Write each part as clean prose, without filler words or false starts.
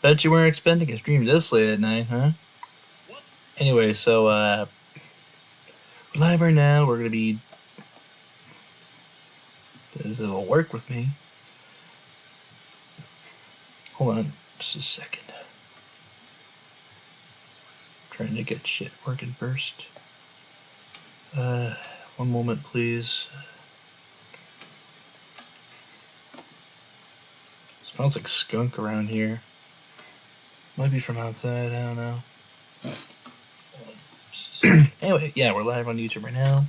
Bet you weren't expecting a stream this late at night, huh? Anyway, so, live right now, we're gonna be... This will work with me. Hold on, just a second. Trying to get shit working first. One moment, please. Smells like skunk around here. Might be from outside, I don't know. Anyway, yeah, we're live on YouTube right now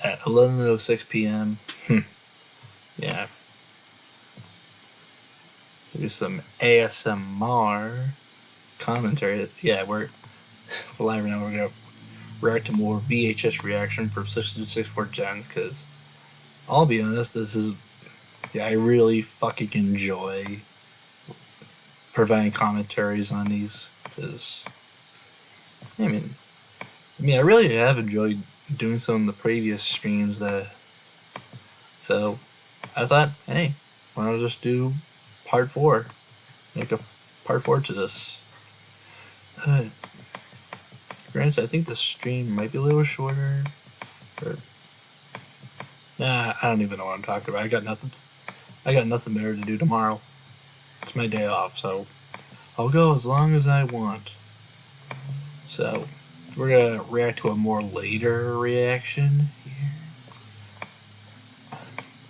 at 11:06 p.m. Yeah. Do some ASMR commentary. Yeah, we're live right now. We're gonna react to more VHS reaction for 664 gens because I'll be honest, I really fucking enjoy providing commentaries on these because I really have enjoyed doing some of the previous streams so I thought, hey, why don't I just do part 4, make a part 4 to this. Granted, I think the stream might be a little shorter, I don't even know what I'm talking about. I got nothing better to do tomorrow. It's my day off, so I'll go as long as I want. So we're gonna react to a more later reaction here,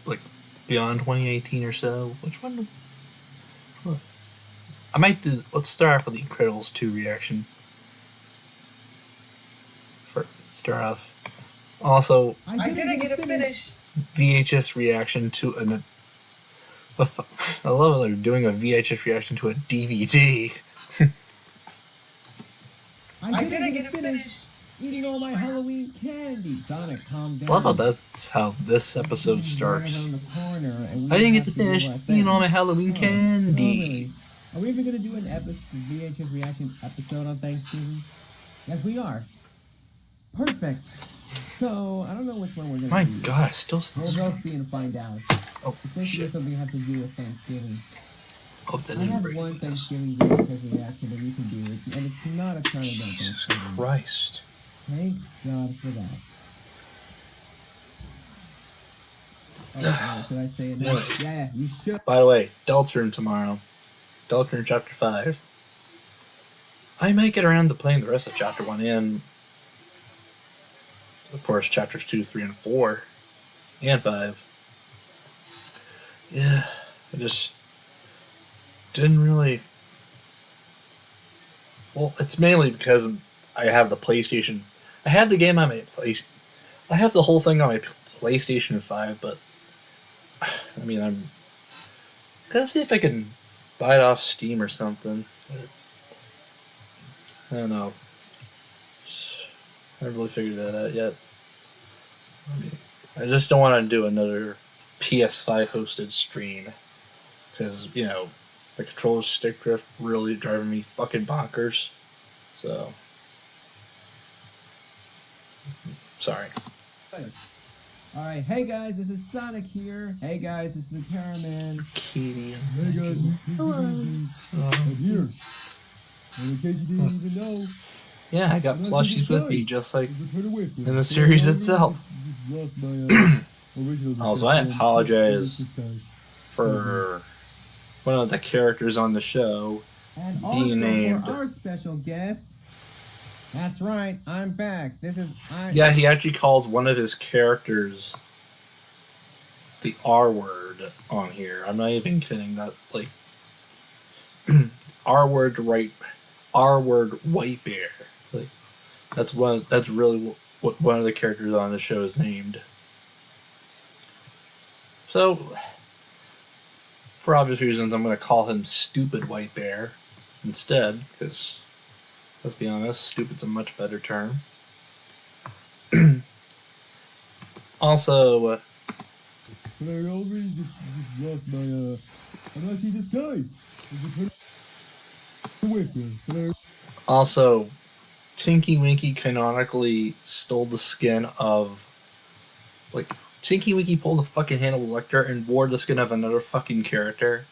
like beyond 2018 or so. Which one? I might do. Let's start off with the Incredibles 2 reaction. Start off. Also, I didn't get to finish. VHS reaction to an. I love how they're doing a VHS reaction to a DVD. I didn't get to finish eating all my Halloween candy. Sonic, calm down. I love how that's how this episode starts. I didn't get to finish eating all my Halloween candy. Are we even going to do an VHS reaction episode on Thanksgiving? Yes, we are. Perfect. So, I don't know which one we're going to do. My God, I still smell We'll see and find out. Oh, shit. Something have to do with Thanksgiving. Oh, that I have one Thanksgiving VHS reaction that we can do, and it's not a ton of them. Jesus Christ. Thank God for that. Oh, should I say it now? Yeah, you should. By the way, Deltarune tomorrow. Deltarune Chapter 5. I might get around to playing the rest of Chapter 1 and, of course, Chapters 2, 3, and 4. And 5. Yeah, I just didn't really... Well, it's mainly because I have the PlayStation... I have the game on my PlayStation... I have the whole thing on my PlayStation 5, but... I'm gonna see if I can buy it off Steam or something. I don't know. I haven't really figured that out yet. I just don't want to do another PS5 hosted stream because, the controller stick drift really driving me fucking bonkers. So, sorry. Alright, hey guys, this is Sonic here. Hey guys, this is the Terra Man. Kitty. Hey guys, Hello. I'm here. And in case you didn't even know, yeah, I got plushies with me, just like in the series itself. Also, I apologize for one of the characters on the show and being named. For our special guest. That's right, I'm back. Yeah, he actually calls one of his characters the R word on here. I'm not even kidding. That R word white bear. That's really what one of the characters on the show is named. So, for obvious reasons, I'm going to call him Stupid White Bear instead, because, let's be honest, stupid's a much better term. Also, also, Tinky Winky canonically stole the skin of, Tinky Winky pulled the fucking Hannibal Lecter and wore the skin of another fucking character.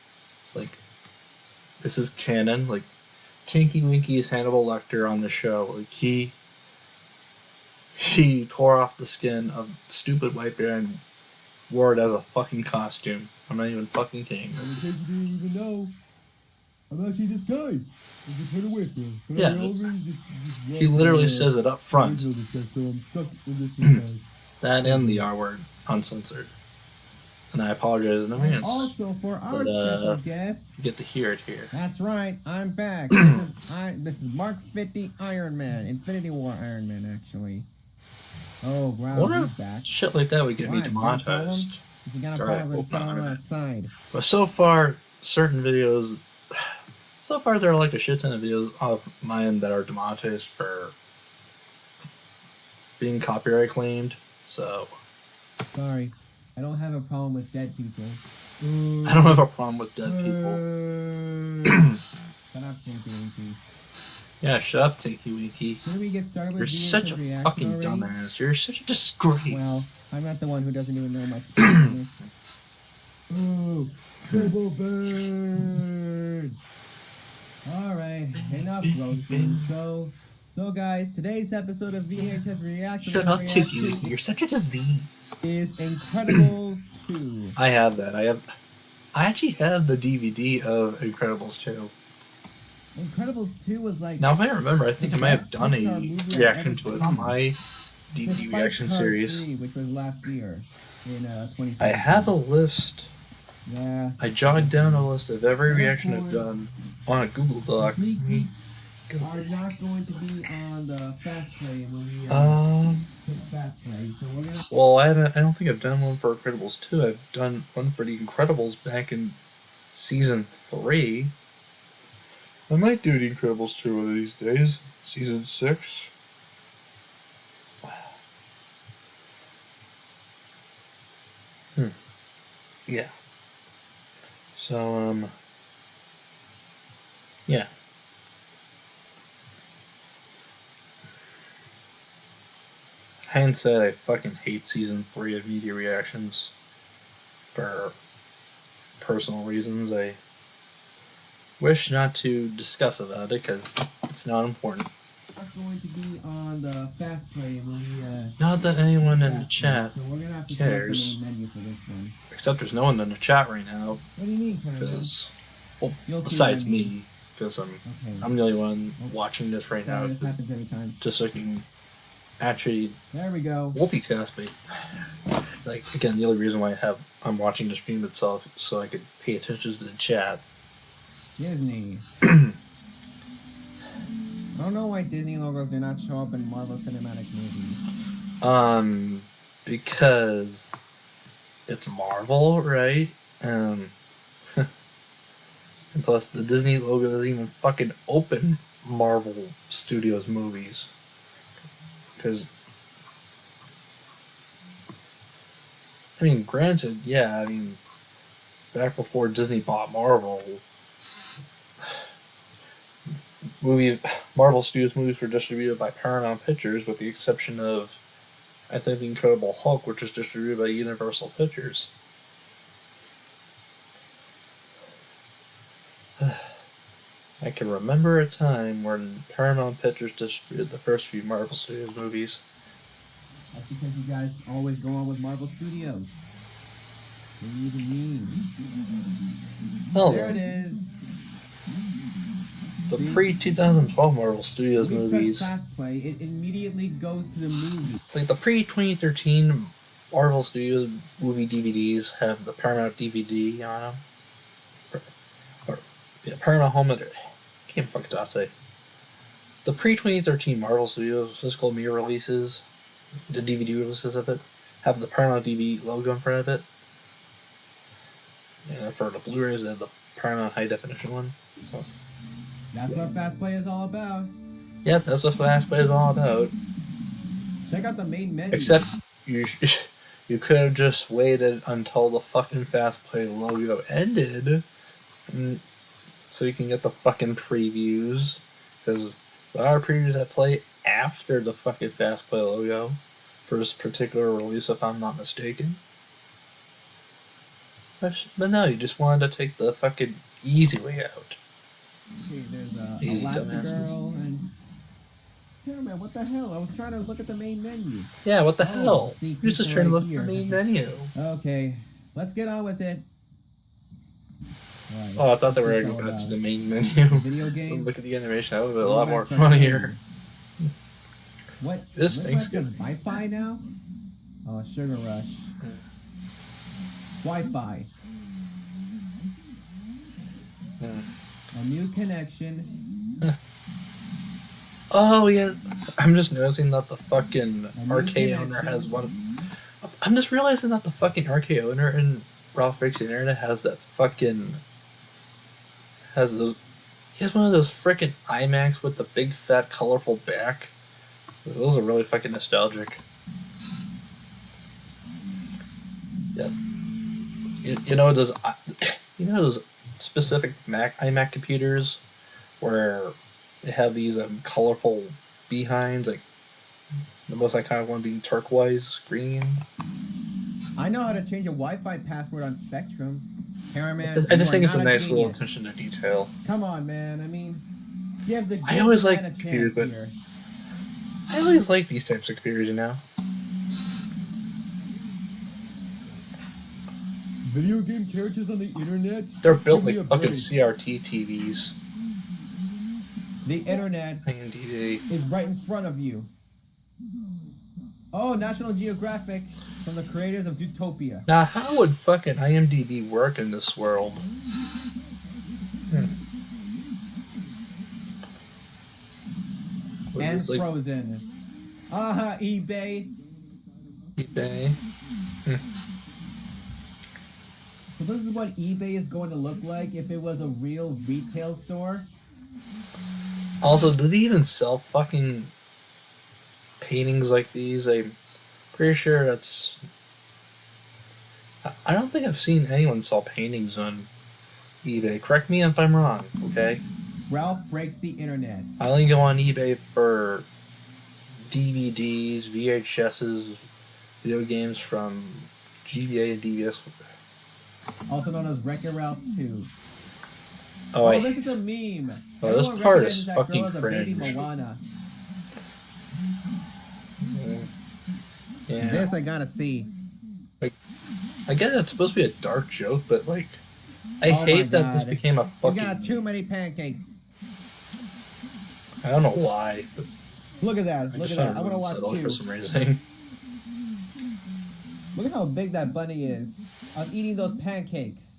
this is canon. Like, Tinky Winky is Hannibal Lecter on the show. Like, he tore off the skin of stupid white bear and wore it as a fucking costume. I'm not even fucking kidding. In case you didn't even know, I'm actually disguised. You just put it with me. Yeah. He literally says it up front. That and the R word, uncensored. And I apologize in advance. Also, for our special guest, you get to hear it here. That's right, I'm back. This is Mark 50 Iron Man, Infinity War Iron Man, actually. Oh, wow, he's back. Shit like that would get me demonetized. You gotta follow outside. But so far, certain videos. So far, there are like a shit ton of videos of mine that are demonetized for being copyright claimed. So. Sorry, I don't have a problem with dead people. I don't have a problem with dead people. Shut up, Tinky Winky. Yeah, shut up, Tinky Winky. Should we get started with You're such a fucking dumbass. You're such a disgrace. Well, I'm not the one who doesn't even know my speech. Oh, triple bird. Alright, enough roasting. So guys, today's episode of VHS Reaction. Shut up, Tinky Winky. You're such a disease. Is Incredibles 2. I have that. I actually have the DVD of Incredibles 2. Incredibles 2 was like... Now, if I remember, I think I might have done a reaction to it on my DVD reaction series. 3, which was last year in 2017. I have a list. Yeah. I jogged down a list of every reaction I've done on a Google Doc. Are not going to be on the fast play when we hit fast play. So we're gonna. Well, I don't think I've done one for Incredibles 2. I've done one for The Incredibles back in season 3. I might do The Incredibles 2 one of these days. Season 6. Yeah. So, yeah. Hindsight, I fucking hate season 3 of Media Reactions for personal reasons. I wish not to discuss about it because it's not important. Not going to be on the fast play when we. Not that anyone in the chat so we're gonna have to cares. the main menu for this one. Except there's no one in the chat right now. What do you mean, because, well, besides me, because I'm the only one watching this right now. This happens every time. Just so I can actually there we go. multitask me. Like, again, the only reason why I'm watching the stream itself so I could pay attention to the chat. Disney. I don't know why Disney logos do not show up in Marvel Cinematic movies. Because it's Marvel, right? And plus, the Disney logo doesn't even fucking open Marvel Studios movies. Because, I mean, granted, yeah, I mean, back before Disney bought Marvel, Marvel Studios movies were distributed by Paramount Pictures, with the exception of, I think, The Incredible Hulk, which was distributed by Universal Pictures. I can remember a time when Paramount Pictures distributed the first few Marvel Studios movies. That's because you guys always go on with Marvel Studios. What do you even mean? Well, there it is. The pre-2012 Marvel Studios movies. Fast play, it immediately goes to the movie. Like the pre-2013 Marvel Studios movie DVDs have the Paramount DVD on them. Or yeah, Paramount Home. Can't fucking talk today. The pre-2013 Marvel Studios fiscal year releases, the DVD releases of it, have the Paramount DVD logo in front of it. And for the Blu-rays, they have the Paramount High Definition one. So. That's what Fast Play is all about. Yeah, that's what Fast Play is all about. Check out the main menu. Except you could have just waited until the fucking Fast Play logo ended, so you can get the fucking previews. Because there are previews that play after the fucking Fast Play logo for this particular release, if I'm not mistaken. But no, you just wanted to take the fucking easy way out. Okay, there's Easy Elastigirl and Cameraman. What the hell? I was trying to look at the main menu. Yeah, what the Oh, hell? sneak You're just peek trying to right look at the here. main menu. Okay, let's get on with it. Oh, I thought they were going to go back to the main menu. Video game. Look at the animation. That would be a Go lot back more to funnier. What? This Looks thing's like good. Wi-Fi now? Oh, Sugar Rush. Wi-Fi. A new connection. Oh, yeah. I'm just noticing that the fucking arcade owner has one. I'm just realizing that the fucking arcade owner in Ralph Breaks the Internet has that fucking. Has those. He has one of those freaking iMacs with the big, fat, colorful back. Those are really fucking nostalgic. Yeah. You know those. You know those specific iMac computers where they have these colorful behinds, like the most iconic one being turquoise green. I know how to change a Wi-Fi password on Spectrum. Cameraman, I just you think are it's a not nice little genius. attention to detail. Come on, man. I mean, give the I always man like a chance computers, but here. I always like these types of computers, you know. Video game characters on the internet? They're built Give like me a fucking break. CRT TVs. The internet IMDb. is right in front of you. Oh, National Geographic from the creators of Zootopia. Now, how would fucking IMDb work in this world? And It's like Frozen. Aha, eBay. eBay. So this is what eBay is going to look like if it was a real retail store. Also, do they even sell fucking paintings like these? I'm pretty sure that's. I don't think I've seen anyone sell paintings on eBay. Correct me if I'm wrong, okay? Ralph Breaks the Internet. I only go on eBay for DVDs, VHSs, video games from GBA and DBS. Also known as Wreck-It Ralph 2. Oh, Oh, this is a meme. Oh, this Everyone part recognizes is that fucking girl as a baby cringe. Moana. Yeah. This I gotta see. I guess it's supposed to be a dark joke, but like, I Oh my hate that this God. became a You fucking. got too many pancakes. I don't know why, but Look at that. I Look just at that. found I it want to watch unsettling for two. some reason. Look at how big that bunny is. I'm eating those pancakes.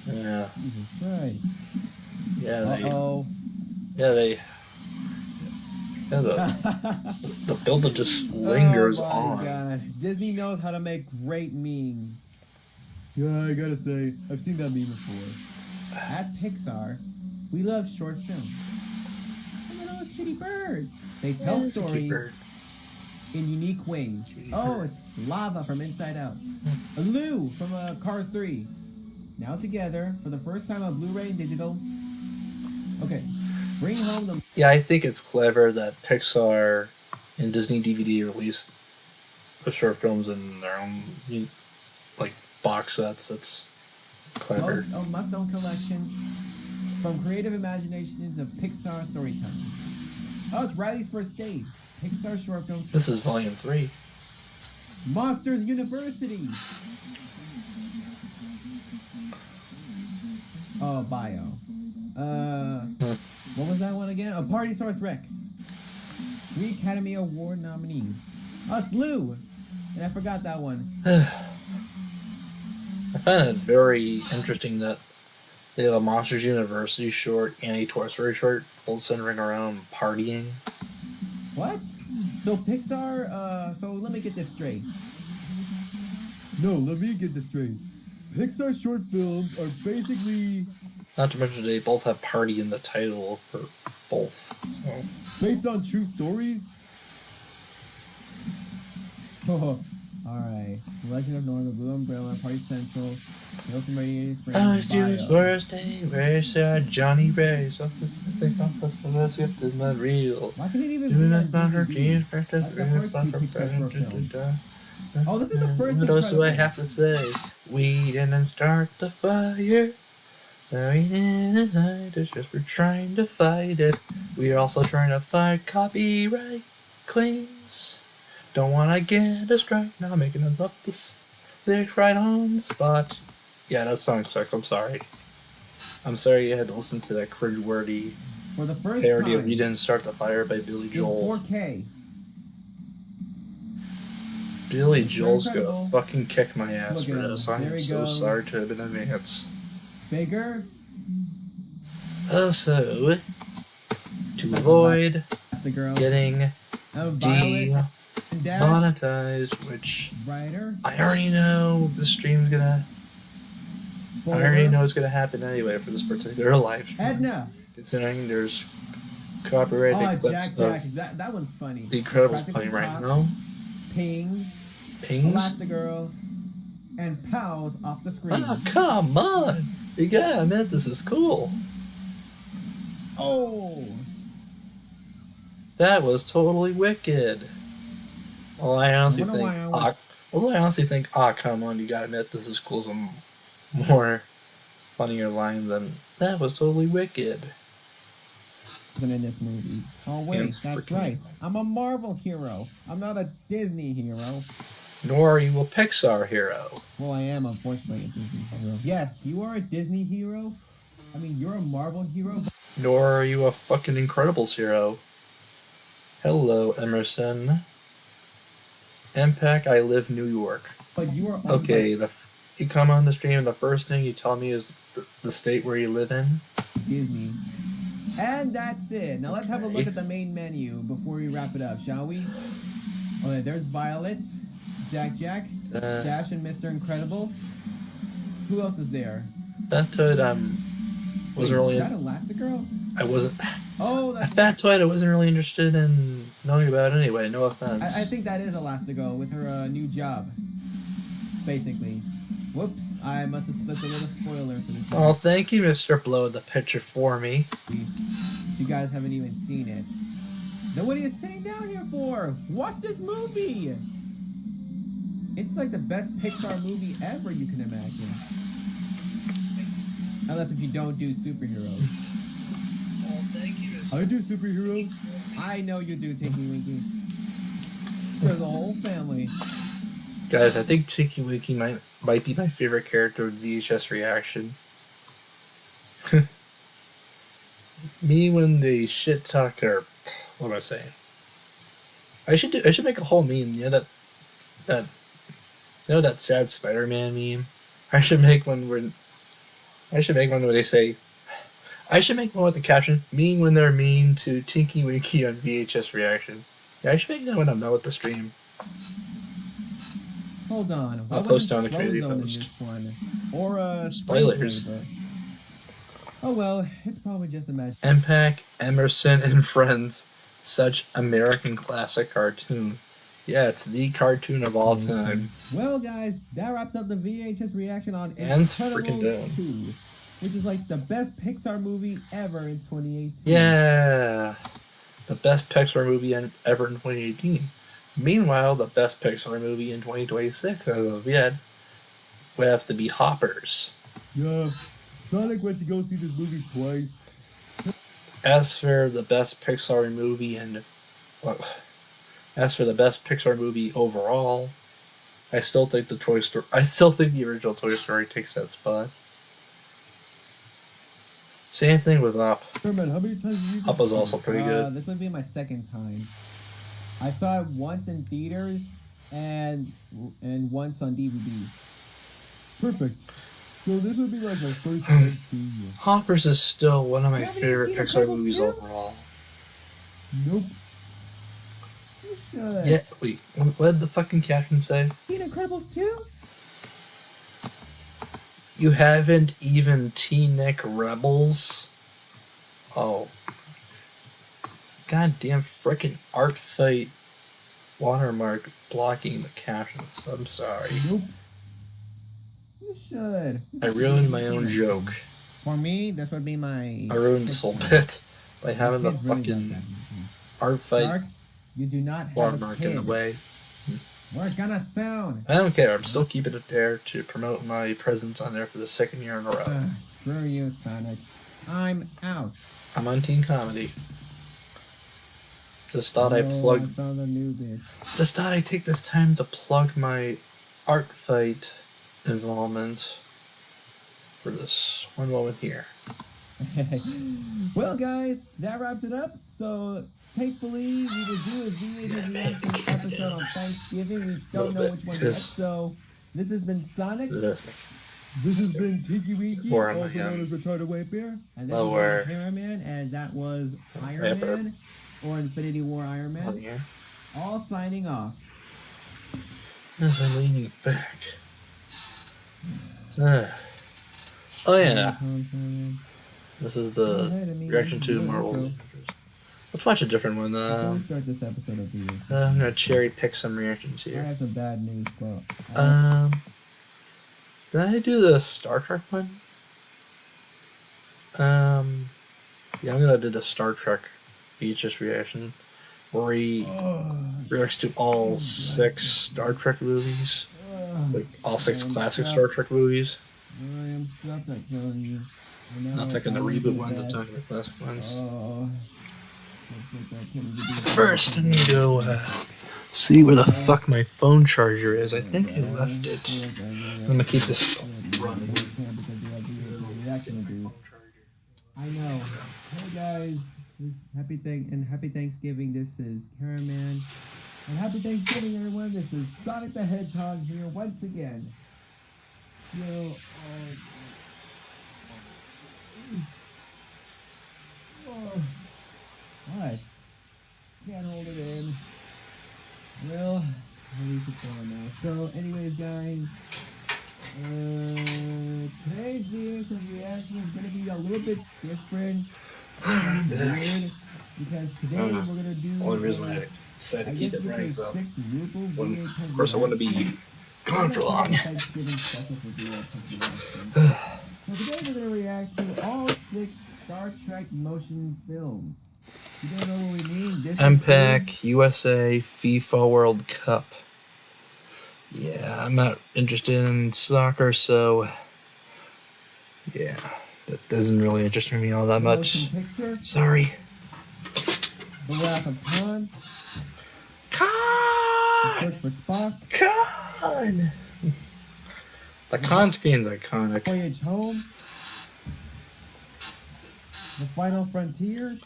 Yeah, Right. yeah, they, Uh-oh. yeah, they. Yeah, the builder just lingers oh my on. God. Disney knows how to make great memes. Yeah, I gotta say, I've seen that meme before. At Pixar, we love short films. Look at those kitty birds. They tell it's a cute stories bird. in unique ways. Kitty Oh, bird. it's Lava from Inside Out. A Lou from Cars 3. Now together for the first time on Blu-ray and digital. Okay, bring home the. Yeah, I think it's clever that Pixar and Disney DVD released the short films in their own, like, box sets. That's clever. Oh, must-own collection from creative imaginations of Pixar storytelling. Oh, it's Riley's First Date. Pixar short film. This is volume 3. Monsters University. Oh, bio. What was that one again? Oh, Party Source Rex. 3 Academy Award nominees. Oh, it's Lou. And I forgot that one. I find it very interesting that they have a Monsters University short and a Toy Story short, both centering around partying. What? So Pixar, so let me get this straight. No, let me get this straight. Pixar short films are basically Not to mention they both have party in the title for both. So. based on true stories? Oh, alright. Legend of Norma, Blue Umbrella, Party Central, Tales from Radiating Springs, I was June's Bio. worst day, very sad, Johnny Ray, something unless if it's not real. Why can't it even Doing be that on about her DVD? jeans, practice, Like the first two Pixar short films. Oh, this is the first What else do I Incredibles. have to say? We didn't start the fire. No, we didn't light it, just we're trying to fight it. We are also trying to fight copyright claims. Don't wanna get a strike, now making us up the lyrics right on the spot. Yeah, that song sucks, I'm sorry. I'm sorry you had to listen to that cringeworthy For the first parody time. of We Didn't Start the Fire by Billy in Joel. 4K. Billy It's Joel's gonna incredible. fucking kick my ass Look for at this. him. I There am he so goes. sorry to him in advance. Bigger. Also, to avoid The girl. getting Violet. Dash. demonetized, which Brighter. I already know the stream's gonna. I already know it's gonna happen anyway for this particular live stream. Edna. Considering there's copyrighted Oh, clips Jack. of That one's funny. The Incredibles Practical playing right Cops, now. Pings. Pings? Elastigirl. And Pals off the screen. Oh, come on! You gotta admit this is cool. Oh! That was totally wicked. Well, I honestly wonder why think. I was- Although I honestly think, come on, you gotta admit this is cool. Some more funnier line than that was totally wicked. In this movie. Oh wait, Hands that's freaking- right. I'm a Marvel hero. I'm not a Disney hero. Nor are you a Pixar hero. Well, I am unfortunately a Disney hero. Yes, you are a Disney hero. I mean, you're a Marvel hero. Nor are you a fucking Incredibles hero. Hello, Emerson. MPAC, I live New York. But you are Okay, you come on the stream and the first thing you tell me is the state where you live in. Disney. And that's it. Now let's have a look Okay. at the main menu before we wrap it up, shall we? Okay, there's Violet, Jack, Dash, and Mr. Incredible. Who else is there? Factoid, wasn't really. Is that Elastigirl? I wasn't. Oh, A that's. factoid I wasn't really interested in knowing about anyway. No offense. I think that is Elastigirl with her new job. Basically. Whoops, I must have slipped a little spoiler for this. Oh, thank you, Mr. Blow, the picture for me. You guys haven't even seen it. Then what are you sitting down here for? Watch this movie! It's like the best Pixar movie ever you can imagine. Unless if you don't do superheroes. Oh, thank you, Mr. I do superheroes. I know you do, Tinky Winky. There's a whole family. Guys, I think Tinky Winky might be my favorite character in VHS reaction. Me when they shit talk or what am I saying? I should make a whole meme. You know that sad Spider-Man meme. I should make one where they say. I should make one with the caption "mean when they're mean to Tinky Winky on VHS reaction." Yeah, I should make that when I'm done with the stream. Hold on. I'll What post was on the community Frozone in post. this one? Or Spoilers. Screensaver? Oh well, it's probably just a match. MPAC, Emerson, and Friends. Such American classic cartoon. Yeah, it's the cartoon of all time. Well, guys, that wraps up the VHS reaction on Hands freaking Incredibles down. 2, which is like the best Pixar movie ever in 2018. Yeah. The best Pixar movie ever in 2018. Meanwhile, the best Pixar movie in 2026, as of yet, would have to be Hoppers. Yeah, Sonic went to go see this movie twice. As for the best Pixar movie overall, I still think the original Toy Story takes that spot. Same thing with Up. Herman, how many times did you Up was also pretty good. This would be my second time. I saw it once in theaters and once on DVD. Perfect. So this would be like my first time seeing you. Hoppers is still one of my You haven't favorite even Pixar seen Incredibles movies 2? overall. Nope. You should. Yeah, wait, what did the fucking caption say? Seen Incredibles 2? You haven't even T-Neck Rebels? Oh. Goddamn frickin' art fight watermark blocking the captions. I'm sorry. Nope. You should. I ruined my own joke. For me, this would be my. I ruined this whole bit by having the Kids really love fucking that movie. art fight Mark, you do not have watermark a in the kid. way. We're gonna sound. I don't care. I'm still keeping it there to promote my presence on there for the second year in a row. Screw you, Sonic. I'm out. I'm on Teen Comedy. Just thought I I'd plug. found a new bitch. Just thought I'd take this time to plug my art fight involvement for this one moment here. Well, guys, that wraps it up. So, thankfully, we will do a VHS reaction episode on Thanksgiving. We don't know which one yet. So, this has been Sonic. This has been Tiki Wiki, also known as Retarded White Bear. And this was Cameraman, and that was Iron Man, or Infinity War Iron Man. All signing off. As I'm leaning back. Oh yeah. This is the reaction to Marvel. Let's watch a different one. Start this episode of the year. I'm gonna cherry pick some reactions here. I have some bad news, but did I do the Star Trek one? Yeah, I'm gonna do the Star Trek VHS reaction, where he reacts to all 6 Star Trek movies, like all 6 classic Star Trek movies. I am stuck, I'm telling you. Not taking the reboot ones, I'm talking the classic ones. First, I need to go see where the fuck my phone charger is. I think I left it. I'm gonna keep this running. I know. Hey guys, happy Thanksgiving. This is Caraman. And happy Thanksgiving, everyone. This is Sonic the Hedgehog here once again. What? Can't hold it in. Well, at least it's on now. So, anyways, guys, today's reaction is going to be a little bit different. Weird, because today we're going to do. Only reason I decided to keep it running, so of course I want to be gone for long. So today we're going to react to all 6 Star Trek motion films. You don't know what we mean? MPAC, USA, FIFA World Cup. Yeah, I'm not interested in soccer, so yeah, that doesn't really interest me all that much. Sorry. The Wrath of Khan. Khan! The Khan screen's iconic. Voyage Home. The Final Frontier.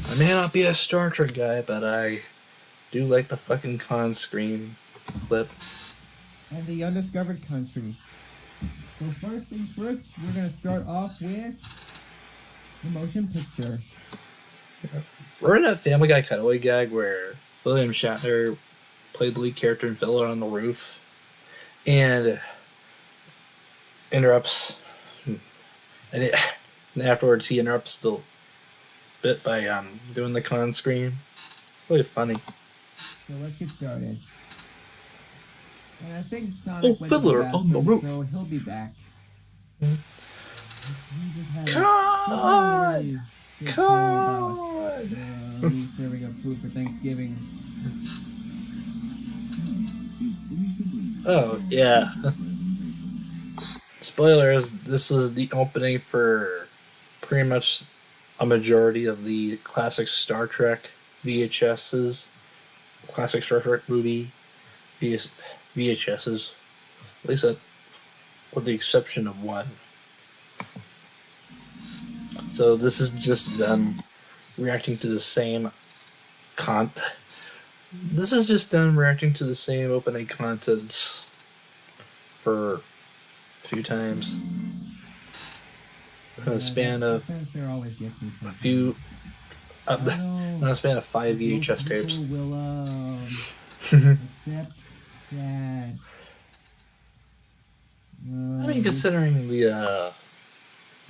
I may not be a Star Trek guy, but I do like the fucking Khan screen clip. And The Undiscovered Country. So first things first, we're going to start off with the motion picture. We're in a Family Guy cutaway gag where William Shatner played the lead character in Fiddler on the Roof and interrupts, and afterwards he interrupts the bit by doing the Khan screen. Really funny. So let's get started. And I think Sonic went Fiddler to the on the bathroom, Roof. so he'll be back. Khan! Khan! Me serving up food for Thanksgiving. Oh, yeah. Spoilers, this is the opening for pretty much a majority of the classic Star Trek VHSs. Classic Star Trek movie VHSs. At least with the exception of one. So this is just them reacting to the same This is just them reacting to the same opening content for a few times. In a span of a few, in a span of 5 VHS tapes. I mean, considering the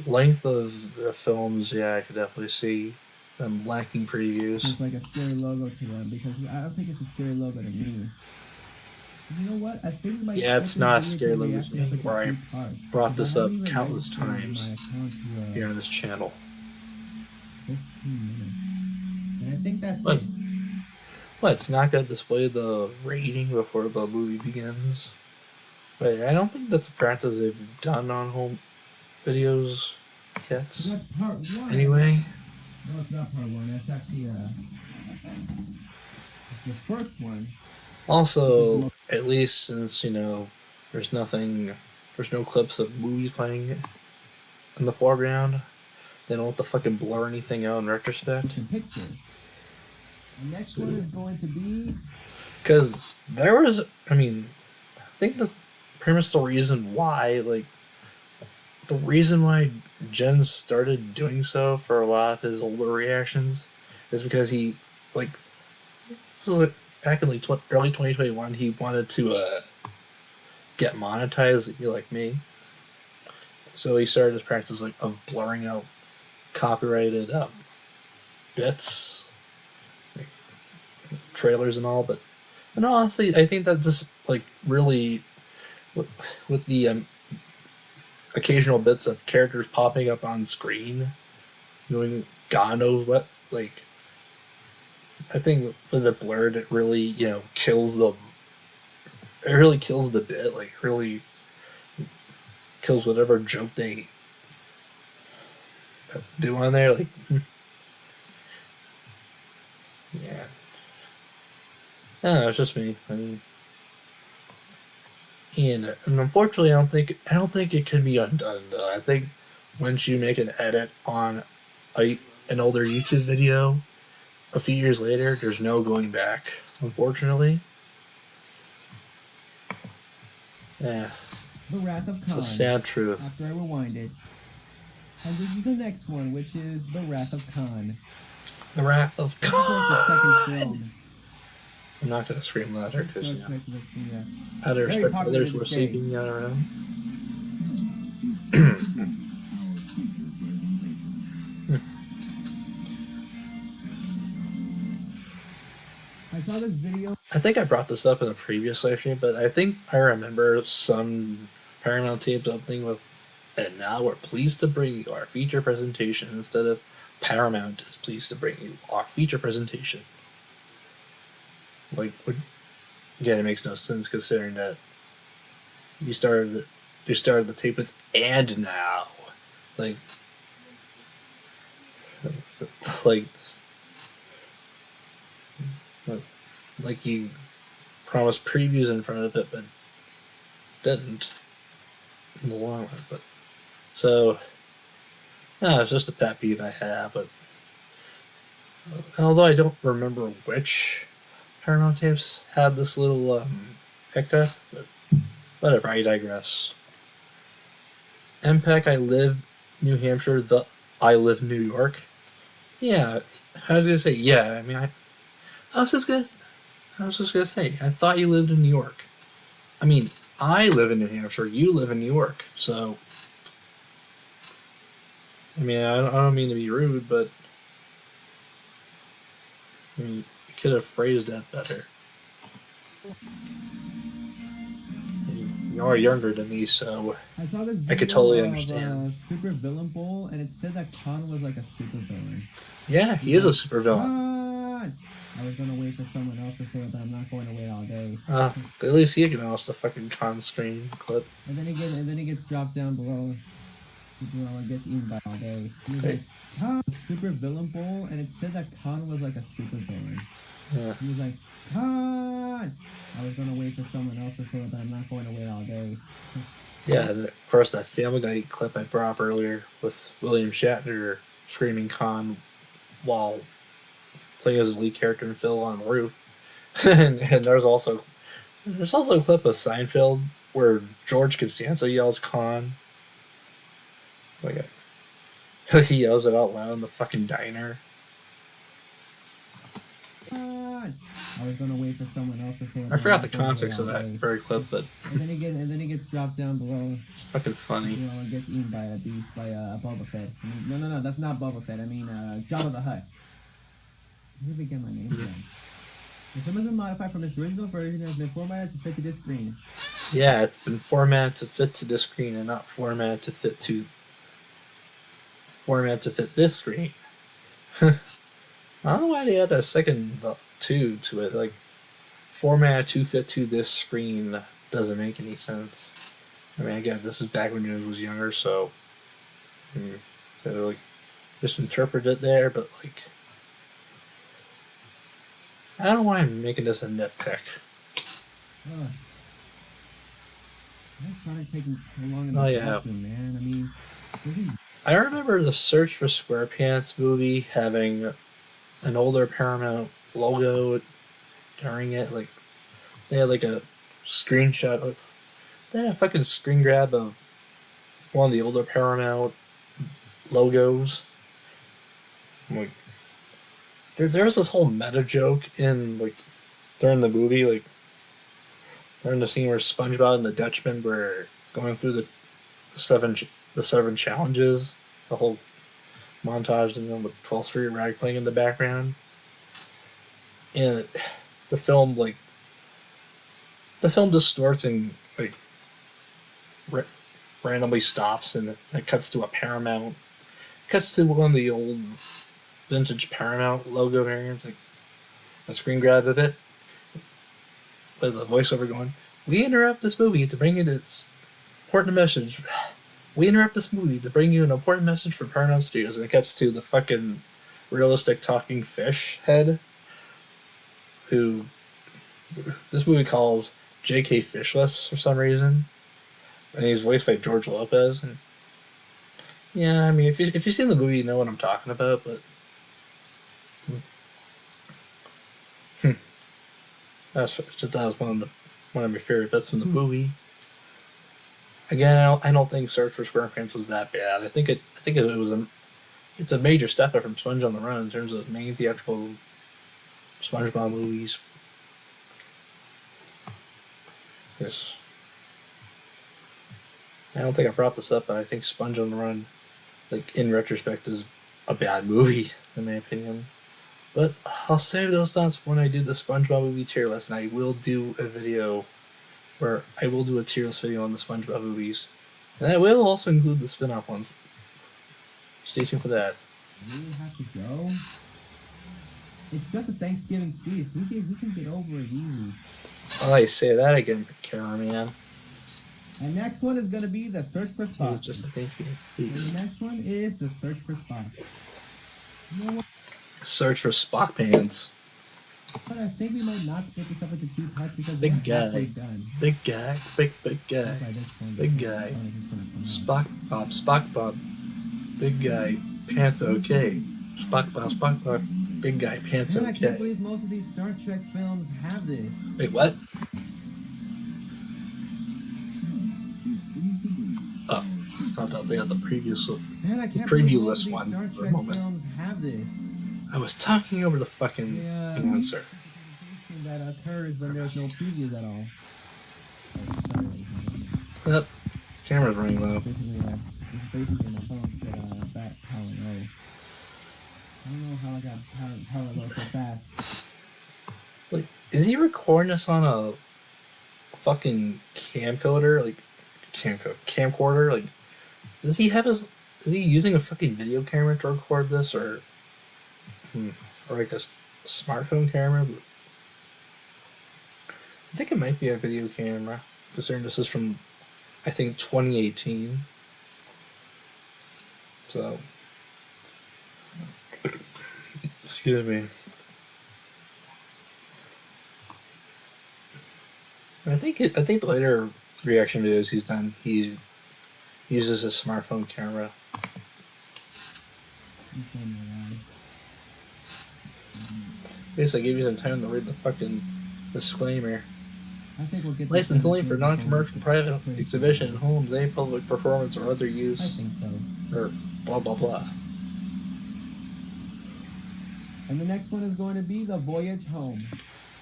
length of the films, yeah, I could definitely see them lacking previews. It's like a scary logo to them, because I don't think it's a scary logo to me. You know what? I think yeah, it's not a scary logo to me, where I brought this up countless times here on this channel. 15 minutes. And I think that's Let's What? It's not gonna display the rating before the movie begins. But I don't think that's a practice they've done on home videos yet. That's part one. Anyway, No, it's not part one. That's actually the first one. also, at least since, there's no clips of movies playing in the foreground, they don't have to fucking blur anything out in retrospect. The picture. The next one is going to be. Because I think that's pretty much the reason why, Jen started doing so for a lot of his older reactions is because he, back in early 2021, he wanted to get monetized, like me. So he started his practice of blurring out copyrighted bits, trailers and all. But honestly, I think that just really with the occasional bits of characters popping up on screen, doing God knows what. I think with the blurred, it really kills the. It really kills the bit. Really kills whatever joke they do on there. Yeah. I don't know, it's just me. And unfortunately, I don't think it can be undone though. I think once you make an edit on an older YouTube video, a few years later, there's no going back. Unfortunately. Yeah. The Wrath of Khan. It's a sad truth. After I rewind it. And this is the next one, which is The Wrath of Khan. The Wrath of This is like the second Khan! film. I'm not going to scream louder because, out of Very respect for popular others who are today. sleeping out around. I saw this video. I think I brought this up in a previous live stream, but I think I remember some Paramount tape something with, and now we're pleased to bring you our feature presentation instead of Paramount is pleased to bring you our feature presentation. Again, it makes no sense considering that you started the tape with "and now," like you promised previews in front of it, but didn't in the long run. But so, it's just a pet peeve I have. But although I don't remember which Paramount tapes had this little hiccup, but whatever. I digress. MPEC, I live New Hampshire. I live New York. Yeah, I was gonna say yeah. I was just gonna say I thought you lived in New York. I live in New Hampshire. You live in New York. So, I don't mean to be rude, but you could have phrased that better. You are younger than me, so I saw this video I could totally of, understand. Super Villain Bowl, and it said that Khan was like a super villain. Yeah, he is a super villain. Khan! I was gonna wait for someone else to say it, but I'm not going to wait all day. At least he acknowledged the fucking con screen clip. And then he gets dropped down below. People gets eaten by all day. He was like, Khan, Super Villain Bowl, and it said that Khan was like a super villain. Yeah. He was like, Khan! I was gonna wait for someone else to say it, but I'm not going to wait all day. Yeah, and of course that Family Guy clip I brought up earlier with William Shatner screaming Khan while playing as a lead character in Phil on the roof. and there's also a clip of Seinfeld where George Costanza yells Khan. He yells it out loud in the fucking diner. Khan! I was gonna wait for someone else to say it. I forgot the context of that very clip, but and then he gets dropped down below. it's fucking funny. And gets eaten by a beast, by Boba Fett. No, that's not Boba Fett. Jabba the Hutt. Let me get my name from. The film has been modified from its original version and has been formatted to fit to this screen. Yeah, it's been formatted to fit to this screen and not formatted to fit this screen. I don't know why they had a second two to it. Like, format to fit to this screen doesn't make any sense. I mean, again, this is back when Jones was younger, so like just interpret it there. But like, I don't know why I'm making this a nitpick. That's probably taking so long in Oh, the yeah. bathroom, man. I mean, I remember the Search for SquarePants movie having an older Paramount logo during it. Like, they had like a screenshot of, they had a fucking screen grab of one of the older Paramount logos. I'm like, there was this whole meta joke in, like, during the movie, like, during the scene where SpongeBob and the Dutchman were going through the seven challenges, the whole montage, and then with 12th Street Rag playing in the background. And the film, like, the film distorts and, like, randomly stops, and it cuts to a Paramount. It cuts to one of the old vintage Paramount logo variants, like a screen grab of it, with a voiceover going, "We interrupt this movie to bring you this important message. We interrupt this movie to bring you an important message from Paramount Studios." And it cuts to the fucking realistic talking fish head, who this movie calls J.K. Fishless for some reason. And he's voiced by George Lopez. And yeah, I mean, if you've seen the movie, you know what I'm talking about, but that was one of my favorite bits from the movie. Again, I don't think Search for SquarePants was that bad. I think it's a major step up from Sponge on the Run in terms of main theatrical SpongeBob movies. Yes. I don't think I brought this up, but I think Sponge on the Run, like, in retrospect, is a bad movie, in my opinion. But I'll save those thoughts when I do the SpongeBob movie tier list, and I will do a video where I will do a tier list video on the SpongeBob movies. And I will also include the spin-off ones. Stay tuned for that. we have to go. It's just a Thanksgiving feast. We can get over it easy. I say that again, cameraman. And next one is gonna be the Search for Spock. It's just a Thanksgiving And feast. the next one is the Search for Spock. You know what? Search for Spock pants. But I think we might not split this up into two parts because Big we're halfway guy. done. Big guy. Big guy. By this point, Big guy. Spock Bob. Big guy. Pants okay. Spock Bob. Big guy. Pants Man, I can't okay. believe most of these Star Trek films have this. Wait, what? Oh, I thought they had the previous Man, I can't preview believe most list of these one Star for a Trek moment. films have this. I was talking over the fucking announcer. That occurs when there's no previews at all. Oh, sorry. Yep. This camera's running low. Basically, my phone said back power low. I don't know how I got power low so fast. Like, is he recording this on a fucking camcorder? Like, camcorder? Like, does he have his... Is he using a fucking video camera to record this, or like a smartphone camera? But I think it might be a video camera, considering this is from, I think, 2018. So, excuse me. I think the later reaction videos he's done, he uses a smartphone camera. Guess I gave you some time to read the fucking disclaimer. I think we'll get Licensed only for non-commercial, private exhibition in homes, any public performance or other I use, think so. or blah blah blah. And the next one is going to be The Voyage Home.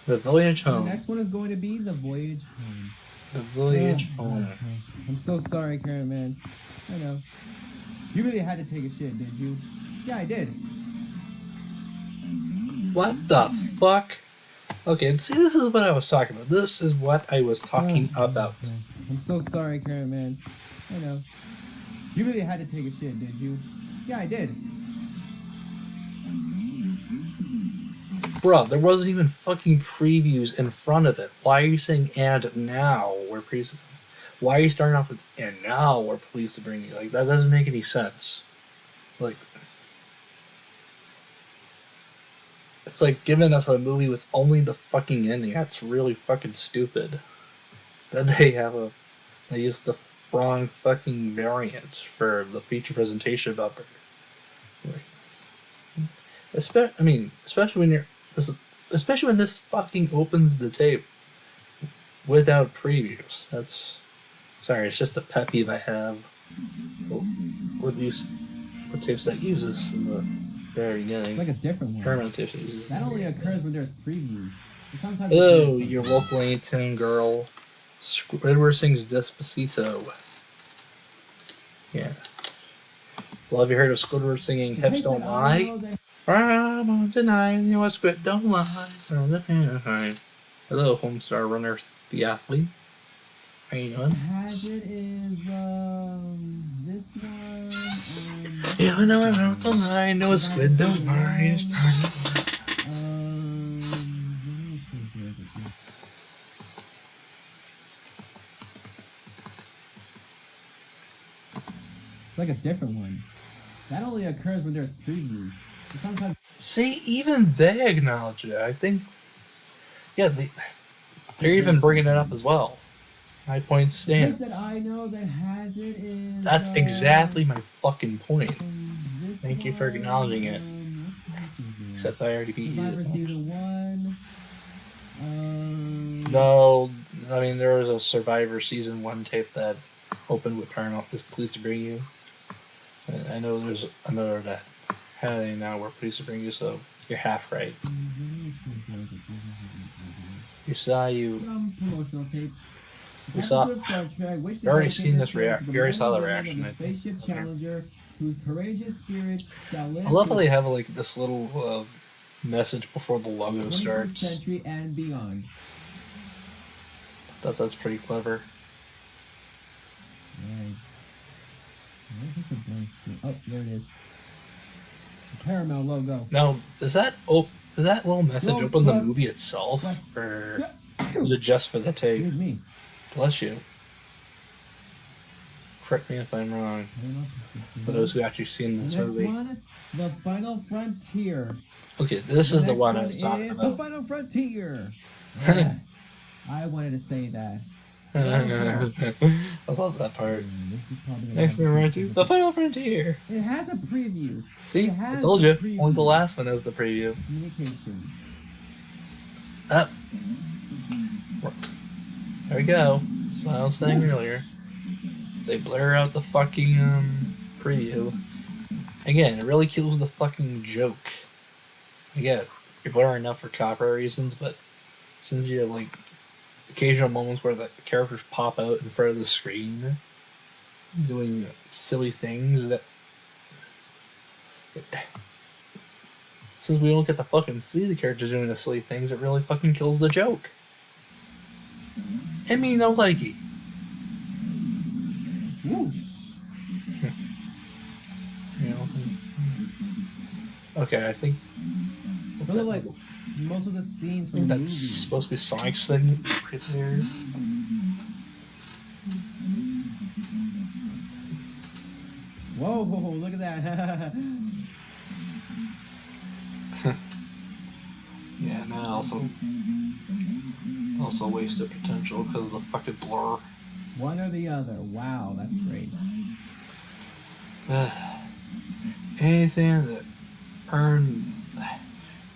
The Voyage And Home. the next one is going to be The Voyage Home. The Voyage Home. I'm so sorry, Karen, man. I know. You really had to take a shit, did you? Yeah, I did. What the fuck? Okay, see, this is what I was talking about. This is what I was talking about. I'm so sorry, Karen, man. I know. You really had to take a shit, did you? Yeah, I did. Bro, there wasn't even fucking previews in front of it. Why are you saying and now we're why are you starting off with and now we're pleased to bring you? Like, that doesn't make any sense. Like, it's like giving us a movie with only the fucking ending. That's really fucking stupid. That they used the wrong fucking variant for the feature presentation bumper. Like, especially when especially when this fucking opens the tape without previews. That's sorry, it's just a pet peeve I have with these tapes that use this in the very beginning. It's like a different one. Paramount tapes that uses That only occurs when there's previews. Oh, your local Latin girl. Squidward sings Despacito. Yeah. Well, have you heard of Squidward singing Hips Don't Lie? I'm on tonight, you know Squid Don't Lie. Hello, Homestar Runner, the athlete. How you doing? Hazard is this one. Yeah, I know I'm on the line, no Squid Don't Lie. It's like a different one. That only occurs when there's previews. Sometimes. See, even they acknowledge it. I think, yeah, they're even bringing it up as well. My point stands. That I know that Hazard is. That's exactly my fucking point. Thank you for acknowledging it. Except I already beat you. No, I mean there was a Survivor Season 1 tape that opened with Paramount is pleased to bring you. And I know there's another that had now we're pleased to bring you, so you're half right. We saw you already seen this reaction. You already saw the reaction, I think. I love how they have like this little message before the logo starts. Century and beyond. That's pretty clever. Right. Oh, there it is. The Paramount logo. Now, does that little message open the movie itself, or is it just for the tape? Excuse me. Bless you. Correct me if I'm wrong. For those who actually seen this movie. One, The Final Frontier. Okay, this is the one I was talking about. The Final Frontier. I wanted to say that. I love that part. Next one, The Final Frontier. It has a preview. See, I told you. Only the last one has the preview. Communication. Up. There we go. That's what I was saying earlier. They blur out the fucking preview. Again, it really kills the fucking joke. Again, you're blurring up for copyright reasons, but since you have like occasional moments where the characters pop out in front of the screen doing silly things that since we don't get to fucking see the characters doing the silly things, it really fucking kills the joke. And me no likey. You know. Okay, I think Really like most of the scenes from the that's movie. supposed to be Sonic's thing right there. Whoa, look at that. Yeah, no, also wasted potential because of the fucking blur. One or the other. Wow, that's great.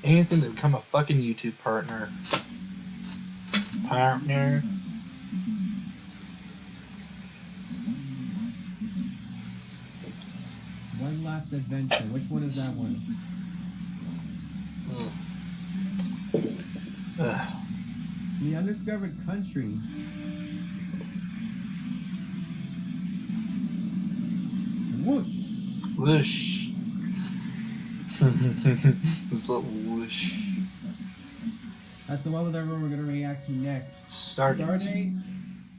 Anything to become a fucking YouTube partner. One Last Adventure. Which one is that one? The Undiscovered Country. Whoosh. Whoosh. This little whoosh. That's the one with everyone we're going to react to next. Start date,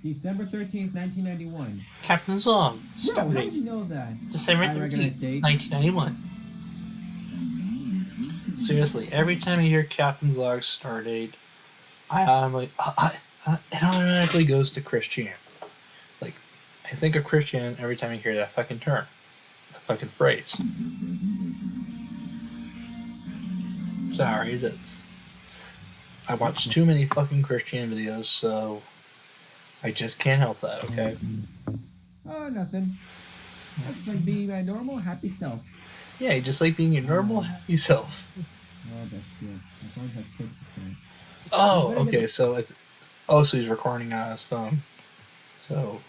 December 13th, 1991. Captain Song. Bro, how did you know that? December 13th, 1991. Seriously, every time I hear Captain's Log Stardate, I'm like, it automatically goes to Christian. Like, I think of Christian every time I hear that fucking term, that fucking phrase. Sorry, it is. I watch too many fucking Christian videos, so I just can't help that, okay? Oh, nothing. That's like being my normal, happy self. Yeah, just like being your normal, happy self. Oh, that's good. As long as that's good. Oh, okay, so it's... Oh, so he's recording on his phone. So,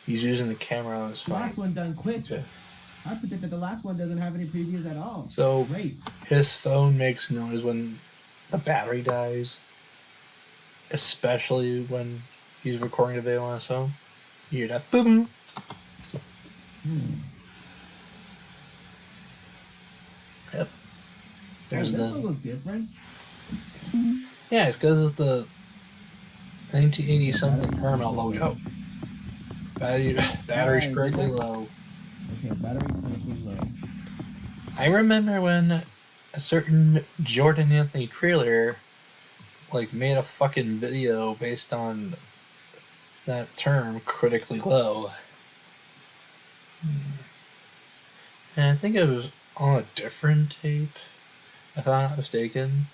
he's using the camera on his The phone. last one done quick. Okay. I predicted the last one doesn't have any previews at all. So, Great. his phone makes noise when the battery dies. Especially when he's recording a video on his phone. You hear that boom. Yep. There's this the... one looks different. Yeah, it's because of the 1980 something Paramount logo. Battery's correctly low. Okay, battery correctly low. I remember when a certain Jordan Anthony trailer like made a fucking video based on that term, critically low. And I think it was on a different tape, if I'm not mistaken.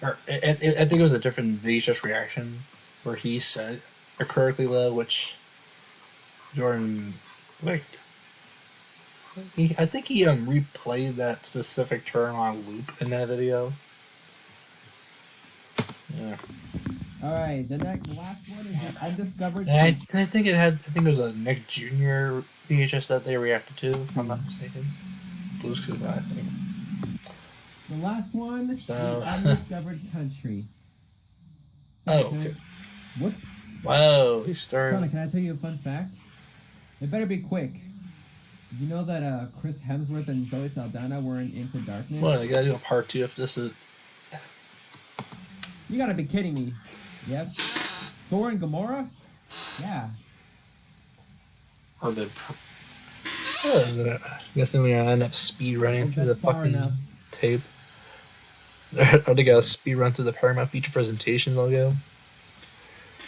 Or I think it was a different VHS reaction where he said a critically low, which Jordan, like, I think he replayed that specific term on loop in that video. Yeah. Alright, the last one is the undiscovered. And I think it was a Nick Jr. VHS that they reacted to, if I'm not mistaken. Blues Clues, I think. The last one, So- the undiscovered country. Oh, okay. What? Wow, he started. Sonic, can I tell you a fun fact? It better be quick. Did you know that Chris Hemsworth and Zoe Saldana were in Into Darkness? What, I gotta do a part 2 if this is... You gotta be kidding me. Yep. Thor and Gamora? Yeah. Or the... I'm guessing we're gonna end up speed running through the That's far fucking enough. tape. Are they gonna speed run through the Paramount Feature Presentation logo?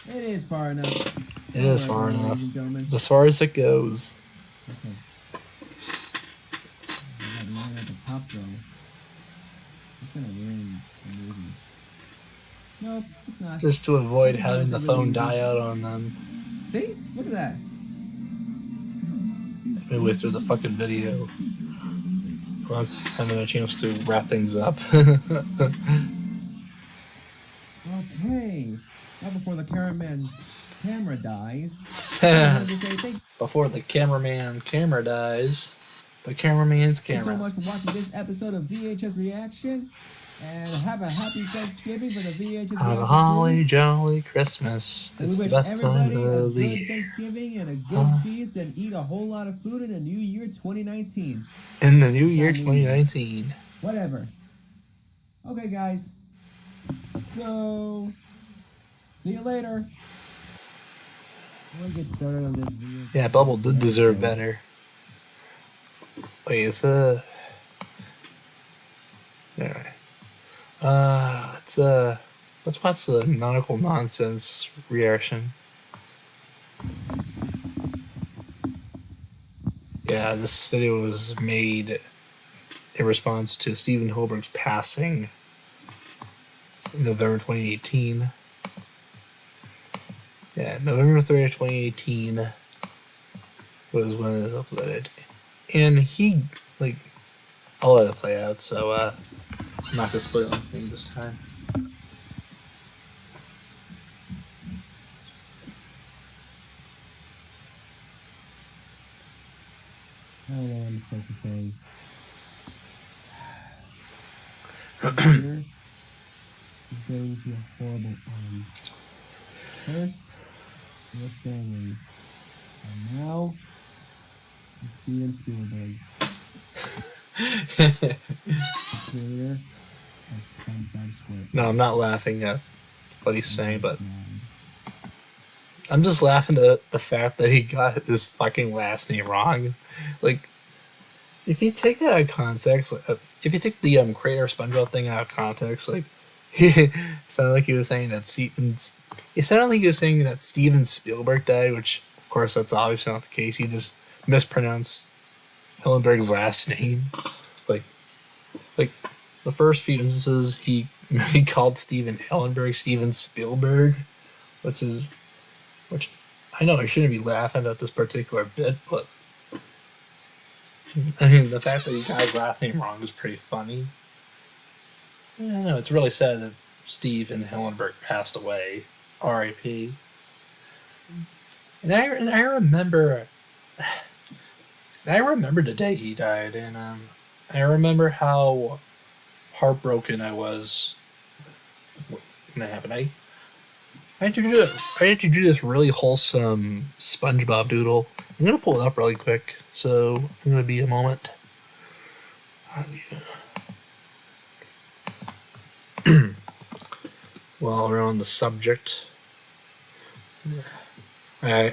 It is far enough. It is far Alright, enough. ladies and gentlemen. It's as far as it goes. Okay. I got mine at the top though. It's gonna ruin the movie. Nope, it's not. Just to avoid having the phone die out on them See? Look at that. midway through the fucking video. Well, having a chance to wrap things up. Okay. Now before the cameraman's camera dies. Before the camera dies, the cameraman's Thank you so camera. much for watching this episode of VHS Reaction. And have a happy Thanksgiving for the VHS Have a Reaction holly crew. jolly Christmas. And It's we the wish best time everybody a of the good year. Thanksgiving and a good feast and eat a whole lot of food in the new year 2019. In the new year 2019. Whatever. Okay, guys. So, see you later. We'll get started on this video. Yeah, Bubble did deserve better. Wait, it's alright. Let's watch the nautical nonsense reaction. Yeah, this video was made in response to Stephen Hilberg's passing in November 2018. Yeah, November 30th, 2018 was when it was uploaded. And he, like, I'll let it play out, so I'm not gonna spoil anything this time. I don't know what I'm supposed to say. Here is going to a horrible end. First, your family. And now, Steven Spielberg. Creator of SpongeBob SquarePants. No, I'm not laughing at what he's saying, but I'm just laughing at the fact that he got his fucking last name wrong. Like, if you take that out of context, like, if you take the creator SpongeBob thing out of context, like it sounded like he was saying that it sounded like he was saying that Steven Spielberg died, which of course that's obviously not the case. He just mispronounced Hillenberg's last name. Like like the first few instances he called Steven Hillenberg Steven Spielberg, which I know I shouldn't be laughing at this particular bit, but I mean the fact that he got his last name wrong is pretty funny. I know it's really sad that Steven Hillenberg passed away. R.I.P. And I remember the day he died, and I remember how heartbroken I was when it happened. I had to do this really wholesome SpongeBob doodle. I'm gonna pull it up really quick, so I'm gonna be a moment. While we're on the subject, I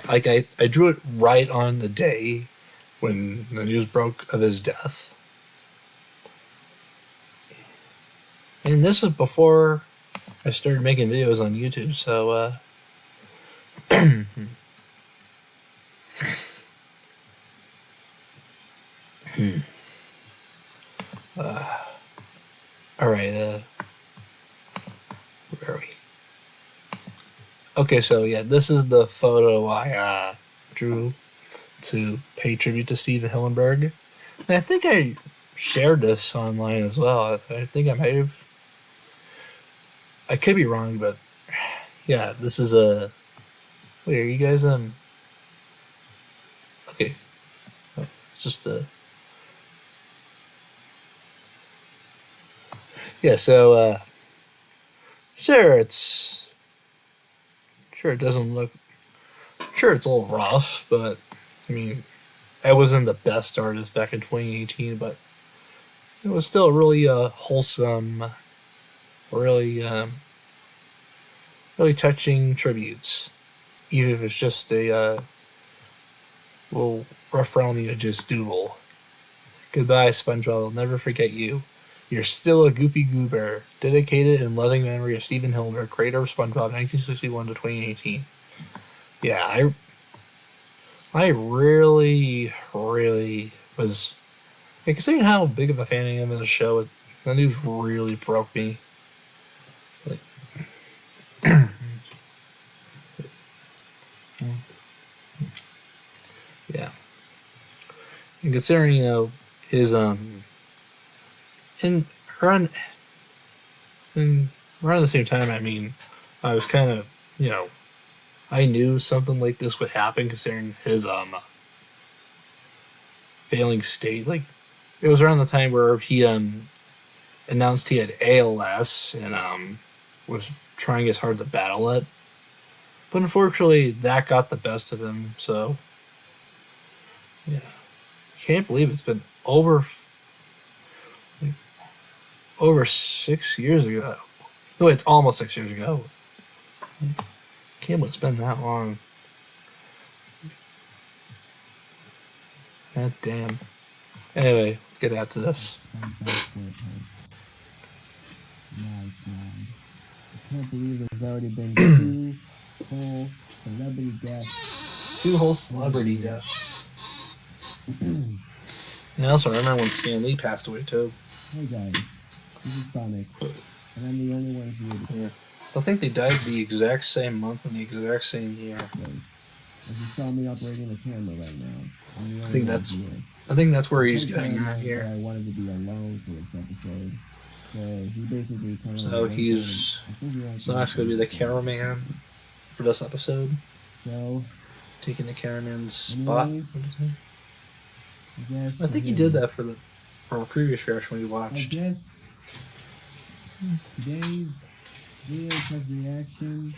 drew it right on the day when the news broke of his death, and this is before I started making videos on YouTube. So, all right. Where are we? Okay, so yeah, this is the photo I drew to pay tribute to Steven Hillenberg. And I think I shared this online as well. I think I might have. I could be wrong, but yeah, this is a. Wait, are you guys Okay, oh, it's just a. Yeah, so sure it doesn't look. Sure, it's a little rough, but I mean, I wasn't the best artist back in 2018, but it was still really wholesome, really really touching tributes, even if it's just a little rough around the edges doodle. Goodbye, SpongeBob. I'll never forget you. You're still a goofy goober, dedicated and loving memory of Steven Hillenberg, creator of SpongeBob, 1961 to 2018. Yeah, I really, really was. Like, considering how big of a fan I am of the show, that news really broke me. Like, yeah. And considering, his and around the same time, I mean, I was kind of, I knew something like this would happen considering his failing state. Like, it was around the time where he announced he had ALS and was trying as hard to battle it. But unfortunately, that got the best of him. So, yeah, can't believe it's been over 6 years ago. No, it's almost 6 years ago. Can't believe it's been that long. God damn. Anyway, let's get back to this. I can't believe there's already been 2 whole celebrity deaths. 2 whole celebrity deaths. And I also remember when Stan Lee passed away too. Hey guys, this is Sonic, and I'm the only one here. Yeah. I think they died the exact same month and the exact same year. As you saw me operating the camera right now, I think that's where he's getting at here. I wanted to be alone for this episode, so he basically kind of. So that's going to be the cameraman for this episode. So. Taking the cameraman's spot. I think he did that for our previous reaction we watched. I guess today's video test reaction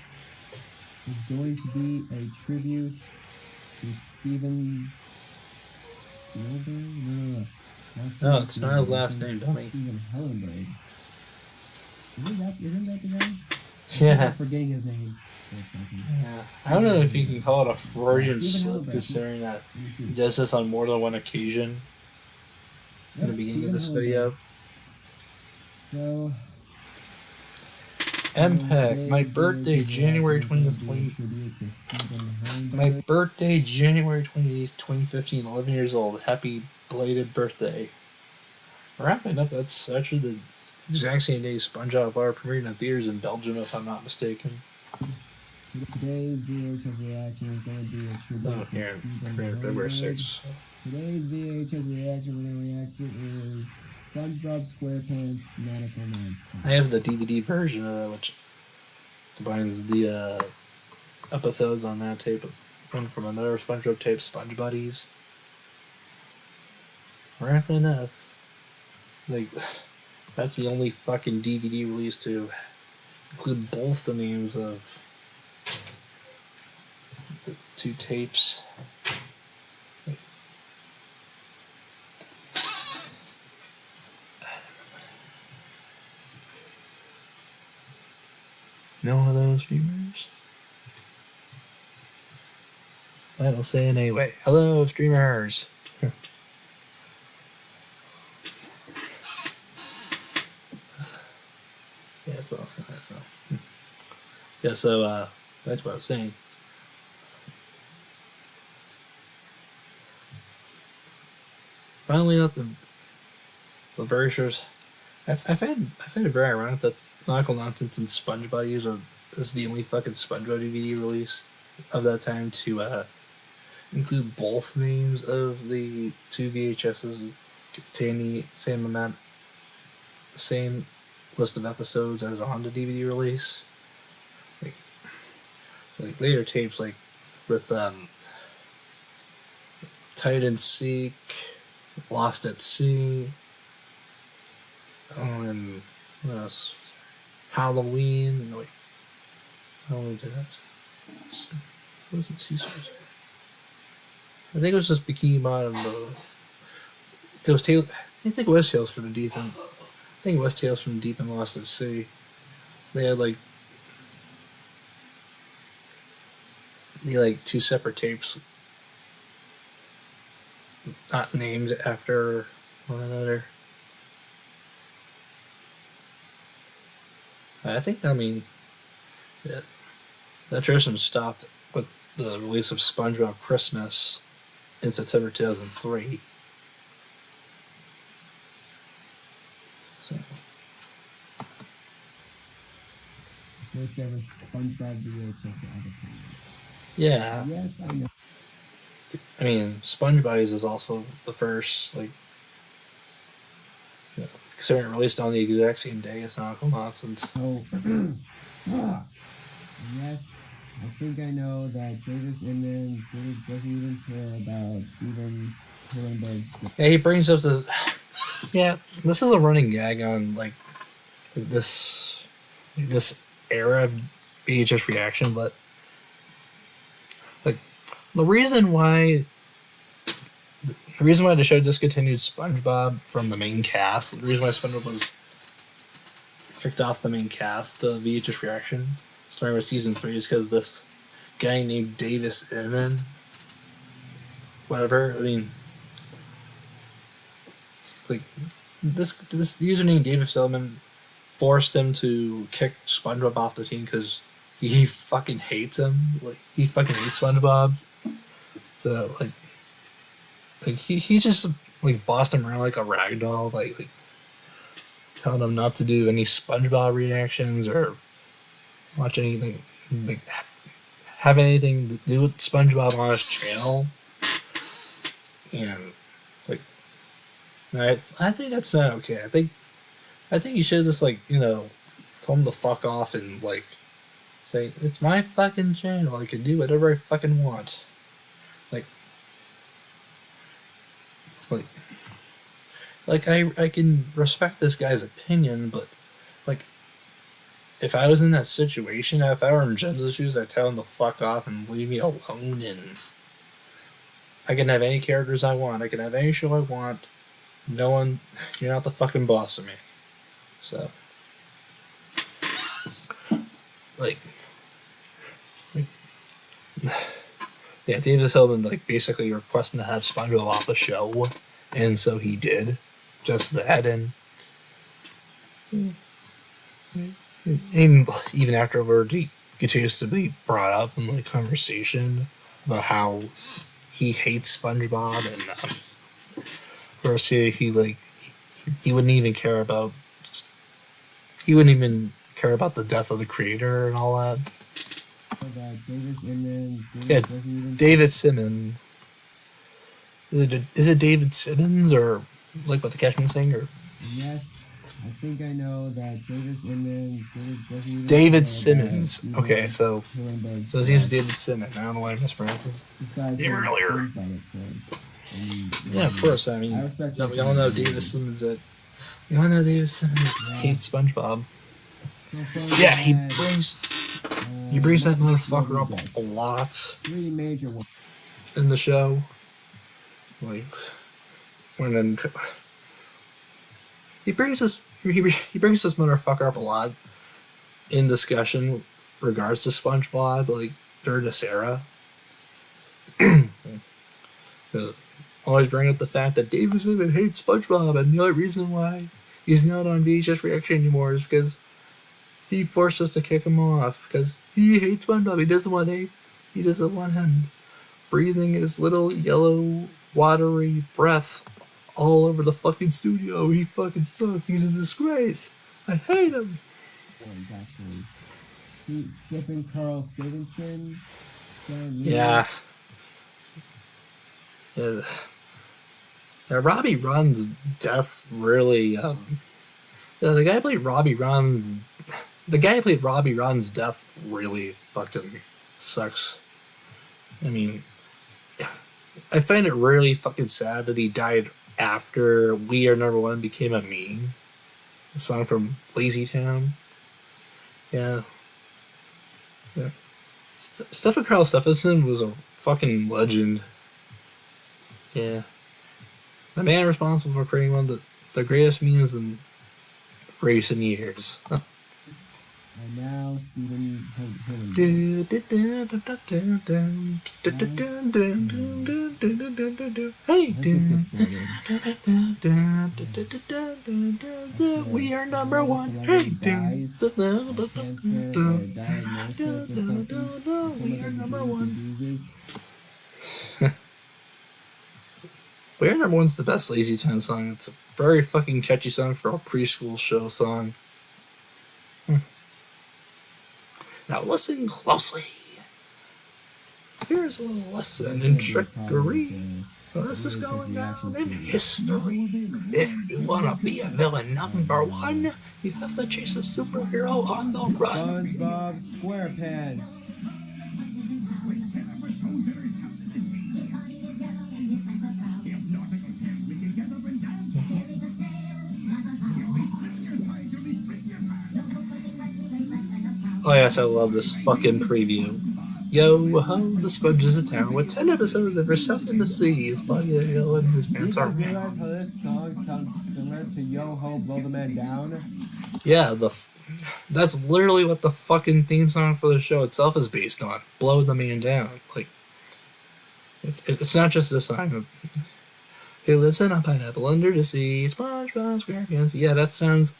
is going to be a tribute to Steven Spielberg? No, it's not his last name, dummy. Steven Hillenberg. Isn't that the guy? Yeah. I'm forgetting his name. Yeah. I don't know if you can call it a Freudian slip, considering that he does this on more than one occasion in the beginning of this video. So, MPEG, my birthday, January 20th, my birthday, January 28th, 2015, 11 years old. Happy belated birthday. Wrapping up, that's actually the exact same day SpongeBob are premiered in theaters in Belgium, if I'm not mistaken. Today's VHS reaction is going to be a tribute Oh, to here, Stephen February Hillenburg. 6th. Today's VHS reaction we're going to react to is SpongeBob SquarePants Nautical Nonsense. I have the DVD version of that, which combines the episodes on that tape, one from another SpongeBob tape, Sponge Buddies. Wrapping up, like, that's the only fucking DVD release to include both the names of the two tapes. No one of those streamers? I'll say it anyway. Hello, streamers! Yeah, that's awesome. Yeah, so, that's what I was saying. Finally up the Berkshires. I find it very ironic that Nautical Nonsense and Sponge Buddies is the only fucking SpongeBob DVD release of that time to include both names of the two VHSs containing the same list of episodes as on the DVD release. Like later tapes, like with Hide and Seek, Lost at Sea, and what else? Halloween. No, wait. Halloween did that. What was it? I think it was just Bikini Bottom. It was Tales. I think it was Tales from the Deep. I think it was Tales from the Deep and Lost at Sea. They had like two separate tapes, not named after one another. I think, that tradition stopped with the release of SpongeBob Christmas in September 2003. So. First ever SpongeBob VHS adaptation. Yeah. Yes, I know. I mean, SpongeBob is also the first, considering it released on the exact same day as Nautical Nonsense. Oh, yes, I think I know that Davis Inman doesn't even care about Stephen Hillenburg. Yeah, he brings up this. Yeah, this is a running gag on this era of VHS reaction, but the reason why the show discontinued SpongeBob from the main cast, the reason why SpongeBob was kicked off the main cast of VHS reaction, starting with season 3, is because this guy named Davis Inman, whatever. I mean, this user named Davis Inman forced him to kick SpongeBob off the team because he fucking hates him. He fucking hates SpongeBob. So he just bossed him around like a rag doll, like telling him not to do any SpongeBob reactions or watch anything, have anything to do with SpongeBob on his channel. And I think that's not okay. I think you should just tell him to fuck off and say, it's my fucking channel, I can do whatever I fucking want. I can respect this guy's opinion, but if I was in that situation, if I were in Jen's shoes, I'd tell him to fuck off and leave me alone, and I can have any characters I want, I can have any show I want. No one, you're not the fucking boss of me. So yeah, Davis Hillman basically requesting to have SpongeBob off the show, and so he did just that. And And even afterward, he continues to be brought up in the conversation about how he hates SpongeBob, and of course he wouldn't even care about the death of the creator and all that. Yeah, David Simmons. Is it David Simmons or like what the caption's saying or? Yes, I think I know that David Simmons. Okay, so his name's David Simmons. I don't know why I mispronounced his name earlier. Yeah, of course. I mean, y'all know David Simmons. Y'all know David Simmons hates SpongeBob. Yeah, he brings that motherfucker up a lot in the show. Like when he brings this motherfucker up a lot in discussion regards to SpongeBob, like during this era. Always bring up the fact that David Simmons hates SpongeBob, and the only reason why he's not on VHS Reaction anymore is because he forced us to kick him off because he hates SpongeBob. He doesn't want him breathing his little yellow watery breath all over the fucking studio. He fucking sucks. He's a disgrace. I hate him. Skipping Carl Stevenson. Yeah. Robbie Ron's death really. The guy who played Robbie Ron's death really fucking sucks. I mean, I find it really fucking sad that he died after "We Are Number One" became a meme. The song from Lazy Town. Yeah. Stephen Carl Stephenson was a fucking legend. Yeah. The man responsible for creating one of the greatest memes in recent years. And now Stephen we are number one. Hey, we are number one. We Are Number One's the best Lazy Town song. It's a very fucking catchy song for a preschool show song. Now listen closely. Here's a little lesson in trickery. This is going down in history. If you want to be a villain number one, you have to chase a superhero on the run. SpongeBob SquarePants. Oh yes, I love this fucking preview. Yo ho, the sponge is a town with 10 episodes of herself in the sea. His body a hill and his pants are round. You realize how this song sounds similar to Yo Ho, Blow the Man Down? Yeah, that's literally what the fucking theme song for the show itself is based on. Blow the Man Down. Like, it's not just a song. He lives in a pineapple under the sea. SpongeBob SquarePants. Yeah, that sounds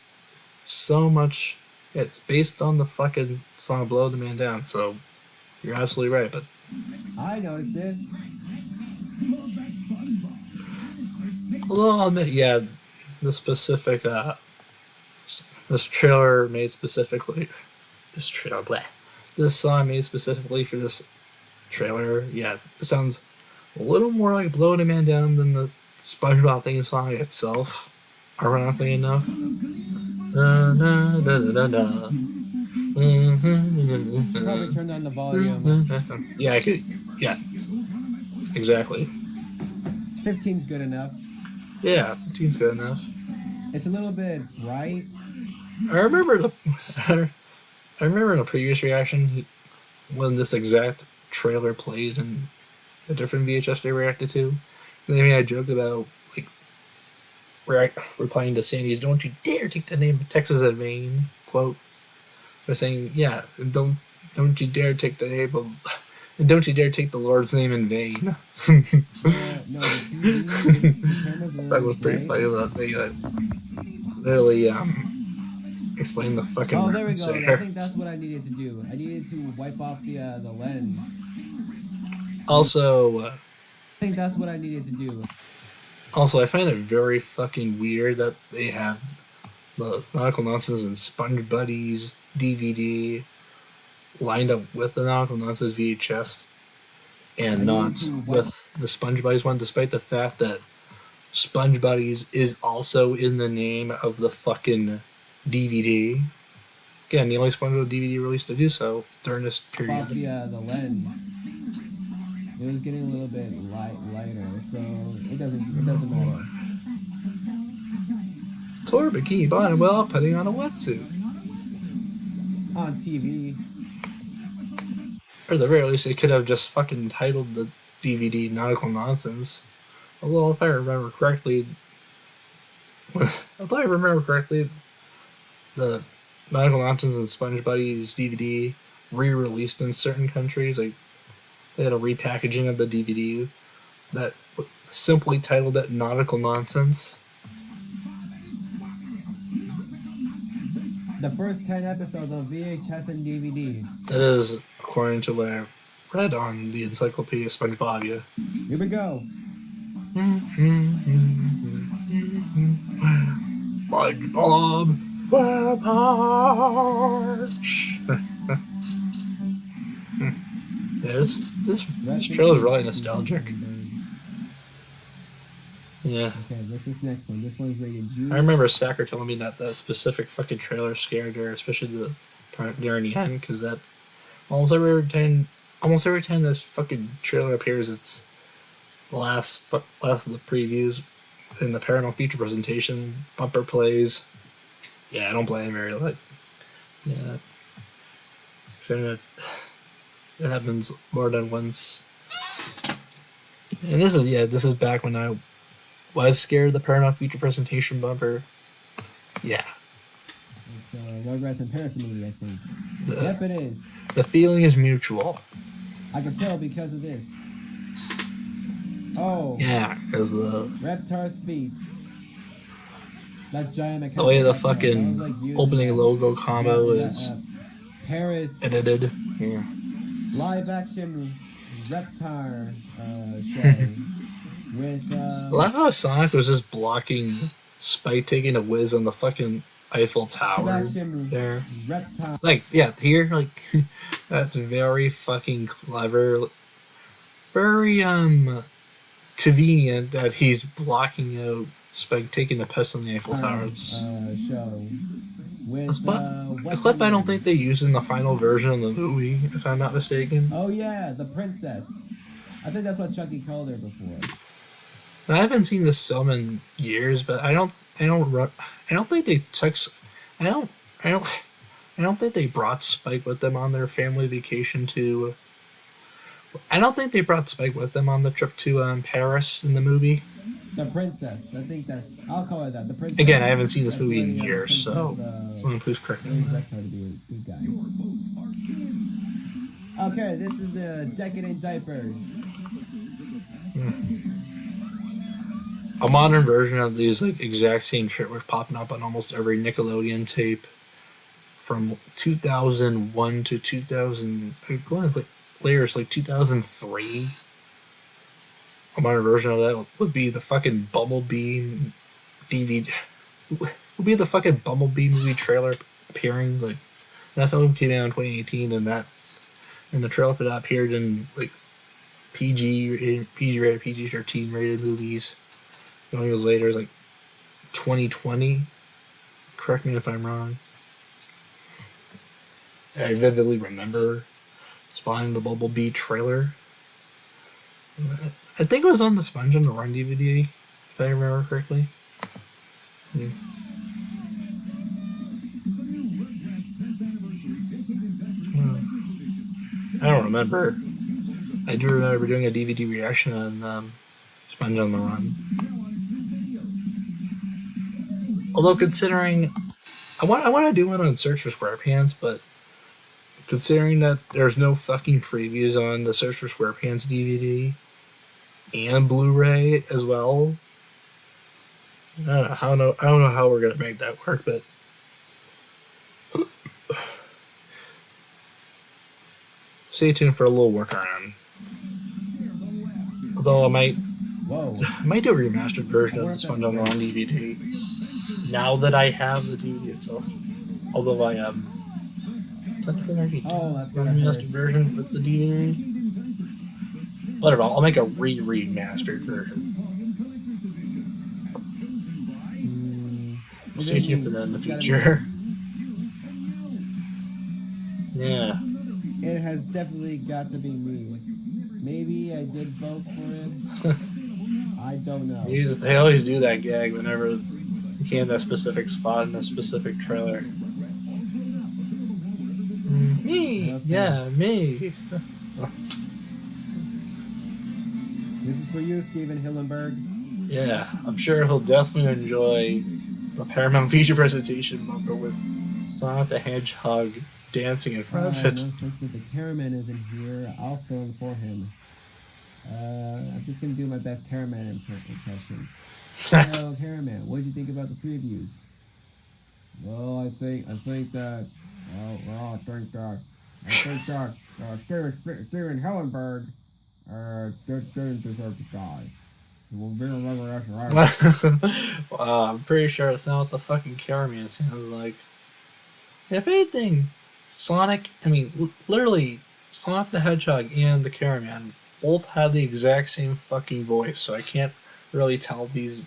so much. It's based on the fucking song Blow the Man Down, so you're absolutely right, but I noticed it. Although I'll admit, yeah, this trailer made specifically this song made specifically for this trailer, yeah, it sounds a little more like Blow the Man Down than the SpongeBob theme song itself, ironically enough. Probably turned on the volume. Yeah, yeah, exactly. 15's good enough. Yeah, 15's good enough. It's a little bit bright. I remember in a previous reaction when this exact trailer played in a different VHS they reacted to. They made a joke about replying to Sandy's "Don't you dare take the name of Texas in vain" quote. They're saying, yeah, don't you dare take the name of, and don't you dare take the Lord's name in vain. That was pretty funny that they literally explain the fucking Oh, there we reference go. I there. think that's what I needed to do. I needed to wipe off the lens. Also, I think that's what I needed to do. I find it very fucking weird that they have the Nautical Nonsense and Sponge Buddies DVD lined up with the Nautical Nonsense VHS and not with the Sponge Buddies one, despite the fact that Sponge Buddies is also in the name of the fucking DVD. Again, the only SpongeBob DVD released to do so during this period. Off the lens. It was getting a little bit lighter, so it doesn't matter. Tor Bikini Bottom while putting on a wetsuit. On TV. Or at the very least, they could have just fucking titled the DVD Nautical Nonsense. Although, if I remember correctly, the Nautical Nonsense and Sponge Buddies DVD re-released in certain countries. Like, they had a repackaging of the DVD that simply titled it Nautical Nonsense. The first 10 episodes on VHS and DVD. That is, according to what I read on the Encyclopedia SpongeBobia. Here we go. SpongeBob This trailer is really nostalgic. Yeah. Okay, what's this next one? This one's rated G. I remember Sacker telling me that specific fucking trailer scared her, especially the part during the end, because that almost every time this fucking trailer appears, it's the last of the previews in the Paranormal Feature presentation. Bumper plays. Yeah, I don't blame her. Like, yeah, so it happens more than once. And this is back when I was scared of the Paramount Feature presentation bumper. Yeah. It's Rugrats and Paris movie, I think. Yep, it is. The feeling is mutual. I can tell because of this. Oh. Yeah, because the Reptar's feet. That's giant. The way the fucking opening logo combo is Paris edited. Yeah. Live action Reptar show. With, I love how Sonic was just blocking Spike taking a whiz on the fucking Eiffel Tower there. Like, yeah, here, like, that's very fucking clever. Very, convenient that he's blocking out Spike taking a piss on the Eiffel Tower. Show. With, a clip I don't think they used in the final version of the movie, if I'm not mistaken. Oh, yeah, the princess. I think that's what Chucky called her before. I haven't seen this film in years, but I don't think they took. I don't think they brought Spike with them on their family vacation to. I don't think they brought Spike with them on the trip to Paris in the movie. The princess. I think that I'll call it that. The princess. Again, I haven't seen this movie in years, so someone please correct me. Okay, this is the Decadent Diapers. A modern version of these like exact same shit was popping up on almost every Nickelodeon tape from 2001 to 2000. Like later, it's like 2003. A modern version of that would be the fucking Bumblebee DVD. Would be the fucking Bumblebee movie trailer appearing. Like that film came out in 2018, and the trailer for that appeared in like PG rated, PG-13 rated movies. Years later, it's like 2020. Correct me if I'm wrong. I vividly remember spotting the Bumblebee trailer. I think it was on the Sponge on the Run DVD, if I remember correctly. I don't remember. I do remember doing a DVD reaction on Sponge on the Run. Although considering, I want to do one on Search for SquarePants, but considering that there's no fucking previews on the Search for SquarePants DVD and Blu-ray as well, I don't know how we're gonna make that work, but stay tuned for a little workaround. Although Whoa. I might do a remastered version I of wonder this if one that's on DVD. Now that I have the DVD itself, although I technically already Oh, that's the what I remastered heard. version with the DVD. Whatever, I'll make a remastered version. Stay tuned for that in the future. Yeah. It has definitely got to be me. Maybe I did vote for it. I don't know. They always do that gag whenever you can that specific spot in a specific trailer. Me, Okay. yeah, me. This is for you, Steven Hillenberg. Yeah, I'm sure he'll definitely enjoy the Paramount feature presentation bumper with Sonic the Hedgehog dancing in front of it. Unfortunately, the cameraman isn't here. I'll fill in for him. I'm just gonna do my best cameraman impression. Hello, cameraman. What did you think about the previews? Well, I think that. Well, I think that Steven Hillenberg didn't deserve to die. We'll be remembered as I'm pretty sure it's not what the fucking cameraman sounds like. If anything, literally, Sonic the Hedgehog and the cameraman both have the exact same fucking voice, so I can't really tell these.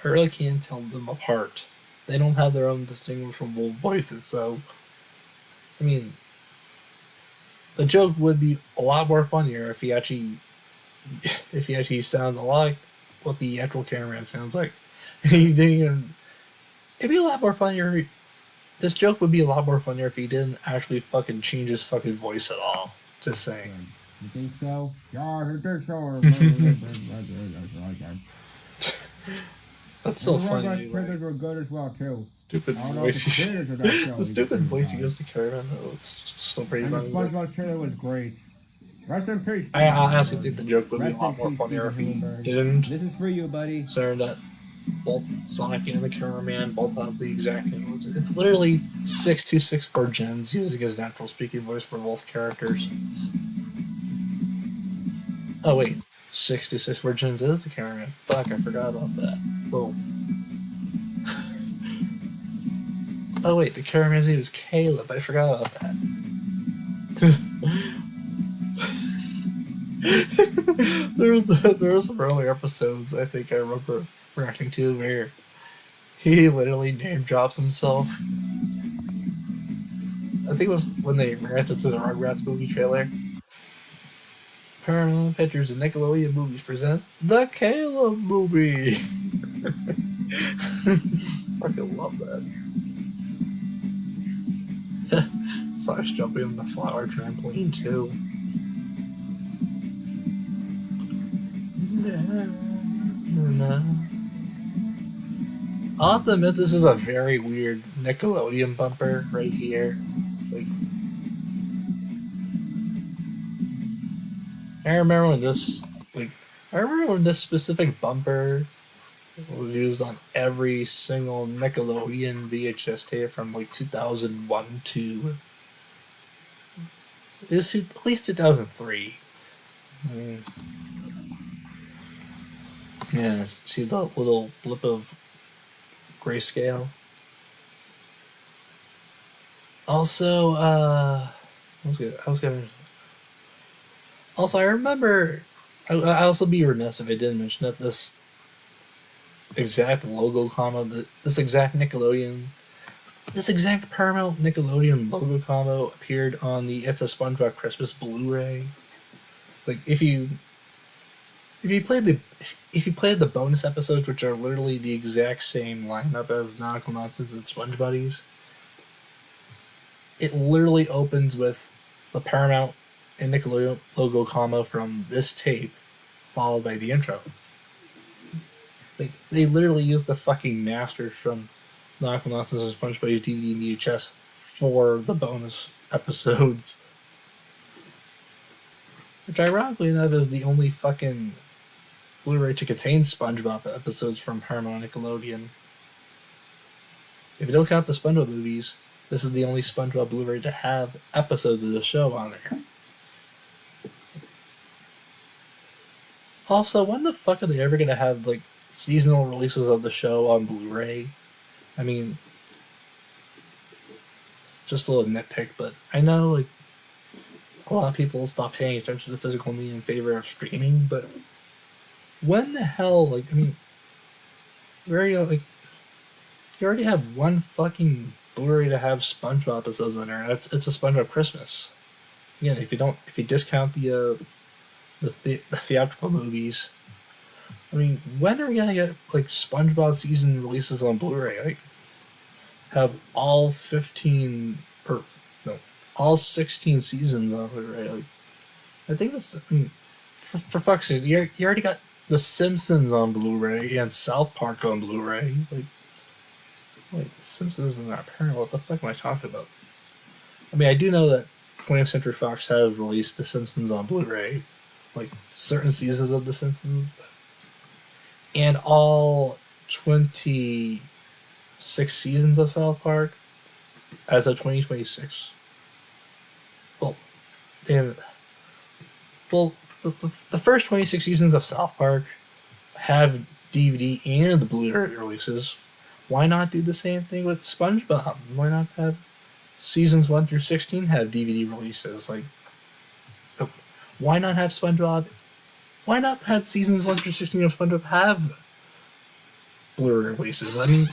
I really can't tell them apart. They don't have their own distinguishable voices, so. I mean, the joke would be a lot more funnier if he actually sounds a lot like what the actual cameraman sounds like. He didn't even. It'd be a lot more funnier. This joke would be a lot more funnier if he didn't actually fucking change his fucking voice at all. Just saying. You think so? Yeah, I think so. That's so funny. Critters were good as well too. Stupid voice. The stupid voice he gives to cameraman though. It's still pretty funny. The SpongeBob trailer was great. Rest in peace. I honestly think the joke would be a lot more funnier if he didn't. This is for you, buddy. Considering that both Sonic and the cameraman both have the exact same voice. It's literally 6264 gens using his natural speaking voice for both characters. Oh wait, 6264 gens is the cameraman. Fuck, I forgot about that. Whoa. Oh wait, the cameraman's name is Caleb. I forgot about that. there were some earlier episodes I think I remember reacting to where he literally name drops himself. I think it was when they reacted to the Rugrats movie trailer. Paramount Pictures and Nickelodeon Movies present the Caleb movie. Fucking love that. Sonic's jumping on the flower trampoline too. No. I'll have to admit this is a very weird Nickelodeon bumper right here. Like, I remember when this specific bumper was used on every single Nickelodeon VHS tape from like 2001 to at least 2003. I mean, yeah, see the little blip of grayscale. Also, I was gonna. Also, I remember. I also be remiss if I didn't mention that this exact logo combo, this exact Paramount Nickelodeon logo combo appeared on the It's a SpongeBob Christmas Blu-ray. Like if you played the bonus episodes, which are literally the exact same lineup as Nautical Nonsense and Sponge Buddies, it literally opens with the Paramount and Nickelodeon logo combo from this tape, followed by the intro. Like they literally used the fucking masters from Nautical Nonsense and Sponge Buddies DVD and VHS for the bonus episodes. Which, ironically enough, is the only fucking Blu-ray to contain SpongeBob episodes from Paramount Nickelodeon. If you don't count the SpongeBob movies, this is the only SpongeBob Blu-ray to have episodes of the show on there. Also, when the fuck are they ever gonna have like seasonal releases of the show on Blu-ray? I mean, just a little nitpick, but I know like a lot of people stop paying attention to physical media in favor of streaming. But when the hell, like, I mean, where you like you already have one fucking Blu-ray to have SpongeBob episodes in there. It's a SpongeBob Christmas. Again, if you discount the theatrical movies, I mean, when are we gonna get like SpongeBob season releases on Blu-ray? Like, have all 15 or no, all 16 seasons on Blu-ray? Like, I think that's. I mean, for fuck's sake, you already got The Simpsons on Blu-ray and South Park on Blu-ray. Like, wait, The Simpsons is not Paramount. What the fuck am I talking about? I mean, I do know that 20th Century Fox has released The Simpsons on Blu-ray, like certain seasons of The Simpsons, and all 26 seasons of South Park as of 2026. Well, and well, the first 26 seasons of South Park have DVD and Blu-ray releases. Why not do the same thing with SpongeBob? Why not have seasons 1 through 16 have DVD releases? Like, why not have SpongeBob? Why not have seasons 1 through 16 of SpongeBob have Blu-ray releases? I mean,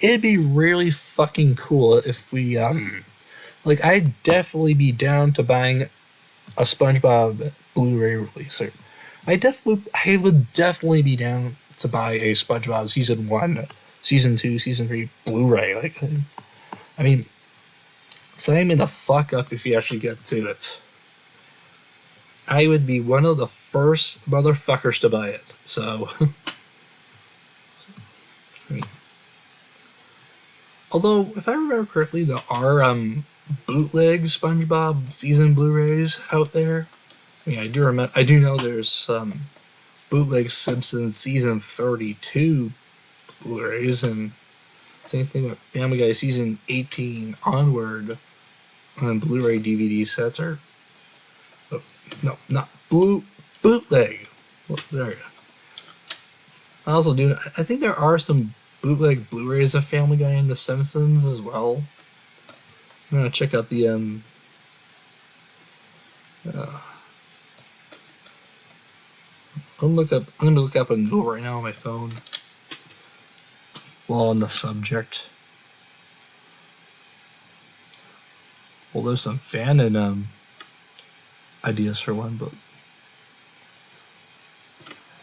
it'd be really fucking cool if we like, I'd definitely be down to buying a SpongeBob Blu-ray release. I would definitely be down to buy a SpongeBob season 1, season 2, season 3 Blu-ray. Like, I mean, sign me the fuck up if you actually get to it. I would be one of the first motherfuckers to buy it. So, I mean, although if I remember correctly, there are bootleg SpongeBob season Blu-rays out there. I mean, I do know there's bootleg Simpsons season 32 Blu-rays, and same thing with Family Guy season 18 onward on Blu-ray DVD sets are no, not bootleg. Well, there you go. I also do. I think there are some bootleg Blu-rays of Family Guy and The Simpsons as well. I'm gonna check out the I'm gonna look up a Google right now on my phone. While on the subject, well, there's some fan and ideas for one, but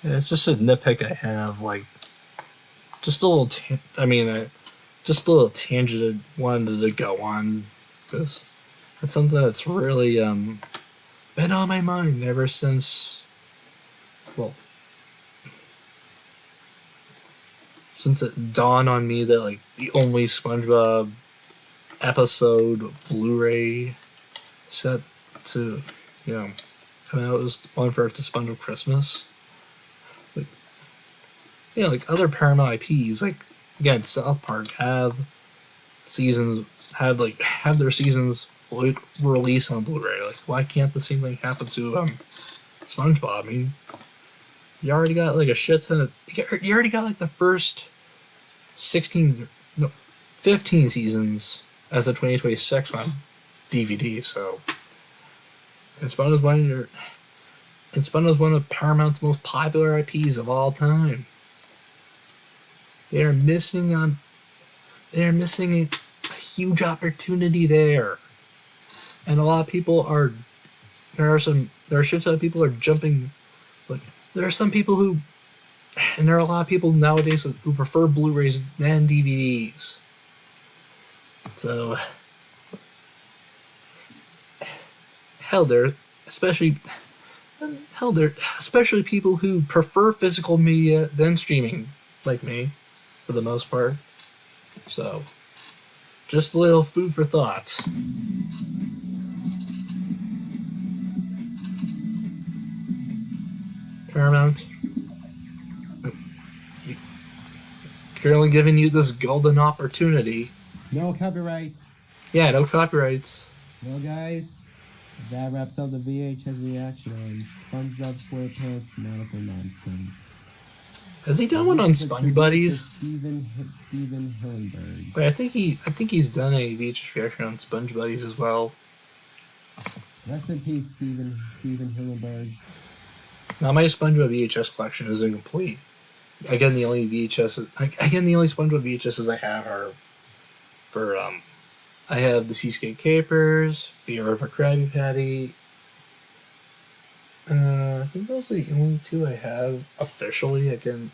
yeah, it's just a nitpick I have. Like, just a little. Just a little tangent I wanted to go on because that's something that's really been on my mind ever since. Well, since it dawned on me that like the only SpongeBob episode Blu-ray set to come out was one for it to SpongeBob Christmas. Like, like other Paramount IPs, like again South Park have their seasons like release on Blu-ray. Like, why can't the same thing happen to SpongeBob? I mean, you already got like a shit ton of. You already got like the first 15 seasons as of 2026 on DVD. So, and SpongeBob is one of Paramount's most popular IPs of all time. They are missing a huge opportunity there, and a lot of people are. There are a shit ton of people are jumping. Like, there are some people who, and there are a lot of people nowadays who prefer Blu-rays than DVDs. So, especially people who prefer physical media than streaming, like me, for the most part. So, just a little food for thought. Paramount, currently giving you this golden opportunity. No copyrights. Yeah, no copyrights. No, guys. That wraps up the VHS reaction on SpongeBob SquarePants Nautical Nonsense. Has he done one This on is a Sponge tribute to Buddies? Steven Hillenburg. Wait, I think he's done a VHS reaction on Sponge Buddies as well. Rest in peace, Steven Hillenburg. Now my SpongeBob VHS collection is incomplete. Again, the only SpongeBob VHSs I have are for I have the Seascape Capers, Fear of a Krabby Patty. I think those are the only two I have officially. I can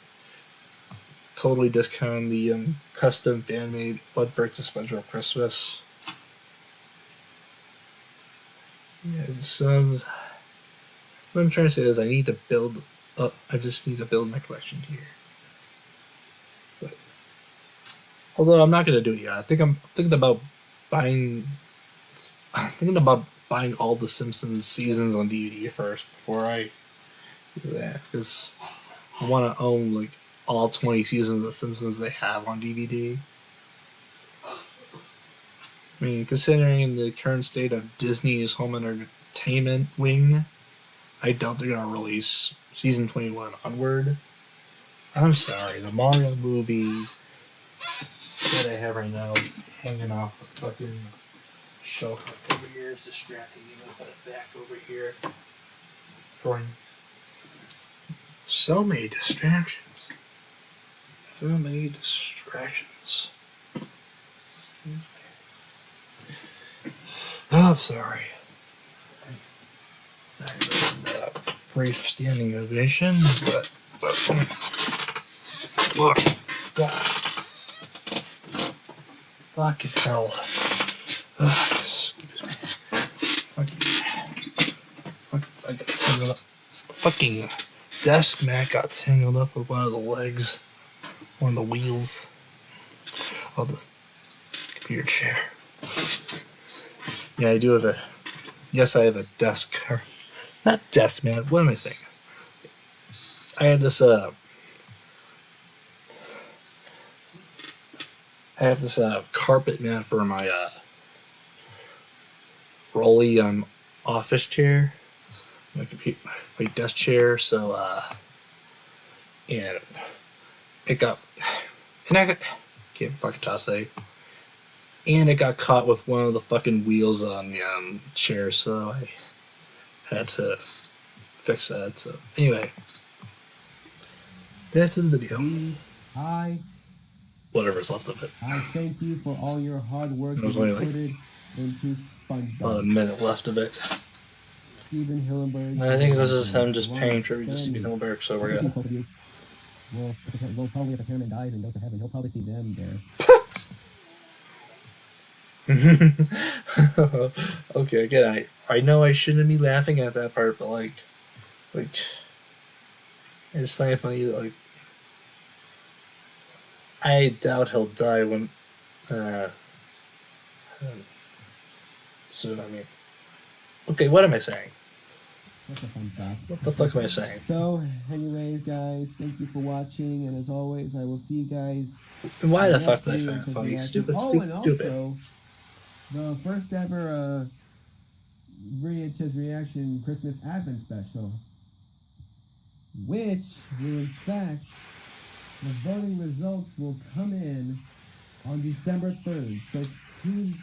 totally discount the custom fan made Bud vs. SpongeBob Christmas. Yeah, what I'm trying to say is I need to build up. I just need to build my collection here. But although I'm not gonna do it yet, I'm thinking about buying. I'm thinking about buying all the Simpsons seasons on DVD first before I do that, because I want to own like all 20 seasons of Simpsons they have on DVD. I mean, considering the current state of Disney's home entertainment wing, I doubt they're gonna release season 21 onward. I'm sorry, the Mario movie set I have right now is hanging off the fucking shelf over here. Is distracting me. I'll put it back over here. For so many distractions. So many distractions. Excuse me. Oh, I'm sorry. Sorry about that brief standing ovation, but look, fucking hell. Excuse me. I got tangled up. Fucking desk mat got tangled up with one of the legs, one of the wheels of this computer chair. Yeah, I do have I have a desk, not desk mat, what am I saying? I had this, carpet mat for my, rolly, office chair, my desk chair, so, and can't fucking toss it. And it got caught with one of the fucking wheels on the chair, so I had to fix that. So anyway, that's the video. Whatever's left of it. I thank you for all your hard work There's you only put into SpongeBob. About a minute left of it. Steven Hillenburg. I think this is him just paying tribute to Steven Hillenburg, so we're good. Well, probably if the cameraman dies and goes to heaven, he'll probably see them there. Okay, again, I know I shouldn't be laughing at that part, but like it's funny, like I doubt he'll die when soon. I mean, okay, what am I saying? That's a fun fact. What the fuck am I saying? So, anyways, guys, thank you for watching, and as always, I will see you guys. Why the fuck did I find it funny? Stupid. Also, the first ever VHS reaction Christmas Advent special, which will in fact, the voting results will come in on December 3rd. So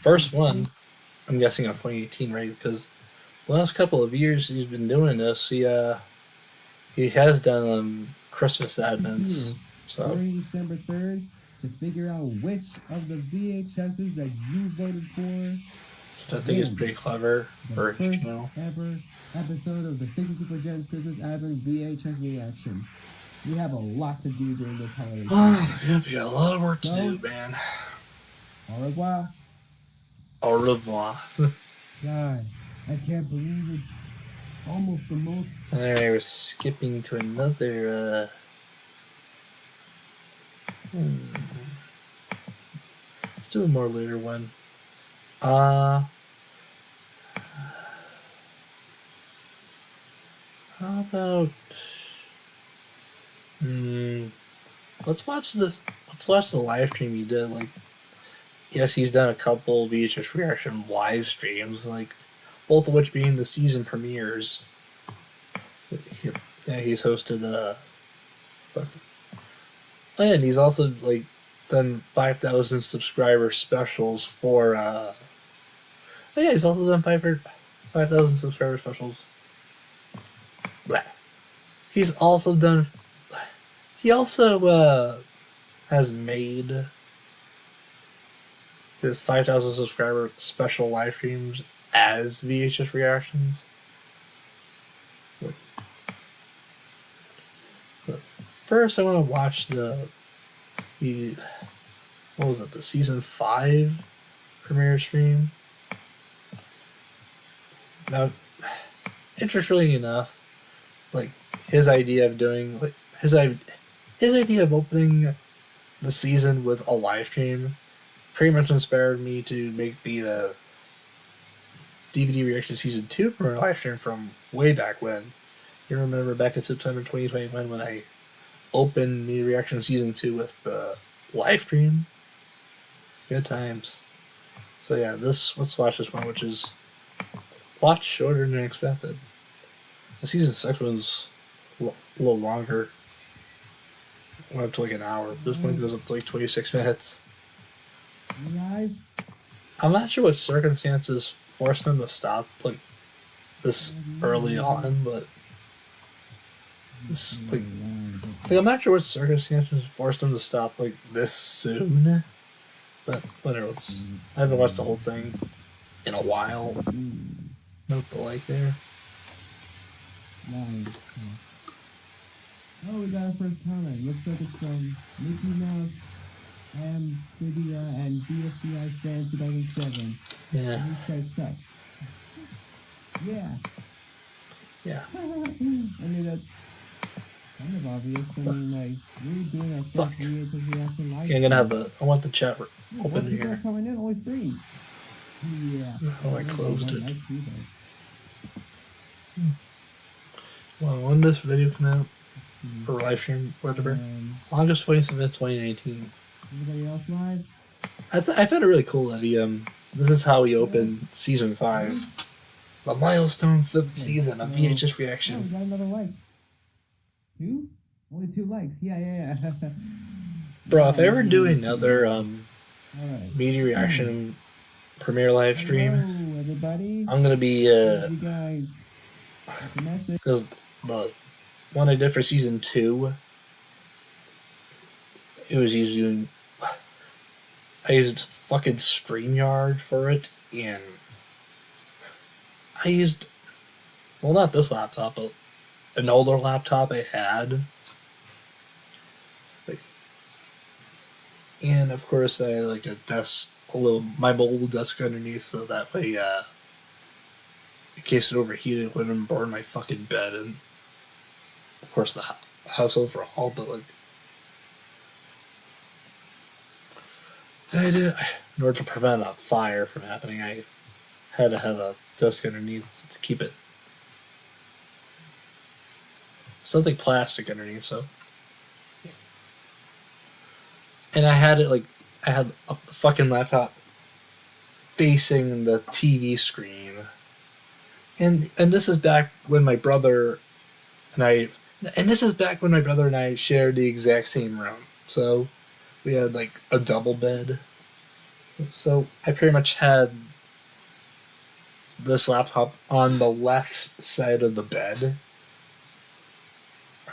first one, I'm guessing on 2018, right? Because the last couple of years he's been doing this, he has done Christmas Advents. So December 3rd to figure out which of the VHSs that you voted for. I think it's pretty clever. The first ever episode of the 60 Super Gems Christmas Advent VHS reaction. We have a lot to do during this holiday season. Yeah, we got a lot of work to do, man. Au revoir. Au revoir. God, I can't believe it. Almost the most. Alright, we're skipping to another, Let's do a more later one. How about... Let's watch this. Let's watch the live stream he did. Like, yes, he's done a couple VHS reaction live streams. Like, both of which being the season premieres. Yeah, he's hosted and he's also like done 5,000 subscriber specials for oh yeah, he's also done 5,000 subscriber specials. Blah. He's also done. He also has made his 5,000 subscriber special live streams as VHS reactions. But first, I want to watch what was it, the season 5 premiere stream. Now, interestingly enough, like his idea of doing like his idea of opening the season with a live stream pretty much inspired me to make the DVD reaction season 2 premiere live stream from way back when. You remember back in September 2021 when I opened the reaction season 2 with the live stream? Good times. So yeah, let's watch this one, which is a lot shorter than expected. The season 6 one's a little longer. It went up to like an hour. This one goes up to like 26 minutes. I'm not sure what circumstances forced them to stop like this early on, but this, like I'm not sure what circumstances forced them to stop like this soon. But whatever. I haven't watched the whole thing in a while. Note the like there. Nice. Oh, we got our first comment. Looks like it's from Mickey Mouse, Amphibia, and DSCI Fan 2007. Yeah. This guy sucks. Yeah. Yeah. I mean, that's kind of obvious. I mean, like, we're doing our first VHS reaction live. Yeah, I'm gonna have I want the chat open people here. are coming in, only 3. Yeah. Oh, I closed it. Well, when this video come out, or live stream, whatever, August 27th, 2019. Anybody else live? I found it really cool that this is how he opened season 5. The milestone 5th season of VHS Oh, Reaction. we got another like. 2? Only 2 likes. Yeah. Bro, if I ever do another Alright. media reaction premiere live stream, Hello, everybody. I'm gonna be You guys. Got the message. because the one I did for season 2, it was using I used fucking StreamYard for it, and I used, well, not this laptop, but an older laptop I had. And of course, I had like my mobile desk underneath, so that way, in case it overheated, it wouldn't burn my fucking bed, and of course the house overall, but like, in order to prevent a fire from happening, I had to have a desk underneath to keep it something plastic underneath, so. And I had the fucking laptop facing the TV screen. And this is back when my brother and I shared the exact same room. So we had like a double bed. So I pretty much had this laptop on the left side of the bed.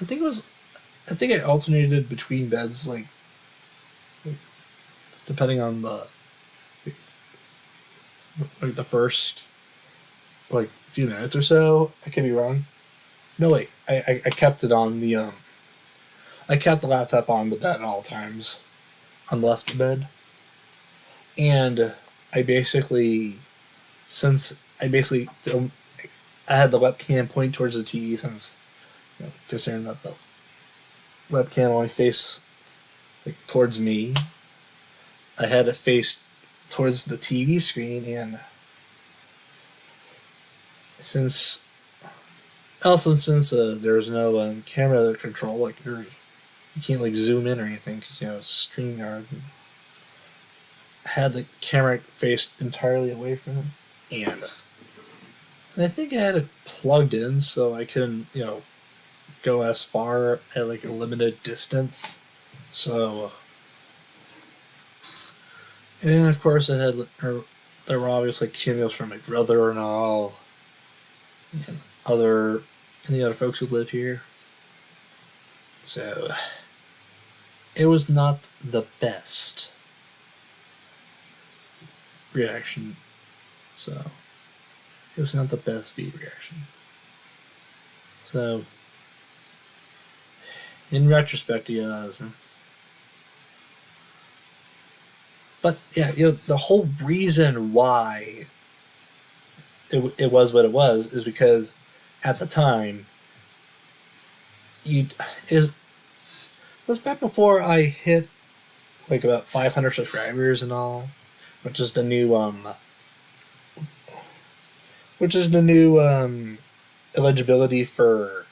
I think I alternated between beds like depending on the first few minutes or so. I could be wrong. No, wait. I kept it on the I kept the laptop on the bed at all times, on the left bed, and I had the webcam point towards the TV since considering that the webcam only faced towards me. I had it face towards the TV screen, and since there's no camera control, you can't zoom in or anything because it's StreamYard. I had the camera faced entirely away from it, and And I think I had it plugged in so I couldn't, go as far at like a limited distance. So, and of course, there were obviously cameos from my brother and all, and any other folks who live here. So, it was not the best reaction. So, it was not the best beat reaction. So, in retrospect, yeah. But yeah, the whole reason why it was what it was because at the time you is it was back before I hit like about 500 subscribers and all, which is the new which is the new eligibility for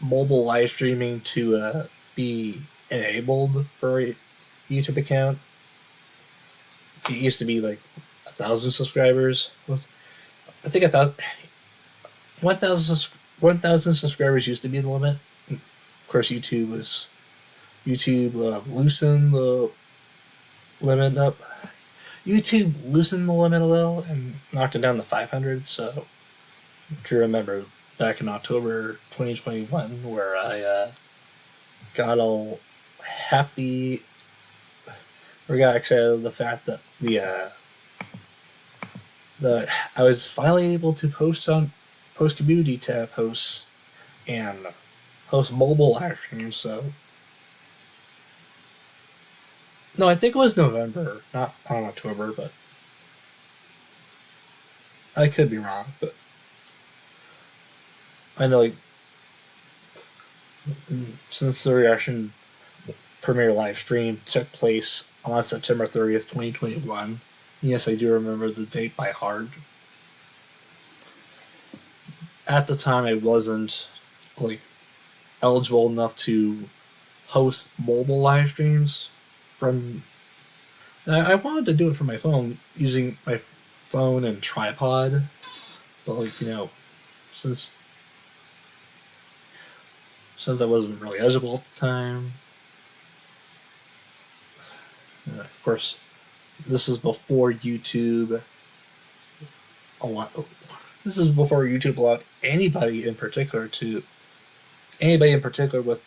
mobile live streaming to be enabled for a YouTube account. It used to be like 1,000 subscribers. I think 1,000 subscribers used to be the limit. Of course, YouTube loosened the limit up. YouTube loosened the limit a little and knocked it down to 500. So, if you remember back in October 2021, where I got all happy or got excited of the fact that the I was finally able to post community tab hosts and host mobile live streams. So no, I think it was November, not on October, but I could be wrong. But I know, like, since the reaction premiere live stream took place on September 30th, 2021. Yes, I do remember the date by heart. At the time, I wasn't like eligible enough to host mobile live streams from. I wanted to do it from my phone using my phone and tripod, but like since since I wasn't really eligible at the time. Of course, this is before YouTube. A lot. This is before YouTube allowed anybody in particular with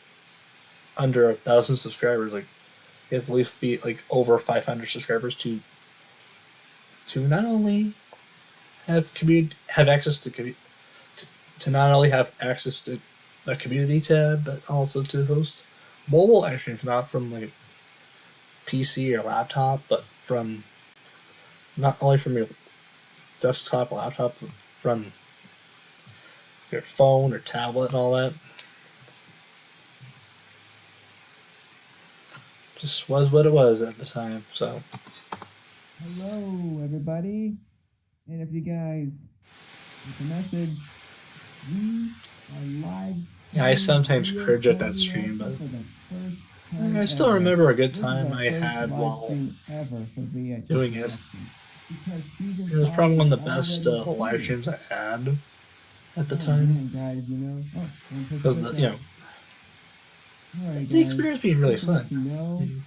under 1,000 subscribers. Like, you have to at least be like over 500 subscribers to not only have access to not only have access to the community tab, but also to host mobile live streams, not from like PC or laptop, but from not only from your desktop, laptop, but from your phone or tablet and all that. Just was what it was at the time. So, Hello, everybody. And if you guys get the message, we are live. yeah, I sometimes cringe at that stream, but I still remember a good time I had while doing it. It was probably one of the best live streams I had at the time. Because the experience being really fun.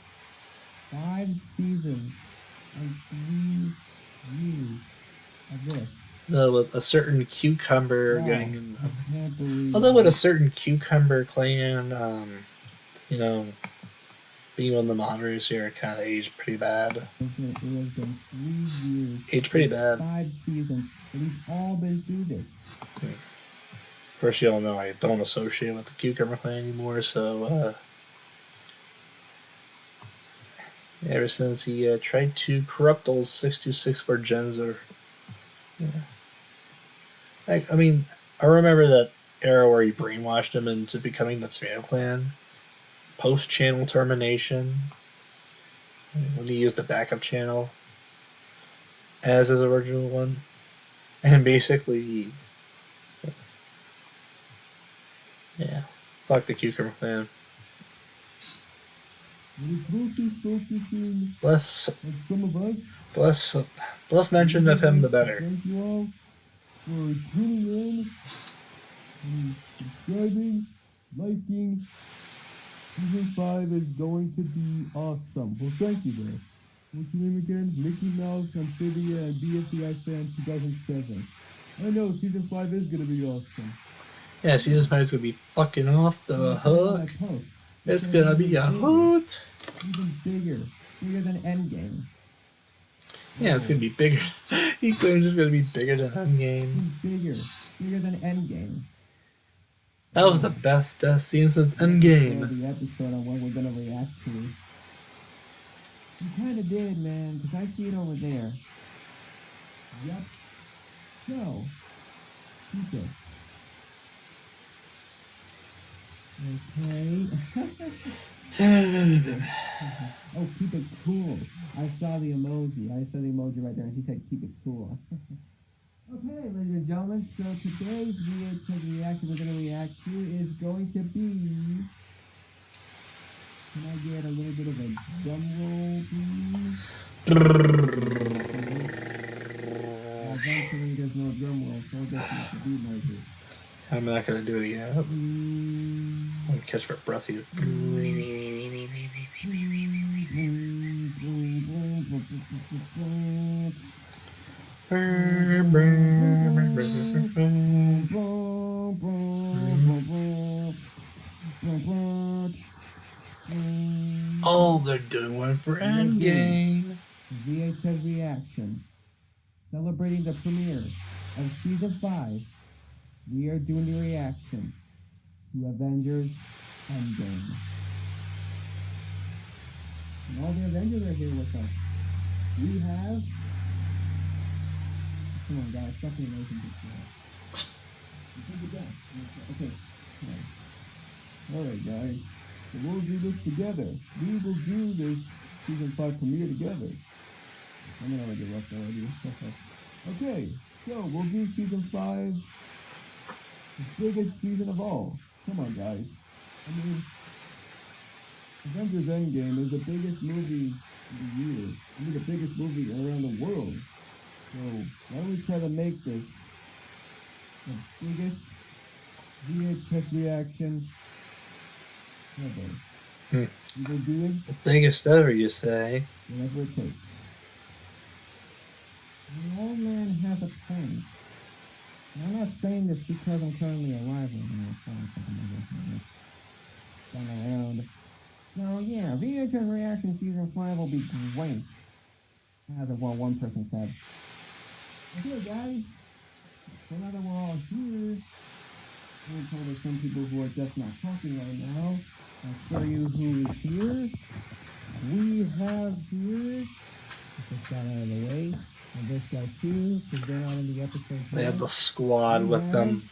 5 seasons and 3 years of this. With a certain cucumber going, although with a certain cucumber clan, being one of the moderators here, kind of aged pretty bad. It has been 3 years. Aged pretty bad. 5 seasons. We've all been through this. Of course, you all know I don't associate with the cucumber clan anymore, so ever since he tried to corrupt old 6264 Genzer. Yeah. I mean, I remember that era where he brainwashed him into becoming the Tomato Clan. Post-channel termination. When he used the backup channel as his original one. And basically, yeah, fuck the Cucumber Clan. And it's mostly focusing Less, on some of us. less mention of him, the better. Thank you all for tuning in and subscribing, liking. Season 5 is going to be awesome. Well, thank you there. What's your name again? Mickey Mouse, Amphibia, and BFCI Fan 2007. I know, Season 5 is going to be awesome. Yeah, season 5 is gonna be fucking off the hook. It's gonna be a hoot. Even bigger than Endgame. Yeah, it's gonna be bigger. He claims it's gonna be bigger than Endgame. Bigger than Endgame. That was the best death scene since Endgame. The episode on what we're gonna react to. You kind of did, man, because I see it over there. Yep. So, keep it. Okay. Oh, keep it cool. I saw the emoji. Right there, and he said, keep it cool. Okay, ladies and gentlemen, so today's VHS reaction we're going to react to is going to be... Can I get a little bit of a drum roll, please? Eventually there's no drum roll, so I'll just use the beat marker. I'm not gonna do it yet. I'm gonna catch my breath here. Oh, they're doing one for Endgame. VHS reaction. Celebrating the premiere of Season 5, we are doing the reaction to Avengers Endgame. And all the Avengers are here with us. We have... Come on, guys. Stop the emotion picture. Okay. Alright, guys. So we'll do this together. We will do this Season 5 premiere together. I'm gonna get left already. Okay, so we'll do Season 5, the biggest season of all. Come on, guys. I mean, Avengers Endgame is the biggest movie of the year. I mean, the biggest movie around the world. So why don't we try to make this the biggest VHS reaction ever? You will do it? The biggest ever, you say? Whatever it takes. The old man has a point. I'm not saying this because I'm currently alive right now. Around. So yeah, VHS Reaction Season 5 will be great. As of what one person said. Okay guys, so now that we're all here, I'm going to some people who are just not talking right now. I'll show you who is here. We have here, just got out of the way. And this guy too, because they're not in the episode. They have the squad with them.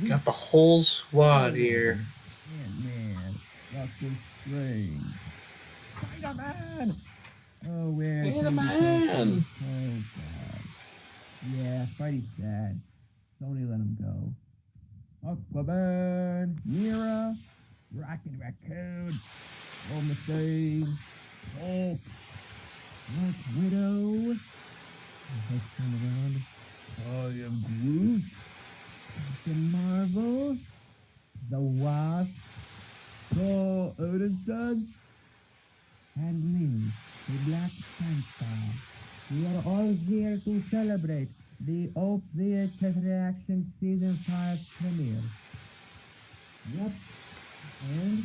Got the whole squad here. Man, Doctor Strange. Spider-Man! Oh, where? Spider-Man! Oh, God. Yeah, Spidey's dead. Sony let him go. Aquaman, Mira, Rocket Raccoon, Old Mistake, Hulk, Black Widow. Let's turn around. I am Groot. Captain Marvel. The Wasp. Thor Odinson. And me, the Black Panther. We are all here to celebrate the VHS Reaction Season 5 premiere. Yep. And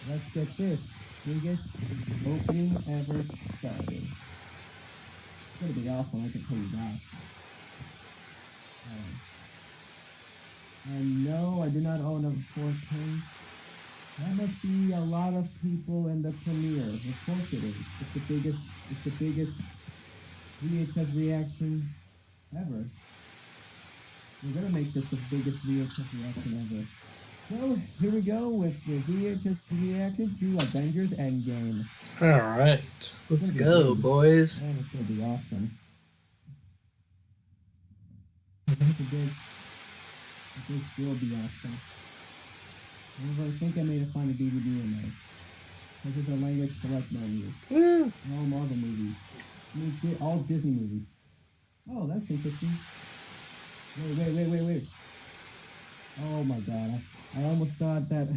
let's get this. Biggest opening ever started. It's gonna be awesome, I can tell you that. And no, I do not own a 4K. That must be a lot of people in the premiere. Of course it is. It's the biggest VHS reaction ever. We're gonna make this the biggest VHS reaction ever. So, here we go with the VHS reaction to Avengers Endgame. Alright, let's go, boys. Man, it's gonna be awesome. This will be awesome. I think I may have found a DVD in there. This is a language select menu. Woo. All Marvel movies. All Disney movies. Oh, that's interesting. Wait. Oh my god. I almost thought that.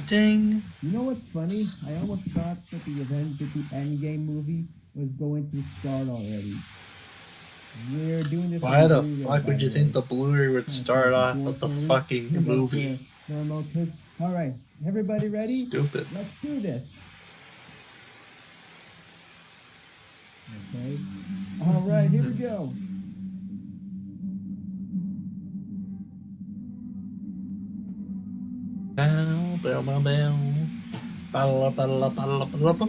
Ding. You know what's funny? I almost thought that the Endgame movie was going to start already. We're doing this. Why on the Blu-ray, fuck by would you the think way. the Blu-ray would start off with the fucking movie? All right, everybody ready? Stupid. Let's do this. Okay. All right, here we go. Bow, bow, bow, bow. Ba-la, ba-la, ba-la, ba-la, ba.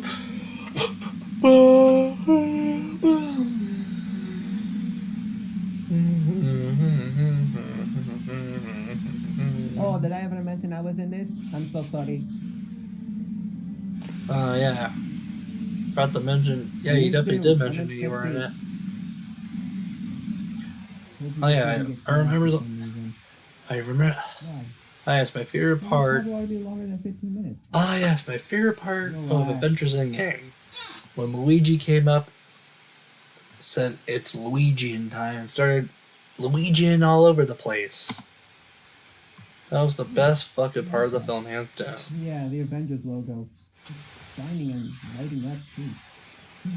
Oh, did I ever mention I was in this? I'm so sorry. Yeah. Forgot to mention. Yeah, you Me definitely too. did I'm mention in you were in it. Hopefully Oh this yeah, doesn't get I cut off remember for the. some reason. I remember. Why? Oh, yes, my favorite Why part. would I be longer than 15 minutes? Oh yes, my favorite part You know of why? Adventures in Game. When Luigi came up, said it's Luigian time, and started Luigian all over the place. That was the best fucking part of the film, hands down. Yeah, the Avengers logo. It's shining and lighting up too.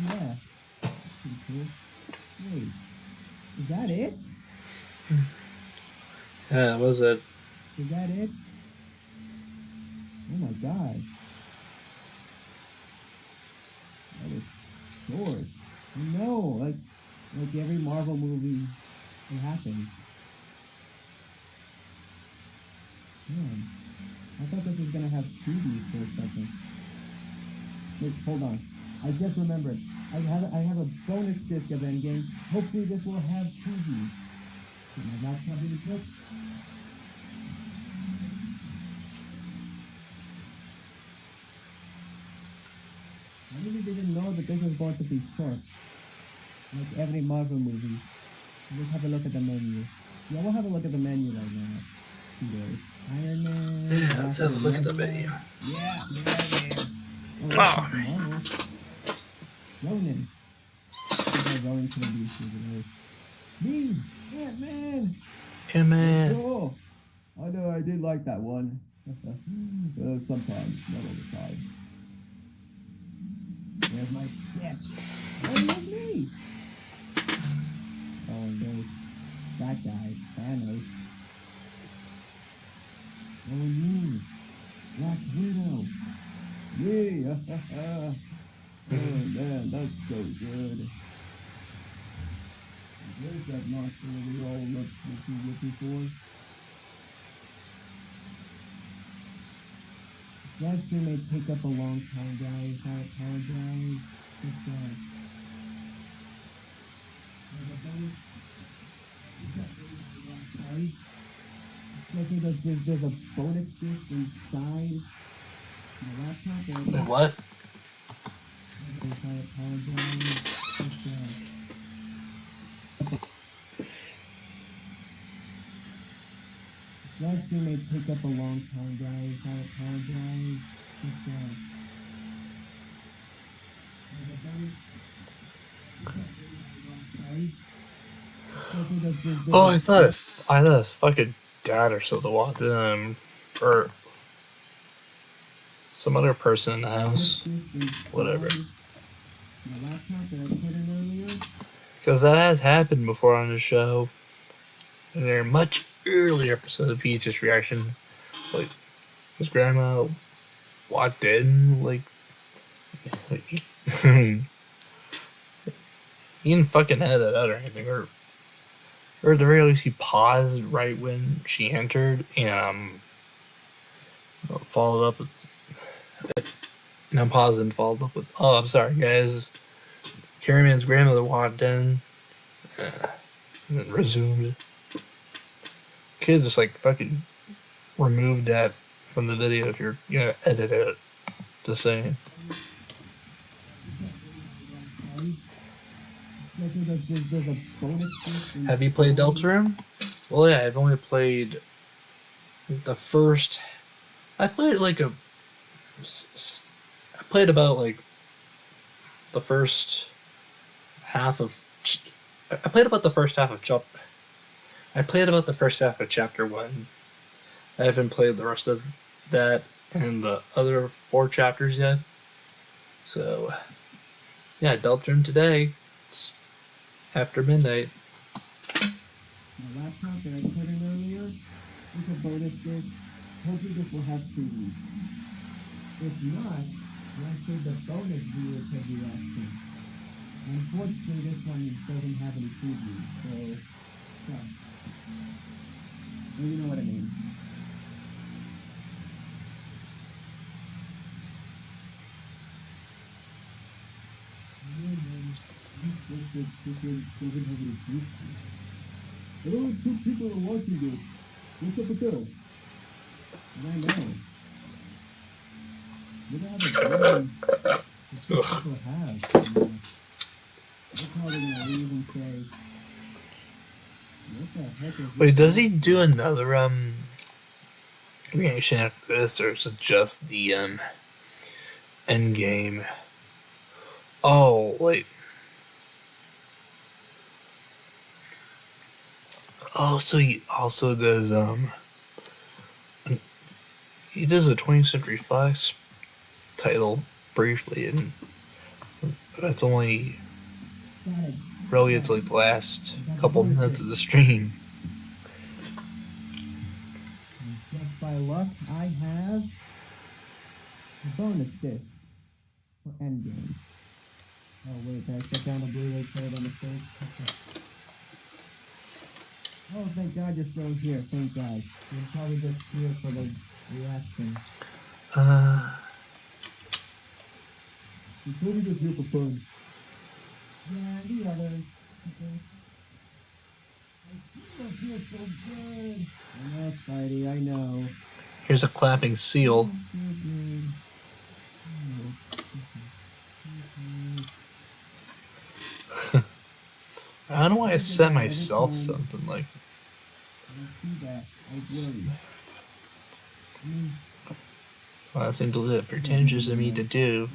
Yeah. That's pretty cool. Wait. Is that it? Yeah, was it? Is that it? Oh my god. That is short. No, like every Marvel movie, it happens. Man, I thought this was gonna have 2D for a second. Wait, hold on. I just remembered. I have a bonus disc of Endgame. Hopefully this will have 2D. Can my laptop be quick? I really didn't know that this was going to be short. Like every Marvel movie. Let's have a look at the menu. Yeah, we'll have a look at the menu right now. There's Iron Man. Yeah, let's have a look at the menu. Yeah. Oh, Marvel. Ronan. Ronan to the beach. Me! Yeah, man! yeah, man. Oh, I know I did like that one. Sometimes, not all the time. There's my ship. Oh, look me! Oh, and there's that guy, Thanos. Oh, me, Black Widow. Yeah, oh man, that's so good. Where's that monster we all looking for? That stream may take up a long time, guys. I apologize. Just, sorry. There's a bonus disc inside my laptop. Wait, what? I apologize. Just, live stream may take up a long time, guys. I apologize. Just, Oh, I thought it's fucking dad or something walked in, or some other person in the house. Whatever. My laptop that I put in earlier. Because that has happened before on the show. In a much earlier episode of VHS Reaction. Like, his grandma walked in, like he didn't fucking edit out or anything, or at the very least he paused right when she entered and followed up with, and I paused and followed up with, oh, I'm sorry guys, Carrie Man's grandmother walked in, and then resumed. Kid just like fucking removed that from the video if you're gonna edit it. Just saying. Have you played Deltarune? Well, yeah, I've only played the first. I played like played about like the first half of. I played about the first half of I played about the first half of chapter 1. I haven't played the rest of that and the other 4 chapters yet. So, yeah, Deltron today. It's after midnight. The laptop that I put in earlier is a bonus disc. Hopefully this will have previews. If not, we'll save the bonus VHS reaction. Unfortunately, this one doesn't have any previews, so well, you know what I mean. There are only 2 people are watching this. What's up with that? And I know. Look at the brain people have. They're probably gonna leave and say, what the heck is this? Wait, does he do another reaction after this, or is it just the end game? Oh, wait. Oh, so he also does he does a 20th Century Fox title briefly, and that's only really it's like the last couple minutes of the stream. Just by luck, I have a bonus disc for Endgame. Oh wait, did I shut down the Blu-ray player by mistake? Oh, thank God you're still here. Thank God. You're probably just here for the reaction. You're probably just here for fun. Yeah, the others. Okay. I feel so good. I know, Spidey, I know. Here's a clapping seal. I don't know why I set myself something like. Well, that seems a little pretentious of me to do.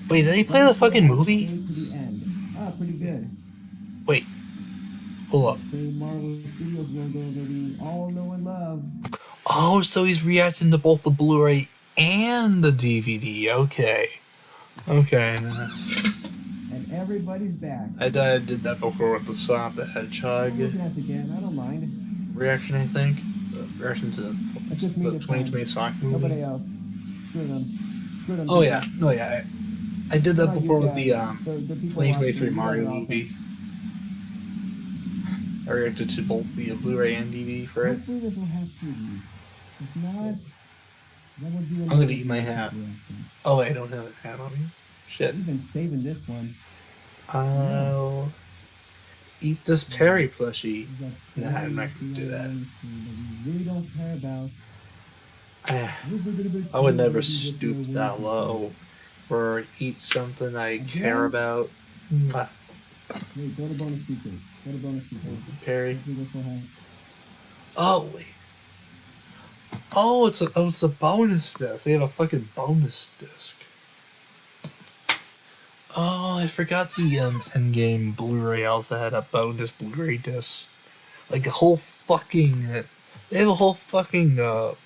Wait, did he play the fucking movie? Ah, pretty good. Wait, hold up. Marvel Studios logo that we all know and love. Oh, so he's reacting to both the Blu-ray and the DVD. Okay. And everybody's back. I did that before with the Sonic the Hedgehog Again, I don't mind. reaction, I think. The reaction to the 2020 Sonic movie. Nobody else. Screw them. Oh yeah. I did that before with the 2023 Mario movie. I reacted to both the Blu-ray and DVD for it. Hopefully this will have previews. If not, that would be I'm gonna eat my hat. Oh wait, I don't have a hat on me. Shit. You've been saving this one. I'll eat this Perry plushie. Nah, I'm not gonna do that. We really don't care about. I would never stoop that low or eat something I care about. Wait, go to bonus feature. Perry. Oh wait. Oh, it's a bonus disc. They have a fucking bonus disc. Oh, I forgot the Endgame Blu-ray also had a bonus Blu-ray disc. Like a whole fucking. They have a whole fucking. What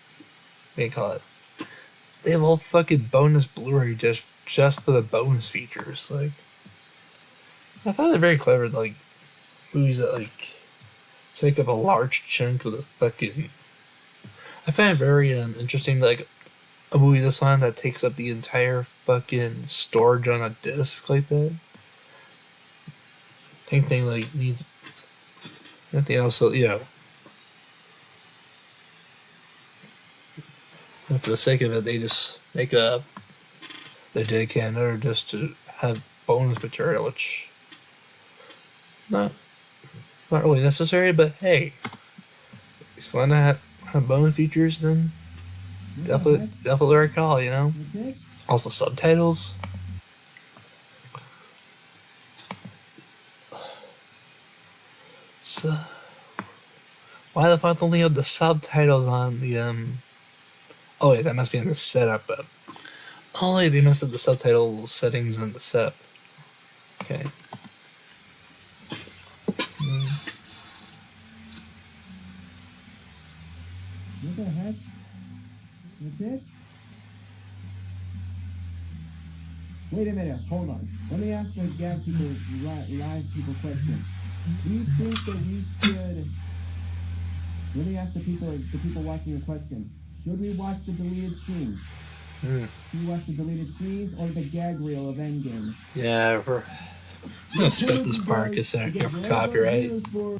do you call it? They have a whole fucking bonus Blu-ray disc just for the bonus features. Like, I found it very clever. Like, movies that like take up a large chunk of the fucking. I find it very interesting. Like, a movie this time that takes up the entire fucking storage on a disc like that. Anything like needs. Anything else? So yeah. And for the sake of it, they just make a. They dedicate another disc to have bonus material, which. Not really necessary, but hey, it's fun to have bonus features. Then definitely recall, you know. Also subtitles. So Why the fuck don't they have the subtitles on the Oh wait, that must be in the setup. But oh wait, they must have the subtitle settings in the setup. Okay. What the heck? That's it? Wait a minute, hold on. Let me ask the live people question. Do you think that we should... Let me ask the people watching a question. Should we watch the deleted scenes? Should we watch the deleted scenes or the gag reel of Endgame? Yeah, I'm gonna skip this part because I get for copyright. You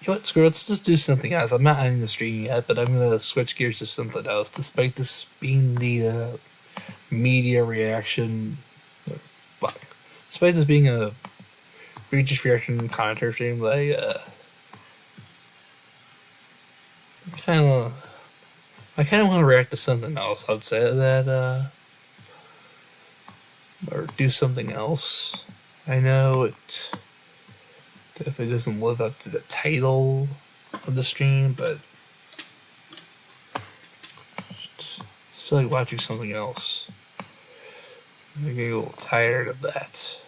know what, screw it, let's just do something else. I'm not ending the stream yet, but I'm gonna switch gears to something else. Despite this being the media reaction, fuck. Despite this being a VHS reaction commentary stream, I kind of want to react to something else. I'd say that, or do something else. I know it definitely doesn't live up to the title of the stream, but I feel like watching something else. I'm getting a little tired of that.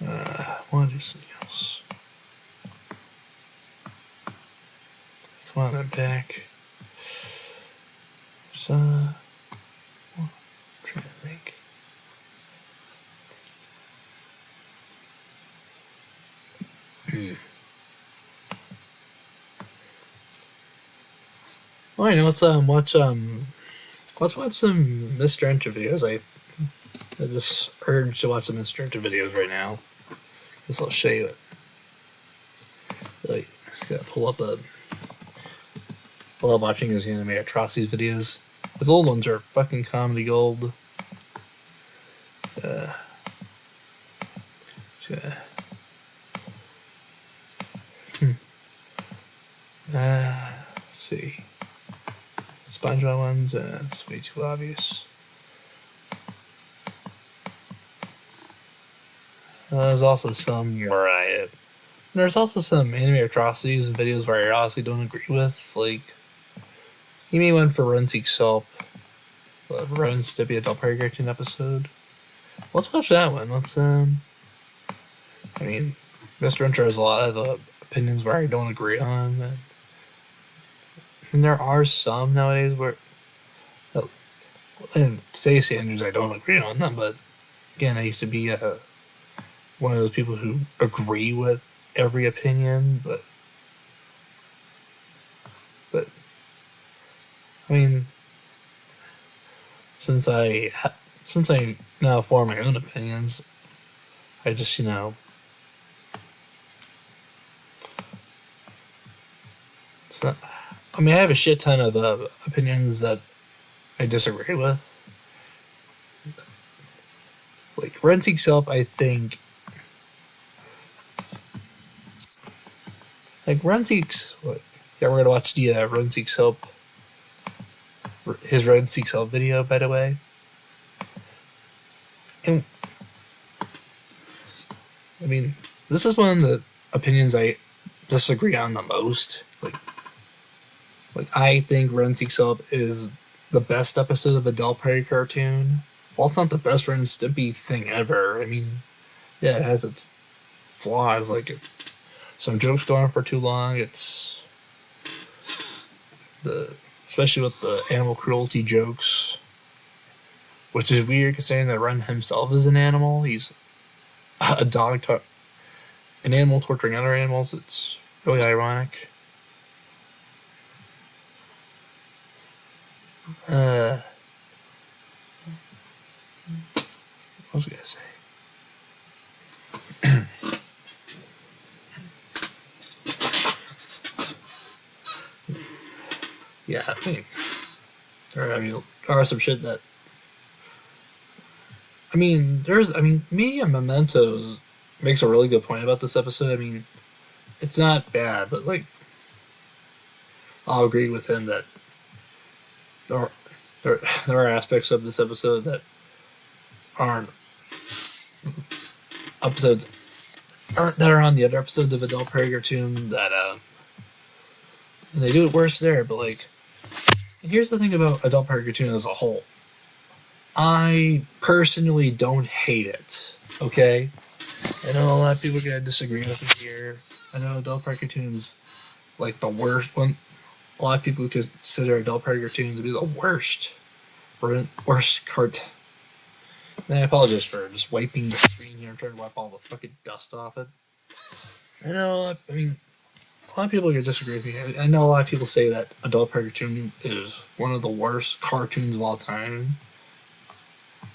I want to do something else. Come on, I'm back. So, I'm trying to think. Well, I know. Let's watch some Mr. Enter videos. I just urge to watch some Mr. Enter videos right now. Guess I'll show you it. Like, just gotta pull up a. I love watching his anime atrocities videos. His old ones are fucking comedy gold. Yeah. Let's see. SpongeBob ones, it's way too obvious. There's also some where there's also some anime atrocities and videos where I honestly don't agree with. Like, he made one for Run Seek Self. Run Stippy Adult Party Cartoon episode. Let's watch that one. I mean, Mr. Intro has a lot of opinions where I don't agree on. And there are some nowadays where, and today's standards I don't agree on them, but again, I used to be one of those people who agree with every opinion, but I mean, since I now form my own opinions, I just it's not. I mean, I have a shit ton of opinions that I disagree with. Like Run Seek Self, I think. Like Run Seek's. Yeah, we're gonna watch the Run Seek Self. His Run Seek Self video, by the way. And I mean, this is one of the opinions I disagree on the most. Like I think Ren Seek Self is the best episode of Adult Party Cartoon. Well, it's not the best Ren and Stimpy thing ever. I mean, yeah, it has its flaws. Like, some jokes go on for too long. It's especially with the animal cruelty jokes, which is weird considering that Ren himself is an animal. He's a dog, an animal torturing other animals. It's really ironic. What was I gonna say? Yeah, I mean, there are some shit that. Media Mementos makes a really good point about this episode. I mean, it's not bad, but like, I'll agree with him that there are aspects of this episode that aren't episodes that are on the other episodes of Adult Prairie Cartoon that and they do it worse there. But like, here's the thing about Adult Prairie Cartoon as a whole. I personally don't hate it. Okay, I know a lot of people are gonna disagree with me here. I know Adult Prairie Cartoon's like the worst one. A lot of people consider Adult Prairie Cartoon to be the worst cart. And I apologize for just wiping the screen here. I'm trying to wipe all the fucking dust off it. I know. I mean, a lot of people are gonna disagree with me. I know a lot of people say that Adult Prairie Cartoon is one of the worst cartoons of all time.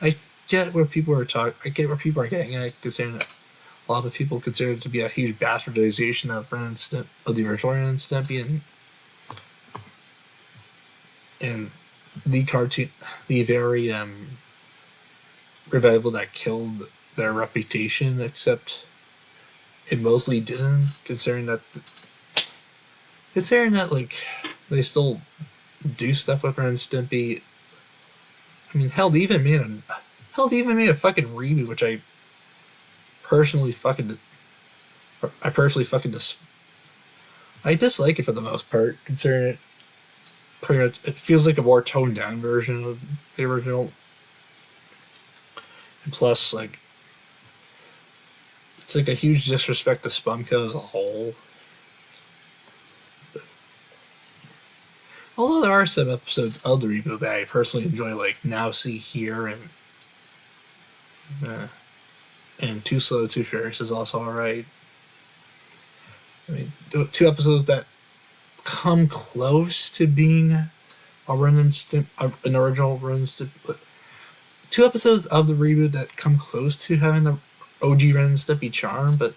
I get where people are talking. I get where people are getting at, considering that a lot of people consider it to be a huge bastardization of Ren and of the original Ren and Stimpy, and the cartoon, the very revival that killed their reputation. Except it mostly didn't, considering that like they still do stuff with Ren and Stimpy. I mean, hell, they even made a fucking reboot, which I personally I dislike it for the most part, considering it pretty much it feels like a more toned down version of the original, and plus like it's like a huge disrespect to Spumco as a whole. Although there are some episodes of the reboot that I personally enjoy, like Now See Here and Too Slow, Too Furious is also alright. I mean, 2 episodes that come close to being an original Ren and Stimpy. 2 episodes of the reboot that come close to having the OG Ren and Stimpy charm, but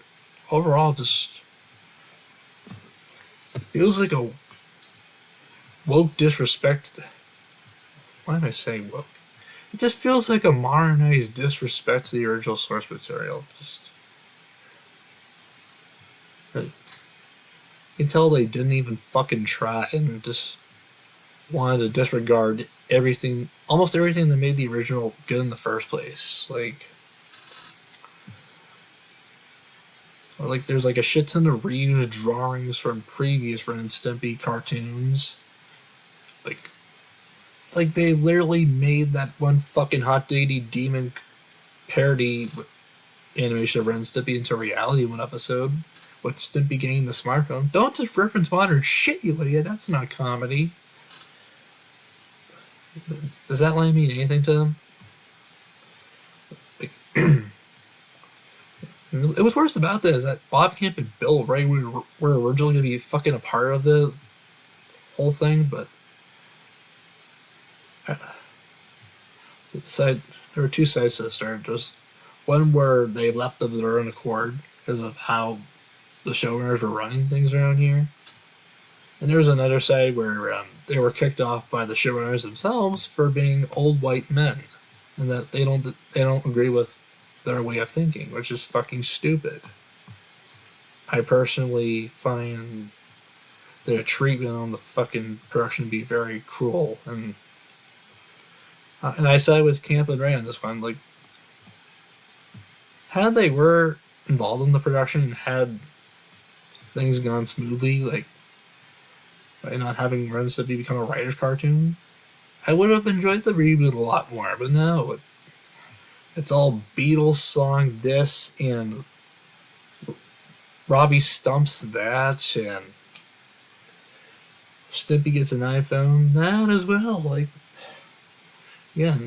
overall just feels like a woke disrespect. Why am I saying woke? It just feels like a modernized disrespect to the original source material. It's just, you can tell they didn't even fucking try and just wanted to disregard almost everything that made the original good in the first place. Like there's like a shit ton of reused drawings from previous Ren and Stimpy cartoons. Like they literally made that one fucking Hot Diggity Demon parody animation of Ren and Stimpy into reality in one episode, with Stimpy getting the smartphone. Don't just reference modern shit, you idiot. That's not comedy. Does that line mean anything to them? Like, it was worse about this that Bob Camp and Bill Ray were originally going to be fucking a part of the whole thing, but there were 2 sides to the story. There's one where they left of their own accord because of how the showrunners were running things around here, and there was another side where they were kicked off by the showrunners themselves for being old white men, and that they don't agree with their way of thinking, which is fucking stupid. I personally find their treatment on the fucking production to be very cruel, and I side with Camp and Ray on this one. Like, had they were involved in the production and had things gone smoothly, like by not having Ren and Stimpy become a writer's cartoon, I would have enjoyed the reboot a lot more. But no, it's all Beatles song this and Robbie stumps that, and Stimpy gets an iPhone that as well. Like, yeah,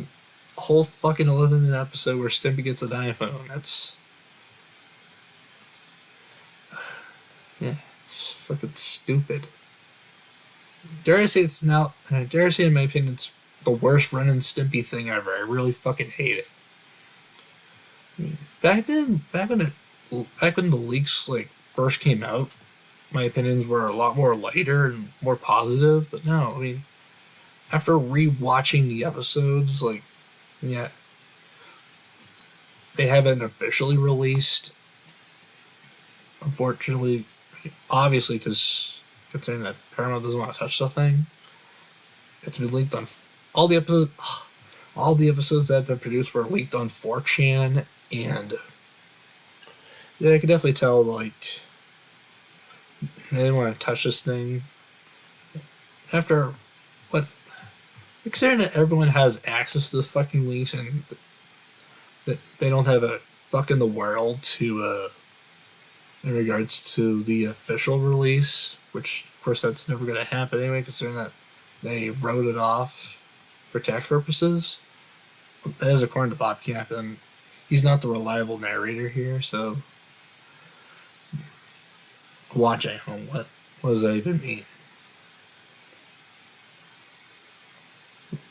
a whole fucking 11-minute episode where Stimpy gets an iPhone. That's, yeah, it's fucking stupid. Dare I say in my opinion, it's the worst Ren and Stimpy thing ever. I really fucking hate it. I mean, back when the leaks like first came out, my opinions were a lot more lighter and more positive. But no, I mean, after rewatching the episodes, like, yeah, they haven't officially released. Unfortunately, obviously, because considering that Paramount doesn't want to touch the thing, it's been leaked on all the episodes. All the episodes that have been produced were leaked on 4chan and Yeah, I could definitely tell, like, they didn't want to touch this thing. After, what, considering that everyone has access to this fucking lease and that they don't have a fuck in the world to, in regards to the official release, which, of course, that's never going to happen anyway, considering that they wrote it off for tax purposes. That is according to Bob Camp, and he's not the reliable narrator here, so watch at home. What does that even mean?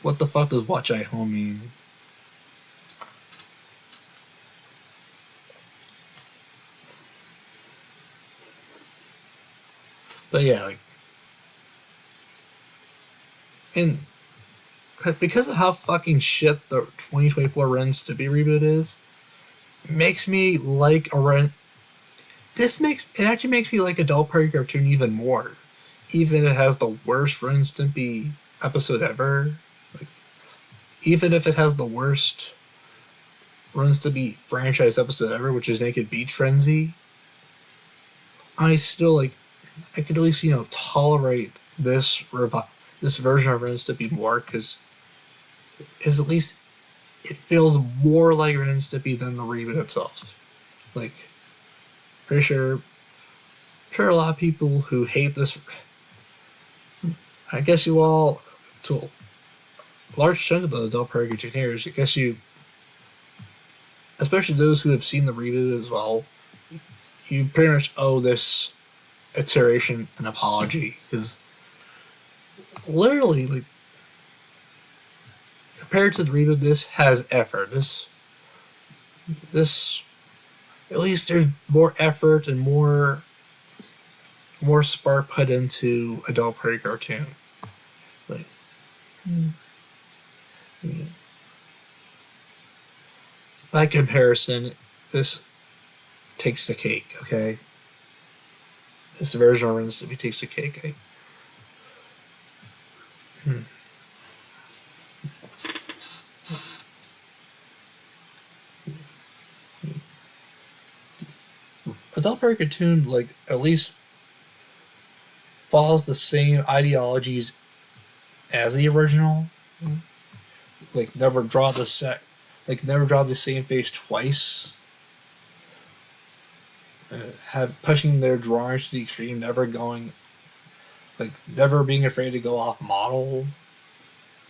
What the fuck does watch at home mean? But yeah, like, and because of how fucking shit the 2024 Ren Stimpy reboot is, it makes me like a Ren. It actually makes me like Adult Party cartoon even more, even if it has the worst Ren Stimpy episode ever. Like, even if it has the worst Ren Stimpy franchise episode ever, which is Naked Beach Frenzy, I still like. I could at least tolerate this version of Ren Stimpy more because at least it feels more like Ren Stimpy than the reboot itself. Like, pretty sure a lot of people who hate this. I guess you all, to a large chunk of the adult party cartooners, I guess you, especially those who have seen the reboot as well, you pretty much owe this iteration an apology because literally, like, compared to the reboot, this has effort. This at least there's more effort and more spark put into adult party cartoon. Like, by comparison, this takes the cake. Okay, this version of Ren Stimpy takes the cake. Adult party cartoon, like, at least follows the same ideologies as the original. Like, never draw the same face twice. Have pushing their drawings to the extreme, never being afraid to go off model.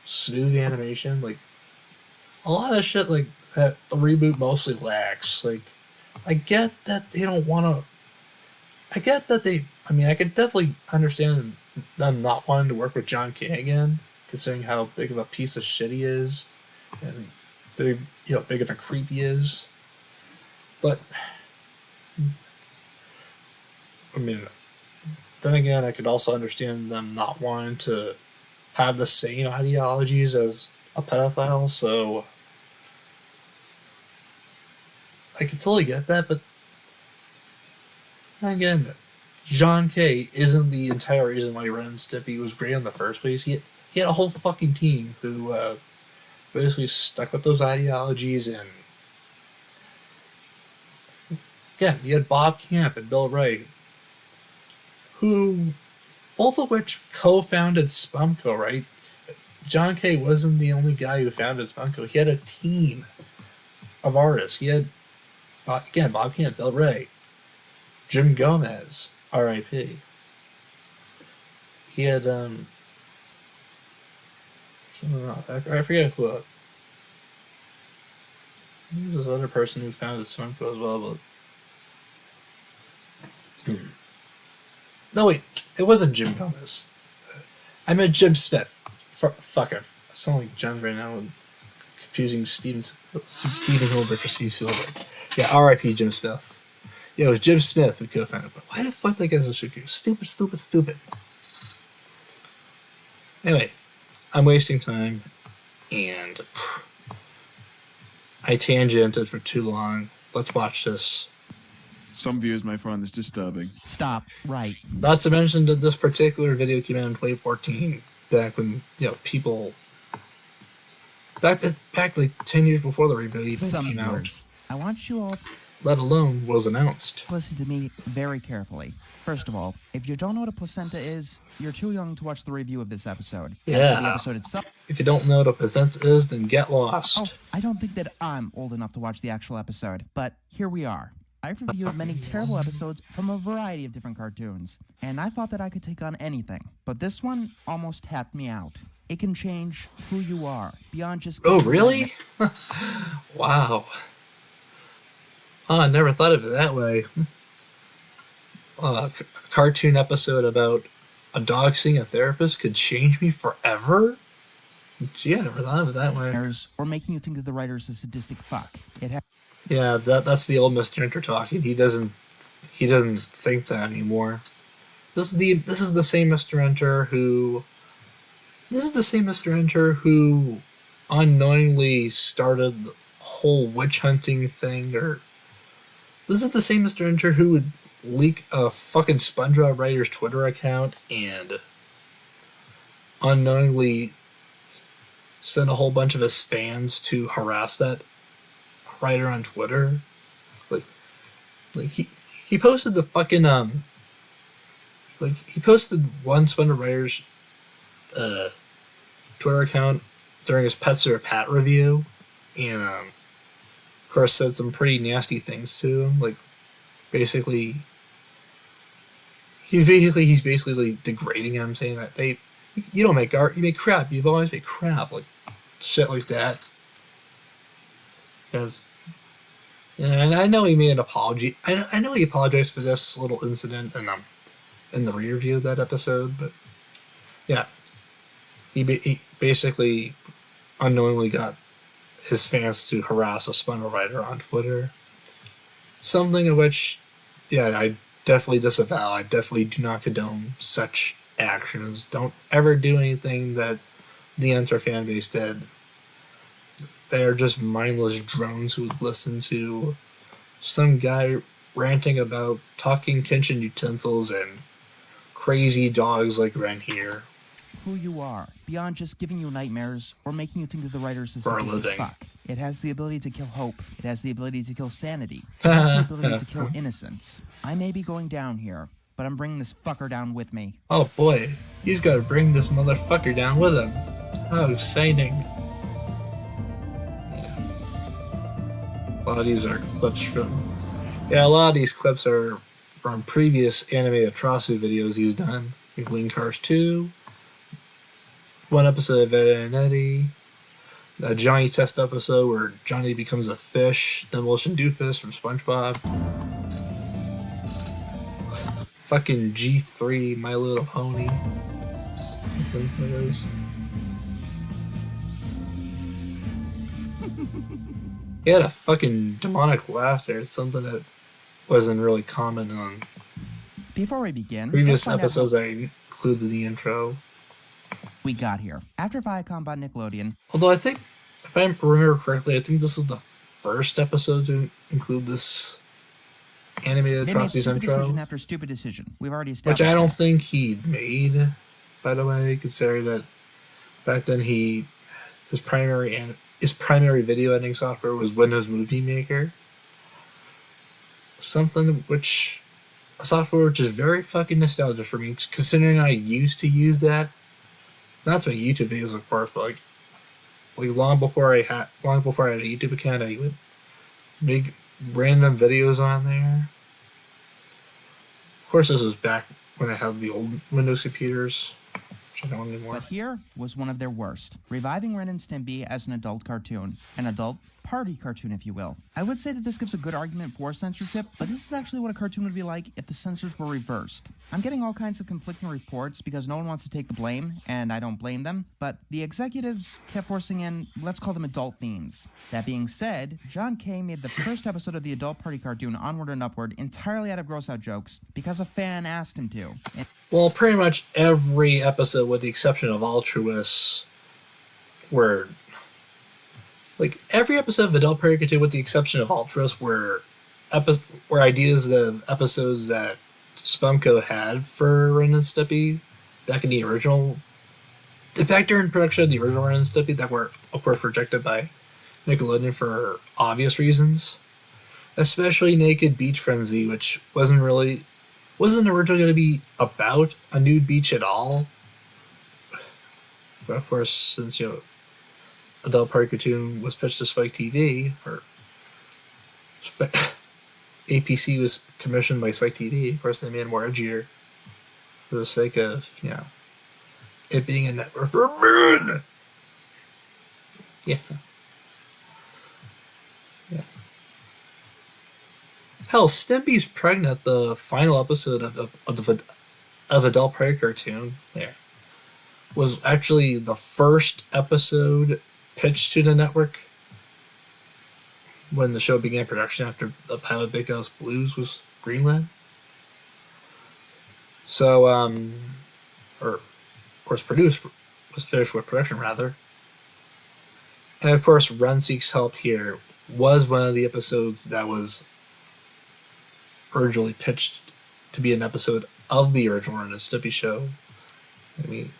Smooth animation, like a lot of shit like that a reboot mostly lacks. Like, I get that they don't want to. I get that they. I mean, I could definitely understand them not wanting to work with John K again, considering how big of a piece of shit he is, and big of a creep he is. But I mean, then again, I could also understand them not wanting to have the same ideologies as a pedophile. So I can totally get that, but again, John K isn't the entire reason why Ren and Stimpy was great in the first place. He had a whole fucking team who basically stuck with those ideologies, and again, you had Bob Camp and Bill Wright, who both of which co-founded Spumco, right? John K wasn't the only guy who founded Spumco. He had a team of artists. He had, again, Bob Camp, Bill Wright, Jim Gomez, R.I.P. He had, I forget who. There was this other person who founded Spumco as well, but. No, wait, it wasn't Jim Gomez. I meant Jim Smith. Fuck it. I sound like John right now. Confusing Steven Hilbert for Steve Silver. Yeah, R.I.P. Jim Smith. Yeah, it was Jim Smith who co-founded. But why the fuck that guy's so cute? Stupid. Anyway, I'm wasting time, and I tangented for too long. Let's watch this. Some viewers may find this disturbing. Stop right. Not to mention that this particular video came out in 2014, back when people, back like 10 years before the reboot even Some came out. viewers. I want you all. let alone was announced. Listen to me very carefully. First of all, if you don't know what a placenta is, you're too young to watch the review of this episode. As for Yeah. the episode itself, If you don't know what a placenta is, then get lost. I don't think that I'm old enough to watch the actual episode, but here we are. I've reviewed many terrible episodes from a variety of different cartoons, and I thought that I could take on anything. But this one almost tapped me out. It can change who you are, beyond just... Oh, really? Wow. Oh, I never thought of it that way. A cartoon episode about a dog seeing a therapist could change me forever? Gee, I never thought of it that way. Or making you think that the writer's a sadistic fuck. Yeah, that's the old Mr. Enter talking. He doesn't think that anymore. This is the same Mr. Enter who unknowingly started the whole witch hunting thing, or this is the same Mr. Enter who would leak a fucking SpongeBob writer's Twitter account and unknowingly send a whole bunch of his fans to harass that writer on Twitter. Like he posted the fucking he posted one SpongeBob writer's Twitter account during his Pets or Pat review, and of course said some pretty nasty things to him. Like he's basically degrading him, saying that you don't make art, you make crap. You've always made crap, like shit like that. Because, and I know he made an apology. I know he apologized for this little incident in the re-review of that episode, but yeah, he basically unknowingly got his fans to harass a SpongeBob writer on Twitter. Something of which, yeah, I definitely disavow. I definitely do not condone such actions. Don't ever do anything that the Enter fan base did. They are just mindless drones who listen to some guy ranting about talking kitchen utensils and crazy dogs like Ren here. Who you are, beyond just giving you nightmares or making you think that the writer's a For a sadistic living. fuck. It has the ability to kill hope. It has the ability to kill sanity. It has the ability to kill innocence. I may be going down here, but I'm bringing this fucker down with me. Oh boy, he's got to bring this motherfucker down with him. How exciting. Yeah. A lot of these are clips from... Yeah, a lot of these clips are from previous anime atrocity videos he's done, including Cars 2, one episode of Ed and Eddie, a Johnny Test episode where Johnny becomes a fish, Demolition Doofus from SpongeBob, fucking G3, My Little Pony. He had a fucking demonic laughter. It's something that wasn't really common on Before we begin, previous let's find out episodes what I included in the intro. we got here. After Viacom bought Nickelodeon, Although I think, if I remember correctly, I think this is the first episode to include this animated they made atrocities stupid intro, decision after stupid decision. We've already which established I don't that. think he made, by the way, considering that back then his primary video editing software was Windows Movie Maker. A software which is very fucking nostalgic for me, considering I used to use that. Not to make YouTube videos, of course, but like long before I had a YouTube account, I would make random videos on there. Of course, this was back when I had the old Windows computers, which I don't anymore. But here was one of their worst, reviving Ren and Stimpy as an adult cartoon, an adult party cartoon, if you will. I would say that this gives a good argument for censorship, but this is actually what a cartoon would be like if the censors were reversed. I'm getting all kinds of conflicting reports because no one wants to take the blame, and I don't blame them, but the executives kept forcing in, let's call them adult themes. That being said, John Kay made the first episode of the adult party cartoon Onward and Upward entirely out of gross-out jokes because a fan asked him to. Well, pretty much every episode, with the exception of Altruist, were... Like, every episode of Adult Party Cartoon, with the exception of Altruist, were ideas of episodes that Spumco had for Ren and Stimpy back in the original... Back during production of the original Ren and Stimpy that were, of course, rejected by Nickelodeon for obvious reasons. especially Naked Beach Frenzy, which wasn't originally going to be about a nude beach at all. But of course, since adult party cartoon was pitched to Spike TV, or APC was commissioned by Spike TV, of course they made it more edgier for the sake of it being a network for men. Yeah. Hell, Stimpy's Pregnant, the final episode of Adult Prey cartoon, was actually the first episode pitched to the network when the show began production after the pilot Big House Blues was greenlit. So, or was finished with production rather. And of course, Ren Seeks Help Here was one of the episodes that was originally pitched to be an episode of the original Ren and Stimpy show. I mean,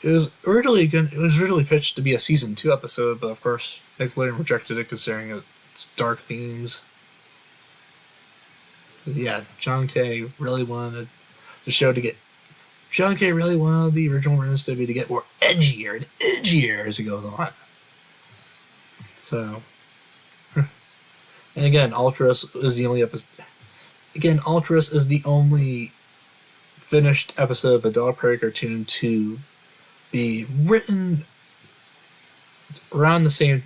it was originally pitched to be a season 2 episode, but of course Nickelodeon rejected it considering its dark themes. Yeah, John K. really wanted the show to get. John K. really wanted the original Ren and Stimpy to get more edgier and edgier as it goes on. So, and again, Ultras is the only episode. Again, Ultras is the only finished episode of Adult Prairie cartoon to be written around the same.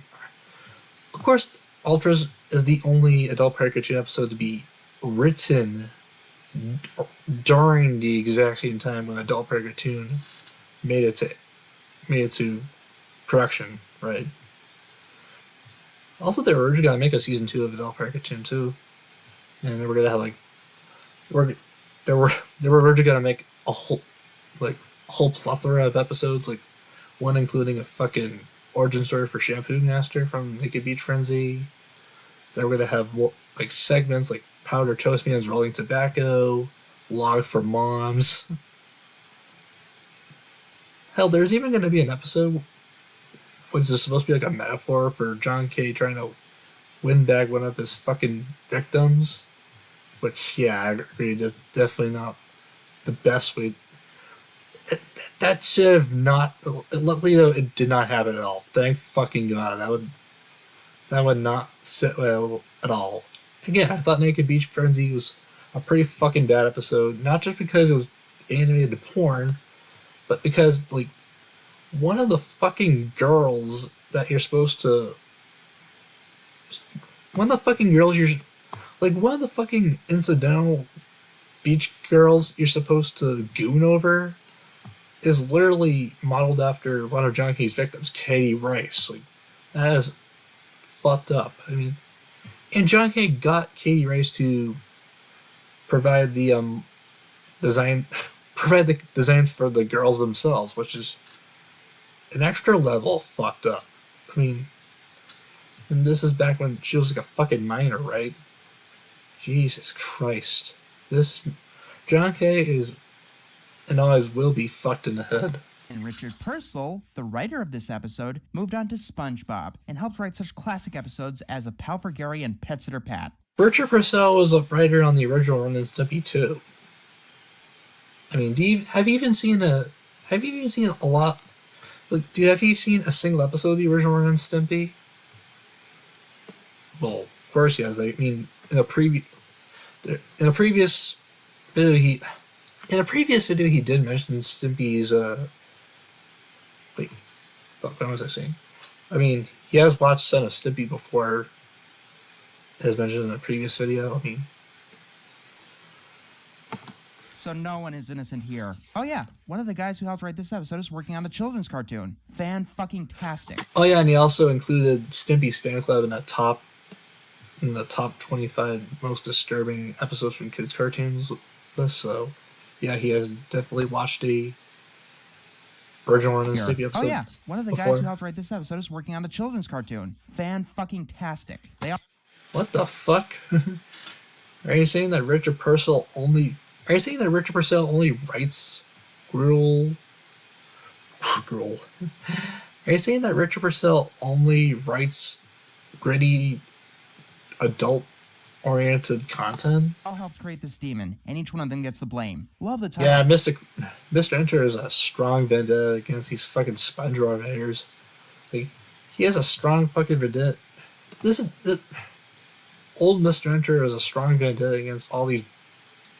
Of course, Ultras is the only Adult Prairie cartoon episode to be written during the exact same time when Adult Prairie cartoon made it to production, right? Also, they were originally gonna make a season 2 of Adult Prairie cartoon too, and they were gonna have they were originally gonna make a whole plethora of episodes, like one including a fucking origin story for Shampoo Master from Naked Beach Frenzy. They were gonna have more like segments like Powder Toast Man's Rolling Tobacco, Log for Moms. Hell, there's even gonna be an episode which is supposed to be like a metaphor for John K. trying to win back one of his fucking victims. Which, yeah, I agree, that's definitely not the best way. That should have not. Luckily, though, it did not happen at all. Thank fucking God. That would not sit well at all. Again, I thought Naked Beach Frenzy was a pretty fucking bad episode. Not just because it was animated to porn, but because, like, one of the fucking girls that you're supposed to. One of the fucking girls you're. Like, one of the fucking incidental beach girls you're supposed to goon over is literally modeled after one of John K's victims, Katie Rice. Like, that is fucked up. I mean, and John K got Katie Rice to provide the designs for the girls themselves, which is an extra level fucked up. I mean, and this is back when she was like a fucking minor, right? Jesus Christ. This John K is and always will be fucked in the head. And Richard Purcell, the writer of this episode, moved on to SpongeBob and helped write such classic episodes as A Pal for Gary and Pet Sitter Pat. Richard Purcell was a writer on the original Ren and Stimpy too. I mean, have you even seen a lot? Like, have you seen a single episode of the original Ren and Stimpy? Well, of course he has. I mean, in a previous video he did mention Stimpy's wait, fuck, what was I saying? I mean, he has watched Son of Stimpy before, as mentioned in a previous video. I mean, so no one is innocent here. Oh yeah, one of the guys who helped write this episode is working on a children's cartoon. Fan-fucking-tastic. Oh yeah, and he also included Stimpy's fan club in the top 25 most disturbing episodes from kids' cartoons list. So, yeah, he has definitely watched the original Ren and Stimpy episode. Oh yeah, one of the guys who helped write this episode is working on a children's cartoon. Fan-fucking-tastic. What the fuck? Are you saying that Richard Purcell only writes gruel? Gruel. Are you saying that Richard Purcell only writes gritty adult-oriented content. All helped create this demon, and each one of them gets the blame. Love the title. Yeah, Mr. Enter is a strong vendetta against these fucking sponge invaders. Like, he has a strong fucking vendetta. Old Mr. Enter is a strong vendetta against all these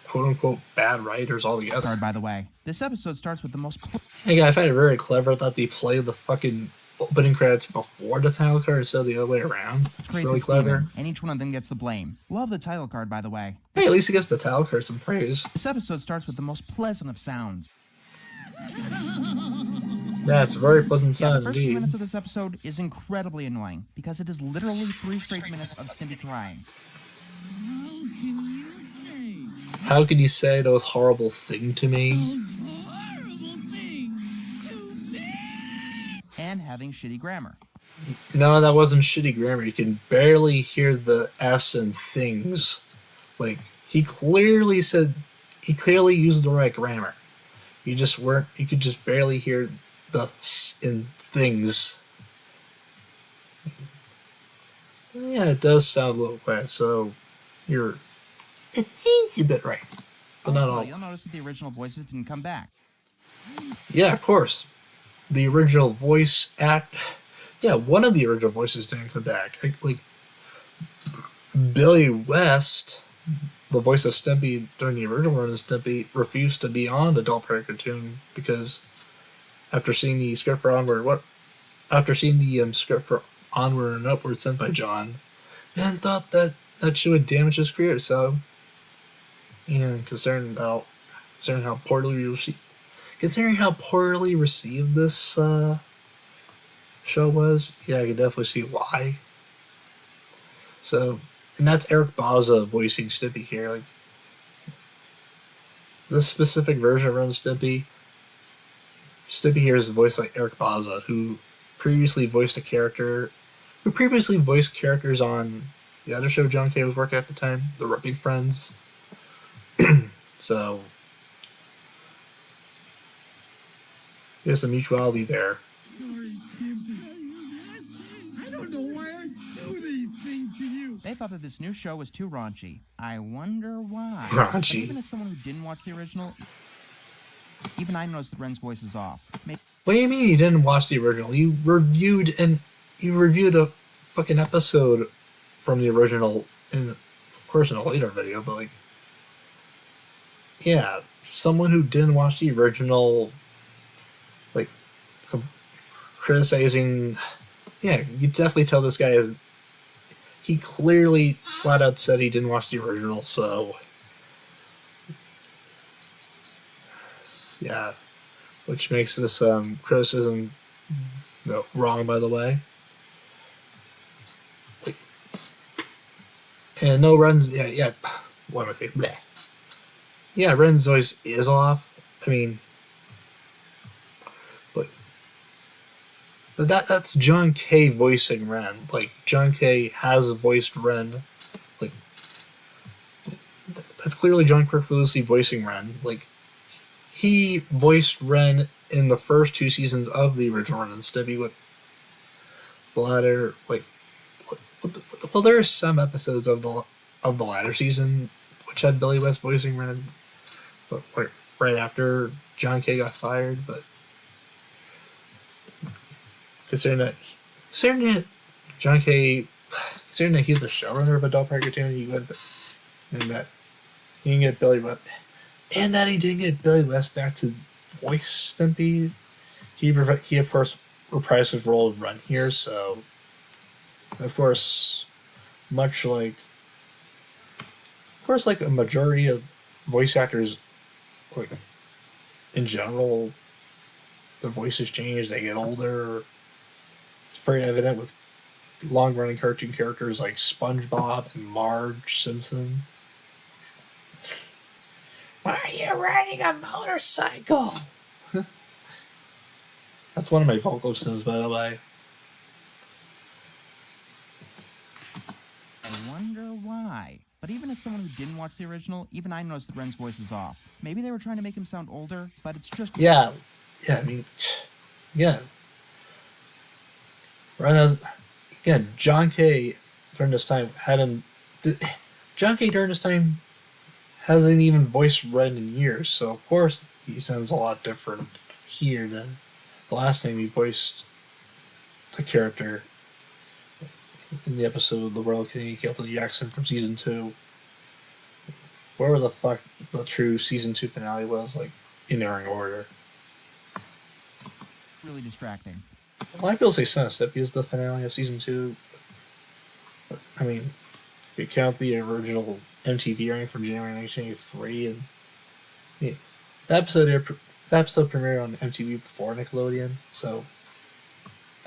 quote-unquote bad writers altogether. Card, by the way. This episode starts with the most... Hey, I find it very clever that they play the fucking opening credits before the title card instead of the other way around. It's really clever. Demon, and each one of them gets the blame. Love the title card, by the way. Hey, at least he gives the title card some praise. This episode starts with the most pleasant of sounds. Yeah, it's a very pleasant Yeah, sound the first indeed. 2 minutes of this episode is incredibly annoying, because it is literally 3 straight minutes of Stimpy crying. How can you say those horrible thing to me? And having shitty grammar. No, that wasn't shitty grammar. You can barely hear the S in things. Like, he clearly used the right grammar. You could just barely hear the S in things. Yeah, it does sound a little quiet, so it seems a bit right. But not all. You'll notice that the original voices didn't come back. Yeah, of course. The original voice one of the original voices didn't come back. Like Billy West, the voice of Stimpy during the original run of Stimpy, refused to be on Adult Parent Cartoon because after seeing the script for Onward and Upward sent by John, and thought that show would damage his career. So, and considering how poorly received this show was, yeah, I could definitely see why. So, and that's Eric Baza voicing Stimpy here. Like, this specific version of Ren and Stimpy here is voiced by Eric Baza, who previously voiced characters on the other show John K was working at the time, The Ripping Friends. So, there's a mutuality there. They thought that this new show was too raunchy. I wonder why. Raunchy. But even as someone who didn't watch the original, even I noticed that Ren's voice is off. What do you mean you didn't watch the original? You reviewed a fucking episode from the original, of course in a later video, but like, yeah, someone who didn't watch the original, like, criticizing, yeah, you definitely tell this guy he clearly flat out said he didn't watch the original, so yeah, which makes this criticism wrong, by the way. Like, and no Ren's, what am I saying? Bleh. Yeah, Ren's voice is off. I mean, but that's John K voicing Ren. Like, John K has voiced Ren. Like, that's clearly John Kricfalusi voicing Ren. Like, he voiced Ren in the first 2 seasons of the original Ren and Stimpy, with the latter, like, well, there are some episodes of the latter season which had Billy West voicing Ren, but like, right after John K got fired. But considering that John K, considering that he's the showrunner of Adult Parent Cartoon, he didn't get Billy West, and that he didn't get Billy West back to voice Stimpy. He of course reprised his role of Ren here, so of course, like a majority of voice actors, like, in general, their voices change, they get older. It's very evident with long-running cartoon characters like SpongeBob and Marge Simpson. Why are you riding a motorcycle? That's one of my vocal sims, by the way. I wonder why. But even as someone who didn't watch the original, even I noticed that Ren's voice is off. Maybe they were trying to make him sound older, but it's just... Yeah, I mean, yeah. Ren has, again, John K during this time had him John K. during this time hasn't even voiced Ren in years, so of course he sounds a lot different here than the last time he voiced the character in the episode of The Royal Canadian Kelton Jackson from season 2. Where the fuck the true season 2 finale was, like, in order. Really distracting. A lot of people say Son of Steppy is the finale of season 2. But, I mean, if you count the original MTV airing from January 1983, and yeah, the episode premiered on MTV before Nickelodeon, so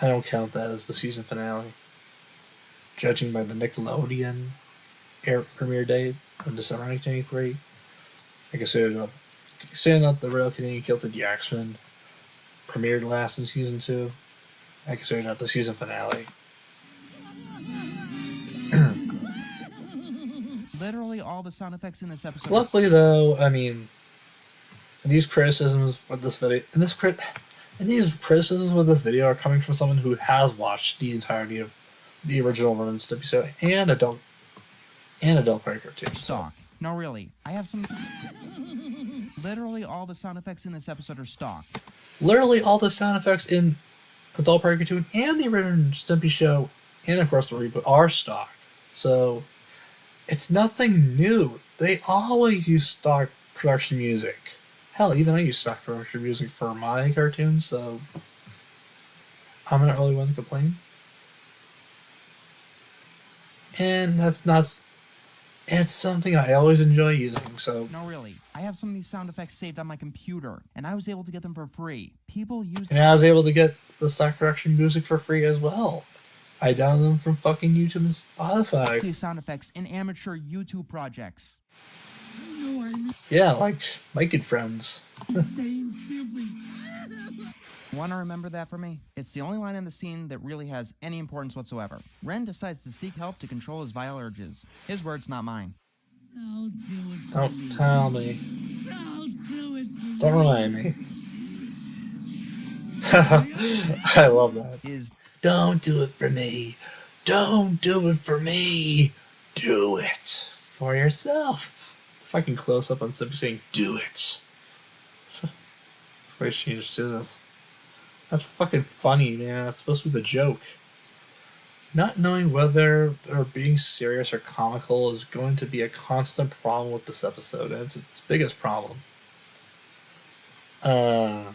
I don't count that as the season finale. Judging by the Nickelodeon premiere date of December 1983, I consider that the Royal Canadian Kilted Yaxman premiered last in season 2. I consider that the season finale. Literally all the sound effects in this episode. Luckily, though, I mean, these criticisms with this video, these criticisms with this video are coming from someone who has watched the entirety of the original Ren and Stimpy show and adult party cartoons. Stock. No, really. I have some. Literally all the sound effects in this episode are stock. Literally all the sound effects in Adult Party Cartoon and the original Stimpy show, and of course the reboot, are stock. So it's nothing new. They always use stock production music. Hell, even I use stock production music for my cartoons, so I'm not really one to complain. And it's something I always enjoy using, so... No, really. I have some of these sound effects saved on my computer, and I was able to get them for free. People use... And I was able to get the stock production music for free as well. I downloaded them from fucking YouTube and Spotify. These sound effects in amateur YouTube projects. Yeah, like my good friends. Want to remember that for me? It's the only line in the scene that really has any importance whatsoever. Ren decides to seek help to control his vile urges. His words, not mine. Don't tell me. Don't remind me. I love that. Don't do it for me. Don't do it for me. Do it for yourself. Fucking close up on Sippy saying, do it. Voice change to this. That's fucking funny, man. That's supposed to be the joke. Not knowing whether they're being serious or comical is going to be a constant problem with this episode, and it's its biggest problem. I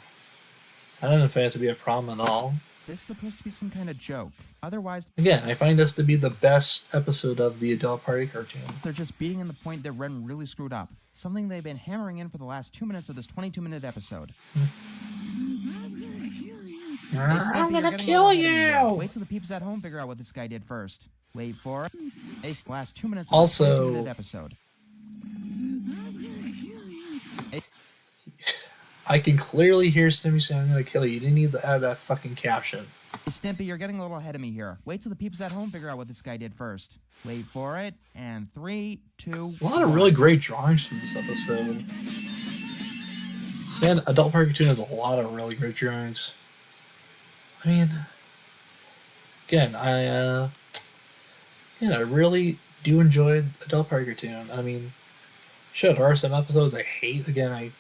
don't find it to be a problem at all. This is supposed to be some kind of joke. Otherwise, again, I find this to be the best episode of the Adult Party Cartoon. They're just beating in the point that Ren really screwed up. Something they've been hammering in for the last 2 minutes of this 22-minute episode. I'm gonna kill you! Wait till the peeps at home figure out what this guy did first. Wait for it. Last 2 minutes of this 22-minute episode. I can clearly hear Stimpy saying, I'm gonna kill you. You didn't need to add that fucking caption. Stimpy, you're getting a little ahead of me here. Wait till the peeps at home figure out what this guy did first. Wait for it. And 3, 2, a lot of really great drawings from this episode. Man, Adult Party Cartoon has a lot of really great drawings. I mean, again, I really do enjoy Adult Party Cartoon. I mean, sure, there are some episodes I hate. Again, I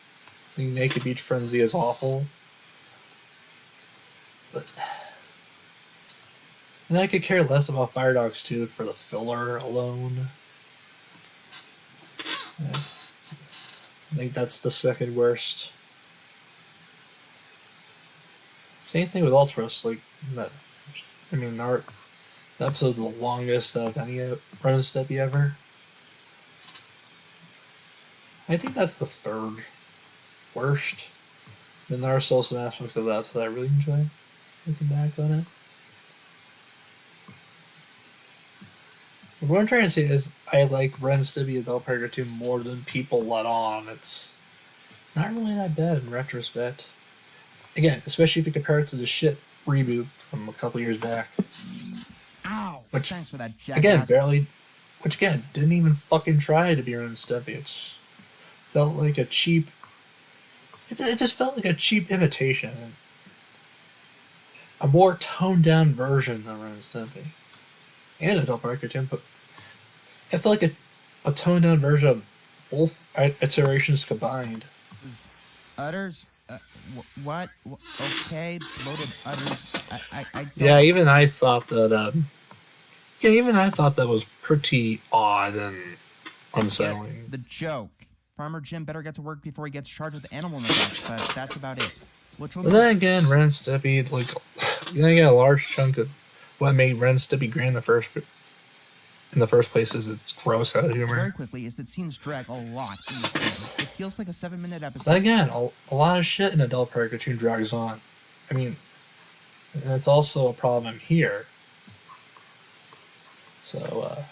think Naked Beach Frenzy is awful. But... and I could care less about Fire Dogs 2 for the filler alone. Yeah. I think that's the second worst. Same thing with Ultras, like, that, I mean, the episode's the longest of any Ren and Stimpy ever. I think that's the third worst. And there are still some aspects of that episode I really enjoy, looking back on it. What I'm trying to say is, I like Ren and Stimpy Adult Party Cartoon more than people let on. It's not really that bad in retrospect. Again, especially if you compare it to the shit reboot from a couple years back. Ow! Which, thanks for that, which again, didn't even fucking try to be Ren and Stimpy. It felt like a cheap... It just felt like a cheap imitation. A more toned-down version of Ren and Stimpy. And Adult Party Cartoon, but I feel like a toned down version of both iterations combined. Is udders? What? Okay, bloated udders. I Yeah, don't. even I thought that. Yeah, even I thought that was pretty odd and Get unsettling. the joke. Farmer Jim better get to work before he gets charged with animal neglect, but that's about it. Which will But then again, Ren and Stimpy, like, then again, a large chunk of what made Ren and Stimpy great in the first place is its gross out very humor. quickly is that scenes drag a lot in this game. It feels like a 7-minute episode. Then again, a lot of shit in adult party cartoon drags on. I mean, and it's also a problem here. So,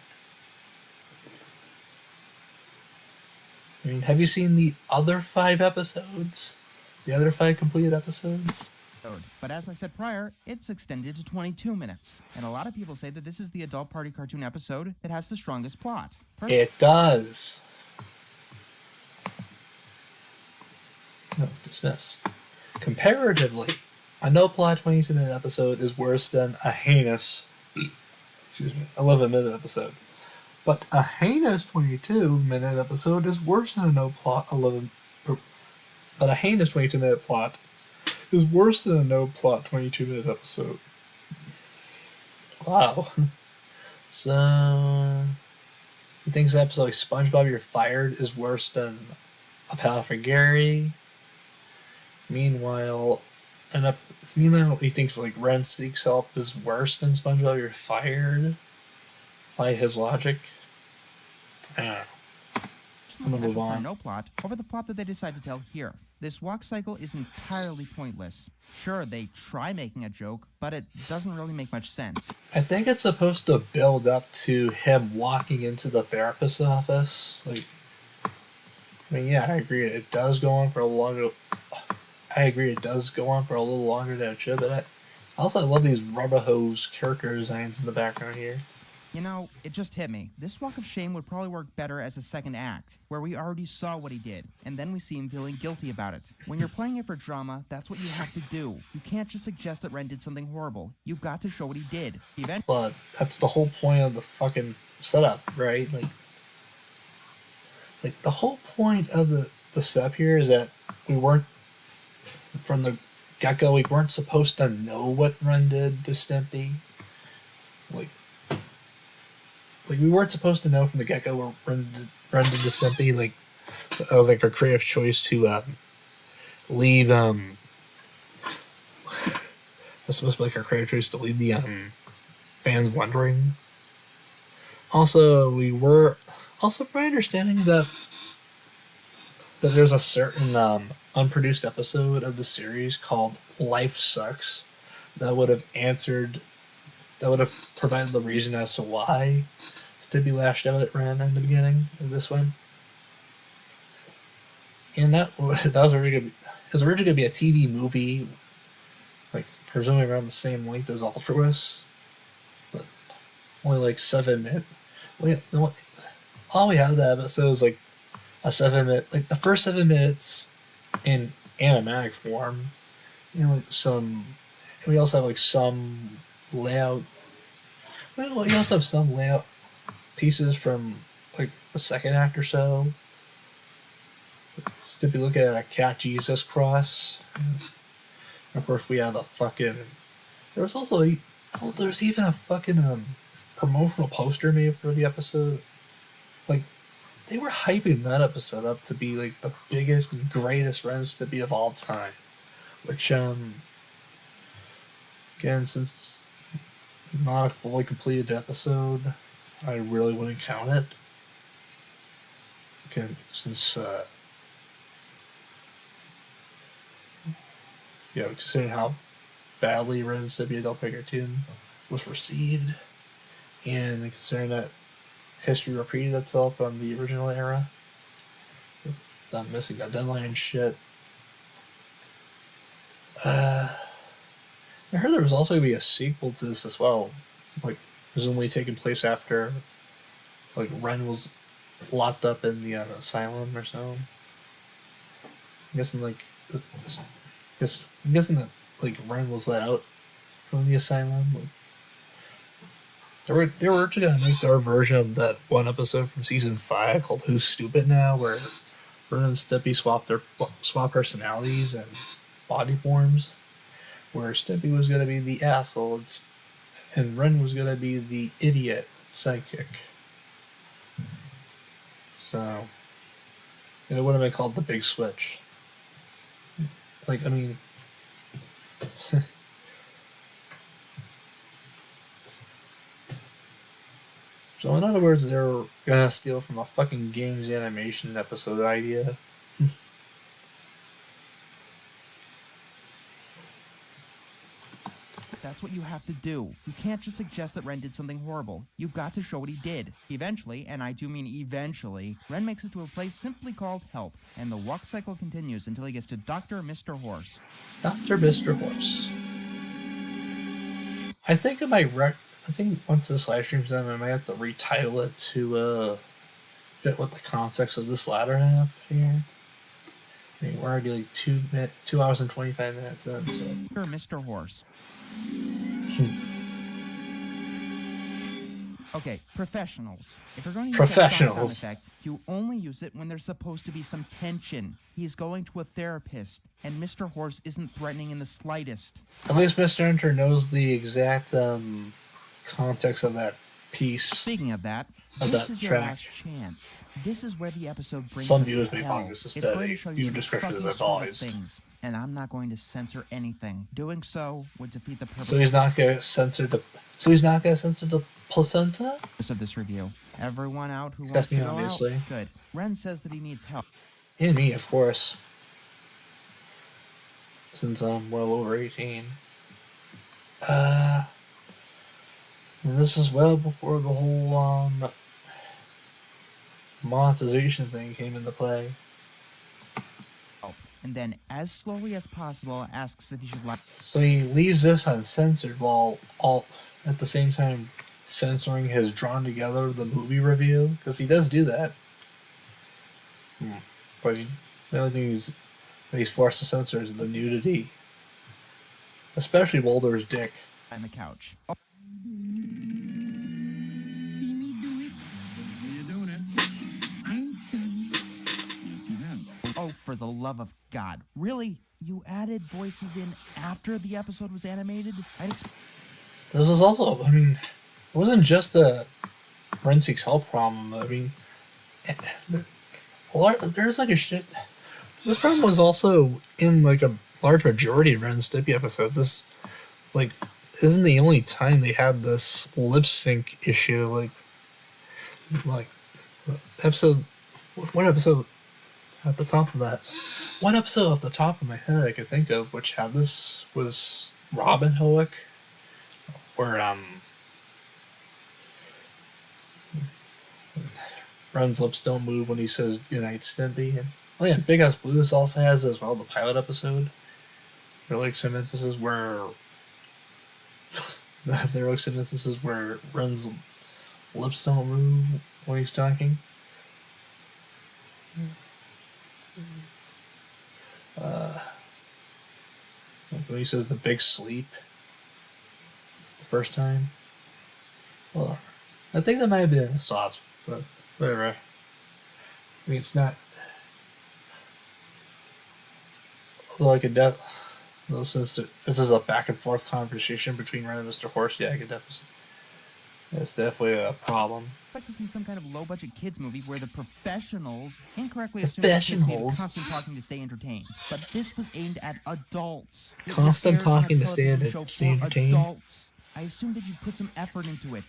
I mean, have you seen the other 5 episodes? The other 5 completed episodes? But as I said prior, it's extended to 22 minutes. And a lot of people say that this is the adult party cartoon episode that has the strongest plot. It does. No, dismiss. Comparatively, a no plot 22-minute episode is worse than a heinous 11-minute episode. But a heinous 22-minute episode is worse than a no plot 11. But a heinous 22-minute plot is worse than a no plot 22-minute episode. Wow. So, he thinks an episode like SpongeBob You're Fired is worse than A Pal for Gary. Meanwhile, he thinks like Ren Seeks Help is worse than SpongeBob You're Fired. By his logic. I don't know. I'm gonna move on. No plot over the plot that they decide to tell here. This walk cycle is entirely pointless. Sure, they try making a joke, but it doesn't really make much sense. I think it's supposed to build up to him walking into the therapist's office. Like, I mean, yeah, I agree. It does go on for a longer. I agree. It does go on for a little longer than it should. But I also love these rubber hose character designs in the background here. You know, it just hit me. This walk of shame would probably work better as a second act, where we already saw what he did, and then we see him feeling guilty about it. When you're playing it for drama, that's what you have to do. You can't just suggest that Ren did something horrible. You've got to show what he did. But that's the whole point of the fucking setup, right? Like the whole point of the setup here is that we weren't, from the get-go, we weren't supposed to know what Ren did to Stimpy. Like we weren't supposed to know from the get-go what Ren did to Stimpy. Like, that was like our creative choice to leave. That's supposed to be like our creative choice to leave the fans wondering. Also, from my understanding that there's a certain unproduced episode of the series called Life Sucks that would have provided the reason as to why Stimpy lashed out at Ren in the beginning of this one. And that was originally going to be a TV movie, like presumably around the same length as Ultrawis, but only like 7 minutes. All we have that episode is like a 7-minute, like the first 7 minutes in animatic form. You know, like we also have like some layout. Well, we also have some layout pieces from like the second act or so. Stimpy looking at a cat Jesus cross. And of course, we have a fucking. There's even a fucking promotional poster made for the episode. Like, they were hyping that episode up to be like the biggest and greatest Ren and Stimpy of all time. Which again, since it's not a fully completed episode, I really wouldn't count it. Again, since considering how badly Ren and Stimpy Adult Pig Cartoon was received, and considering that history repeated itself from the original era, without missing the deadline and shit. I heard there was also going to be a sequel to this as well, like presumably taking place after, like, Ren was locked up in the asylum or so. I'm guessing that like Ren was let out from the asylum. They were actually gonna make their version of that one episode from season 5 called "Who's Stupid Now," where Ren and Stimpy swap personalities and body forms. Where Stimpy was gonna be the asshole and Ren was gonna be the idiot sidekick. So, and it would have been called the Big Switch. Like, I mean, so in other words, they're gonna steal from a fucking games animation episode idea. That's what you have to do. You can't just suggest that Ren did something horrible. You've got to show what he did. Eventually, and I do mean eventually, Ren makes it to a place simply called Help, and the walk cycle continues until he gets to Dr. Mr. Horse. Dr. Mr. Horse. I think once this live stream's done, I might have to retitle it to fit with the context of this latter half here. I mean, we're already like 2 hours and 25 minutes in, so. Dr. Mr. Horse. Okay, professionals. If you're going to use that sound effect, you only use it when there's supposed to be some tension. He's going to a therapist, and Mr. Horse isn't threatening in the slightest. At least Mr. Enter knows the exact context of that piece. Speaking of that, this is your last chance. This is where the episode brings Some us viewers to may hell. find this It's going to aesthetic. show you View some description is fucking advised. things, and I'm not going to censor anything. Doing so would defeat the purpose. So he's not going to censor the placenta of this review. Everyone out who wants to go obviously. Out? Good. Ren says that he needs help. And me, of course. Since I'm well over 18. And this is well before the whole monetization thing came into play. And then, as slowly as possible, asks if he should like. So he leaves this uncensored while at the same time censoring his drawn together the movie review, because he does do that. But the only thing he's forced to censor is the nudity, especially Boulder's dick. On the couch. See me do it. You're doing it. Yes, you have. Oh, for the love of God. Really? You added voices in after the episode was animated? This was also, I mean, it wasn't just a Ren Seeks Help problem. I mean, there's like a shit. This problem was also in like a large majority of Ren Stimpy episodes. This, like, isn't the only time they had this lip sync issue. Like episode, one episode at the top of that, one episode off the top of my head I could think of which had this was Robin Hoek, where Ren's lips don't move when he says goodnight Stimpy. And oh yeah, Big House Blues also has as well the pilot episode. There are like some instances where Ren's lips don't move when he's talking. Like when he says the big sleep the first time. Well, I think that might have been his thoughts, but whatever. I mean, it's not. Although I could though since this is a back and forth conversation between Ren and Mr. Horse, yeah, I could definitely. That's definitely a problem. I'd like to see some kind of low-budget kids movie where the professionals incorrectly assume that kids need constant talking to stay entertained. But this was aimed at adults. Constant talking to stay entertained. Adults. I assume that you put some effort into it.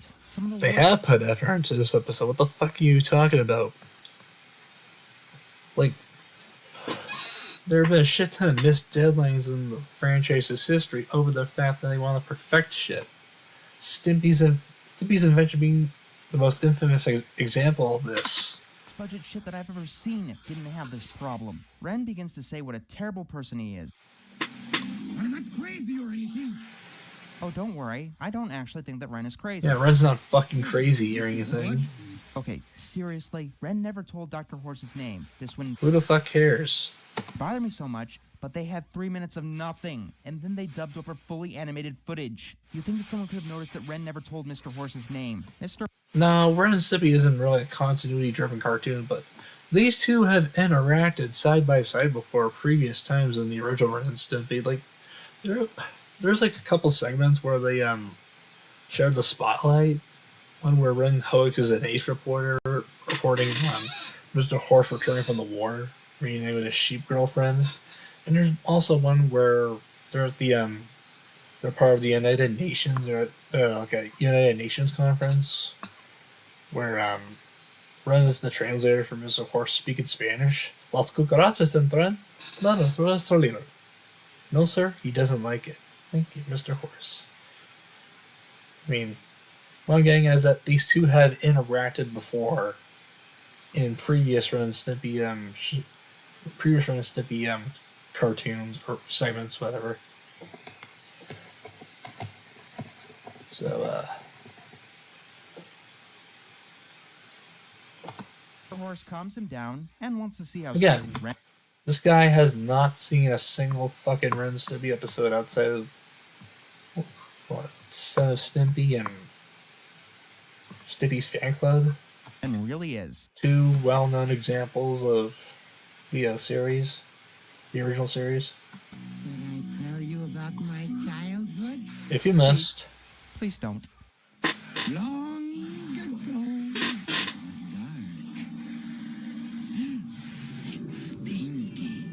They have put effort into this episode. What the fuck are you talking about? Like, there have been a shit ton of missed deadlines in the franchise's history over the fact that they want to perfect shit. Stimpy's Adventure being the most infamous example of this. Budget shit that I've ever seen didn't have this problem. Ren begins to say what a terrible person he is. I'm not crazy or anything. Oh, don't worry. I don't actually think that Ren is crazy. Yeah, Ren's not fucking crazy or anything. Okay, seriously, Ren never told Dr. Horse's name. This wouldn't Who the fuck cares? bother me so much, but but they had 3 minutes of nothing, and then they dubbed over fully animated footage. You think that someone could have noticed that Ren never told Mr. Horse's name? Mr. No, Ren and Stimpy isn't really a continuity-driven cartoon, but these two have interacted side by side before previous times in the original Ren and Stimpy. Like, there's like a couple segments where they shared the spotlight. One where Ren Hoek is an ace reporter reporting Mr. Horse returning from the war, reuniting with his sheep girlfriend. And there's also one where they're at the they're part of the United Nations. They're like a United Nations conference where Ren is the translator for Mr. Horse speaking Spanish. Las cucarachas entran, nada puede salir. No, sir, he doesn't like it. Thank you, Mr. Horse. I mean, what I'm getting is that these two have interacted before in previous Ren and Stimpy cartoons or segments, whatever. So, Horse calms him down and wants to see how Again. soon Ren. this guy has not seen a single fucking Ren and Stimpy episode outside of what, Son of Stimpy and Stimpy's Fan Club. And really is. Two well-known examples of the series, the original series. Can I tell you about my childhood? If you missed, Please don't. Long ago. It's Stinky.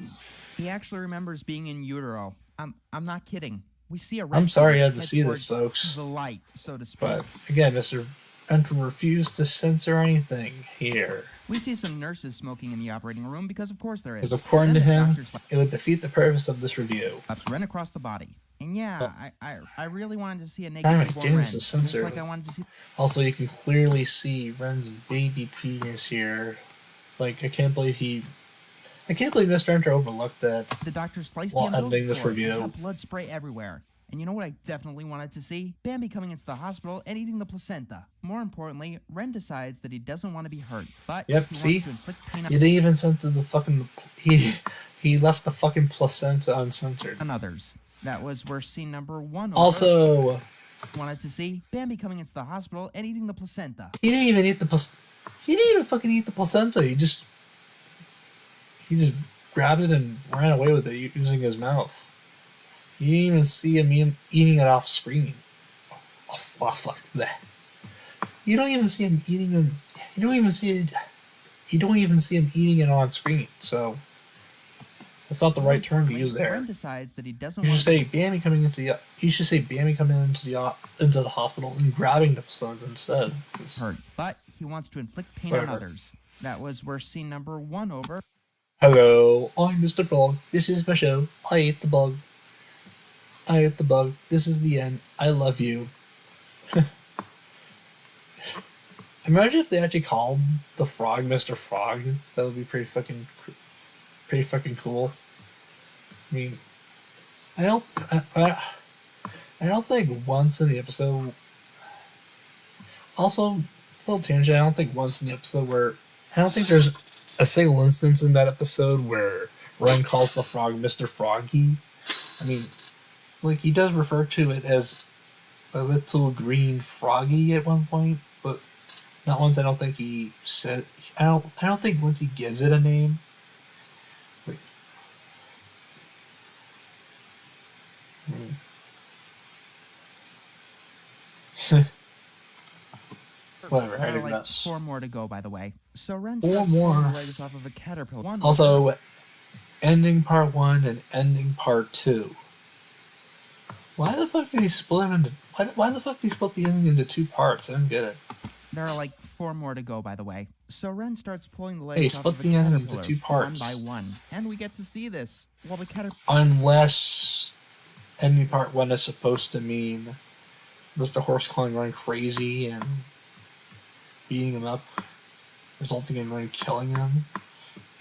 He actually remembers being in utero. I'm not kidding. We see a I'm sorry you had to head see this, towards folks. The light, so to speak. but again, Mr. Enter refused to censor anything here. We see some nurses smoking in the operating room because of course there is. Because according to Then the him, doctor it would defeat the purpose of this review. slaps Ren across the body. And yeah, I really wanted to see a naked Damn it, newborn James Ren. is Just censored. like I wanted to see Also, you can clearly see Ren's baby penis here. Like, I can't believe Mr. Enter overlooked that. the doctor slice While the umbilical editing this cord and review. have blood spray everywhere. And you know what I definitely wanted to see? Bambi coming into the hospital and eating the placenta. More importantly, Ren decides that he doesn't want to be hurt, but Yep, he see? wants to inflict pain He didn't even censor the fucking. He left the fucking placenta uncensored. on others. That was where scene number 1 over. Also, Wanted to see Bambi coming into the hospital and eating the placenta. he didn't even eat the He didn't even fucking eat the placenta. He just grabbed it and ran away with it using his mouth. You didn't even see him eating it off screen. Oh fuck that. You don't even see him eating him. You don't even see it. You don't even see him eating it on screen. So that's not the right term to use there. Ren decides that he doesn't You want should say Bambi coming into the. You should say Bambi coming into the hospital and grabbing the placenta instead. 'Cause- hurt, but he wants to inflict pain Whatever. on others. That was where scene number 1 over. Hello, I'm Mr. Frog. This is my show. I ate the bug. I ate the bug. This is the end. I love you. Imagine if they actually called the frog Mr. Frog. That would be pretty fucking cool. I mean, I don't think once in the episode. Also, little tangent. I don't think once in the episode where I don't think there's a single instance in that episode where Ren calls the frog Mr. Froggy. I mean, like he does refer to it as a little green froggy at one point, but not once. I don't think he said. I don't think once he gives it a name. Wait. Whatever, I There are didn't like mess. 4 more to go, by the way. So Ren Four starts pulling more. the legs off of a caterpillar. One Also, ending part 1 and ending part 2. Why the fuck did he split them into? Why the fuck did he split the ending into 2 parts? I don't get it. there are like 4 more to go, by the way. So Ren starts pulling the Hey, legs off split of a the ending into caterpillar 2 parts. one by one, and we get to see this. While the caterpillar Unless ending part 1 is supposed to mean Mr. Horse calling Ren crazy and beating him up, resulting in Ren killing him,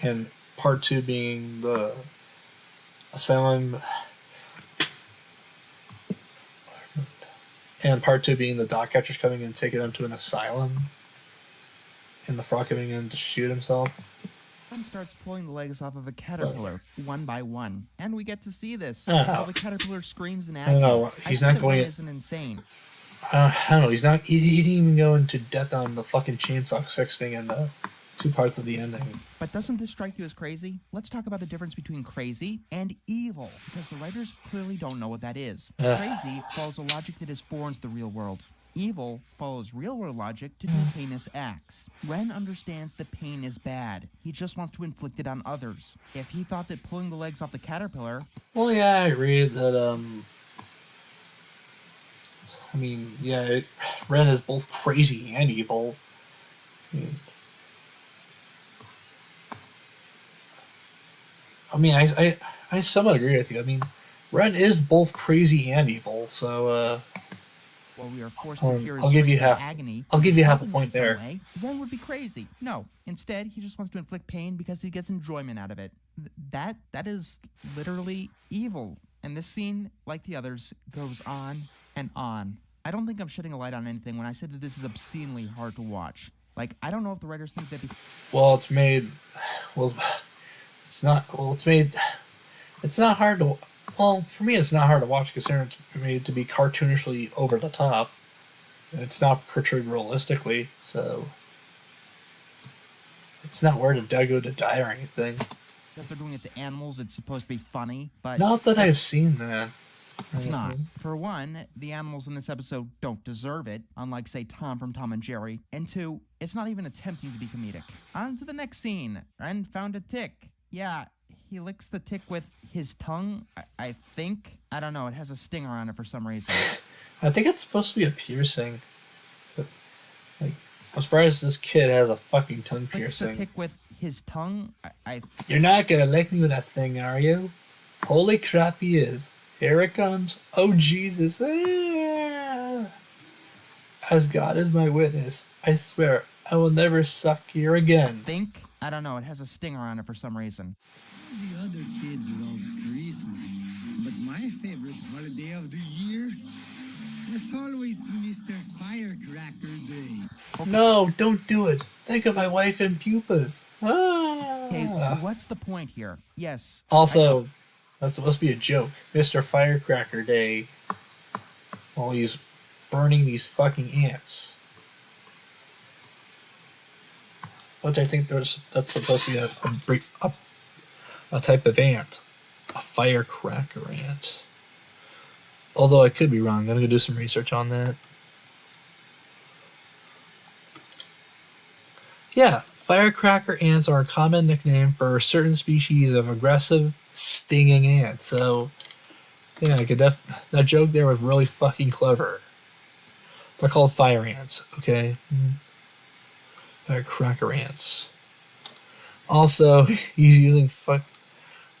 and part 2 being the asylum, and part 2 being the dog catchers coming in and taking him to an asylum, and the frog coming in to shoot himself. Ren starts pulling the legs off of a caterpillar one by one, and we get to see this Oh. while the caterpillar screams in I agony. don't know. He's I not think that going. Ren isn't insane. I don't know. He's not. He didn't even go into depth on the fucking chainsaw 6 thing and the 2 parts of the ending. But doesn't this strike you as crazy? Let's talk about the difference between crazy and evil, because the writers clearly don't know what that is. Crazy follows a logic that is foreign to the real world. Evil follows real-world logic to do heinous acts. Ren understands that pain is bad. He just wants to inflict it on others. If he thought that pulling the legs off the caterpillar... Well, yeah, I agree that, I mean, yeah, Ren is both crazy and evil. I somewhat agree with you. I mean, Ren is both crazy and evil, so, While we are forced to hear his I'll give you screams in half. agony, I'll give you half a in point some there. way, Ren would be crazy. No, instead, he just wants to inflict pain because he gets enjoyment out of it. That is literally evil. And this scene, like the others, goes on and on. I don't think I'm shedding a light on anything when I say that this is obscenely hard to watch. Like, I don't know if the writers think that... Well, it's made. Well, it's not. Well, it's made. It's not hard to. Well, for me, it's not hard to watch considering it's made to be cartoonishly over the top. It's not portrayed realistically, so it's not where to go to die or anything. Because they're doing it to animals, it's supposed to be funny, but... Not that I've seen that. It's not. For one, the animals in this episode don't deserve it, unlike, say, Tom from Tom and Jerry. And two, it's not even attempting to be comedic. On to the next scene. Ren found a tick. Yeah, he licks the tick with his tongue, I think. I don't know, it has a stinger on it for some reason. I think it's supposed to be a piercing. But, like, I'm surprised this kid has a fucking tongue Licks the piercing. tick with his tongue, You're not gonna lick me with that thing, are you? Holy crap, he is. Here it comes. Oh, Jesus. Ah. As God is my witness, I swear I will never suck here again. think. I don't know, it has a stinger on it for some reason. The other kids love Christmas, but my favorite holiday of the year is always Mr. Firecracker Day. No, don't do it. Think of my wife and pupas. Okay, Ah. what's the point here? Yes. Also, that's supposed to be a joke. Mr. Firecracker Day, while he's burning these fucking ants. Which I think that's supposed to be a type of ant. A firecracker ant. Although I could be wrong. I'm going to go do some research on that. Yeah, firecracker ants are a common nickname for a certain species of aggressive, stinging ants. So, yeah, that joke there was really fucking clever. They're called fire ants, okay? Firecracker ants. Also, he's using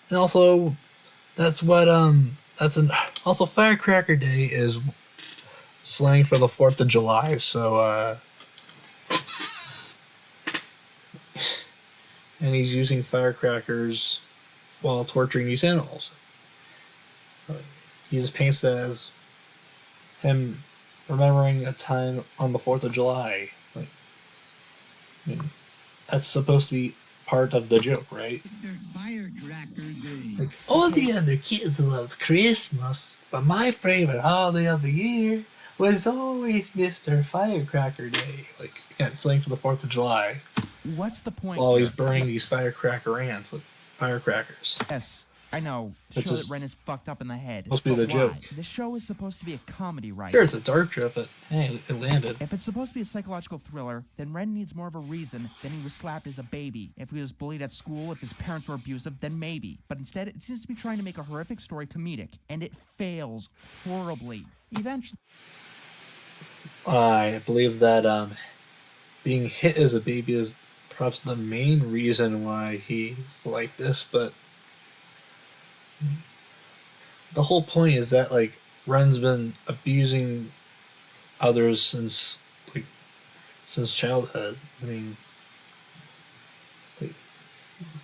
and also, also Firecracker Day is slang for the 4th of July, so, and he's using firecrackers while torturing these animals. He just paints it as him remembering a time on the 4th of July. Like, I mean, that's supposed to be part of the joke, right? Mr. Firecracker Day. Like, all the other kids loved Christmas, but my favorite holiday of the year was always Mr. Firecracker Day. Like, yeah, it's slang for the 4th of July. What's the point While he's here? burning these firecracker ants with firecrackers. Yes, I know. Which Show is that Ren is fucked up in the head. supposed to be But the why? joke. The show is supposed to be a comedy, right? Sure, it's a dark joke, but hey, it landed. If it's supposed to be a psychological thriller, then Ren needs more of a reason than he was slapped as a baby. If he was bullied at school, if his parents were abusive, then maybe. But instead, it seems to be trying to make a horrific story comedic, and it fails horribly. Eventually... I believe that being hit as a baby is perhaps the main reason why he's like this, but the whole point is that, like, Ren's been abusing others since childhood. I mean, like,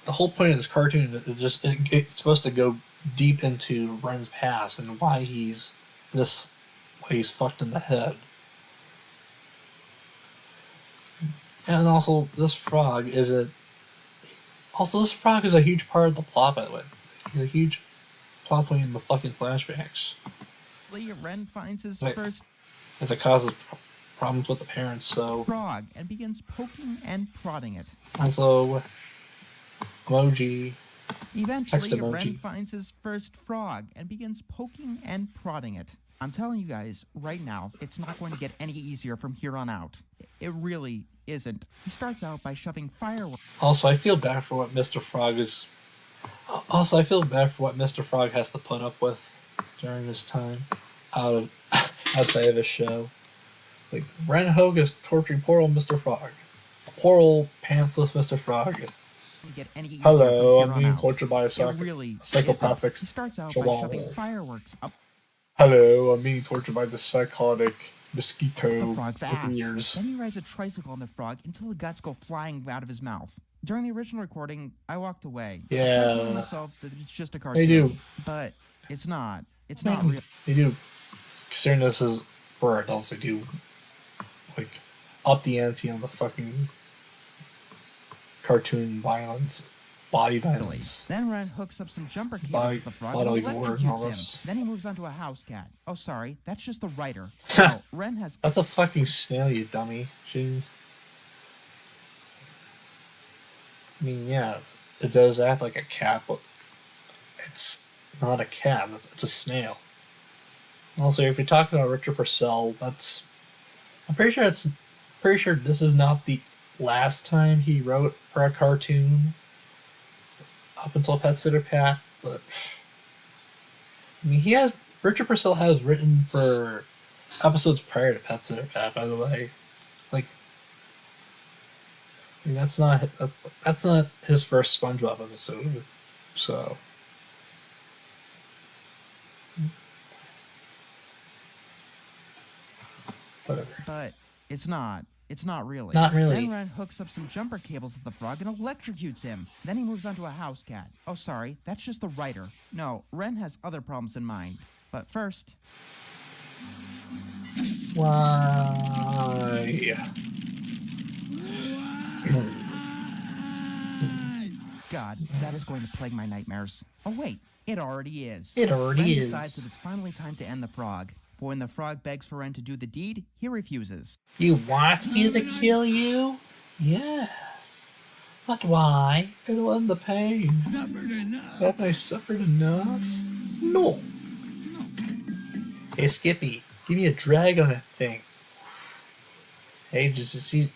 the whole point of this cartoon is it's supposed to go deep into Ren's past and why he's fucked in the head. And also, this frog isn't Also, this frog is a huge part of the plot, by the way. He's a huge plot point in the fucking flashbacks. Ren finds his Right. first As it causes problems with the parents, so... frog and begins poking and prodding it. Also, emoji. Eventually, Text emoji. Ren finds his first frog and begins poking and prodding it. I'm telling you guys, right now, it's not going to get any easier from here on out. It really isn't. He starts out by shoving fireworks. Also, I feel bad for what Mr. Frog is... Also, I feel bad for what Mr. Frog has to put up with during this time outside of his show. Like, Ren Hogue is torturing poor old Mr. Frog. Poor old pantsless Mr. Frog. Get any easier Hello, from here I'm on being out. tortured by a It really psychopathic isn't. He starts out by chihuahua. shoving fireworks up Hello, I'm being tortured by the psychotic mosquito the frog's with ass. ears. Then he rides a tricycle on the frog until the guts go flying out of his mouth. During the original recording, I walked away. I tried telling Yeah, myself that it's just a cartoon. they do. But it's not. It's not real. They do. Considering this is for adults, they do, like, up the ante on the fucking cartoon violence, body violence. Then Ren hooks up some jumper cables By with the frog bodily and gore and all electrocutes this. him. Then he moves on to a house cat. Oh, sorry, that's just the writer. No, Ren has That's a fucking snail, you dummy. I mean, yeah, it does act like a cat, but it's not a cat. It's a snail. Also, if you're talking about Richard Purcell, I'm pretty sure this is not the last time he wrote for a cartoon. Up until Pet Sitter Pat, but I mean, Richard Purcell has written for episodes prior to Pet Sitter Pat, by the way. Like, I mean, that's not his first SpongeBob episode, so. Whatever. But it's not. It's not really. Not really. Then Ren hooks up some jumper cables with the frog and electrocutes him. Then he moves on to a house cat. Oh, sorry, that's just the writer. No, Ren has other problems in mind. But first... Why? God, that is going to plague my nightmares. Oh, wait, it already is. It already Ren is. decides that it's finally time to end the frog. But when the frog begs for Ren to do the deed, he refuses. You want me to kill you? Yes. But why? It wasn't the pain. Suffered enough. Have I suffered enough? No. Hey, Skippy, give me a drag on that thing. Hey, did you see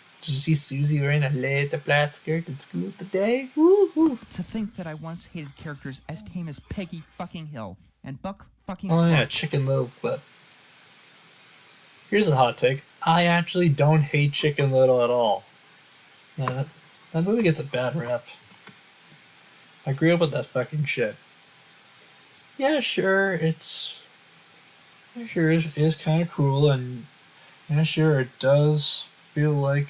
Susie wearing a leather plaid skirt at school today? Woo-hoo. To think that I once hated characters as tame as Peggy fucking Hill and Buck fucking Oh yeah, Clark. Chicken Little clip. Here's a hot take. I actually don't hate Chicken Little at all. Yeah, that movie gets a bad rep. I grew up with that fucking shit. Yeah, sure, it is kind of cool, and yeah, sure, it does feel like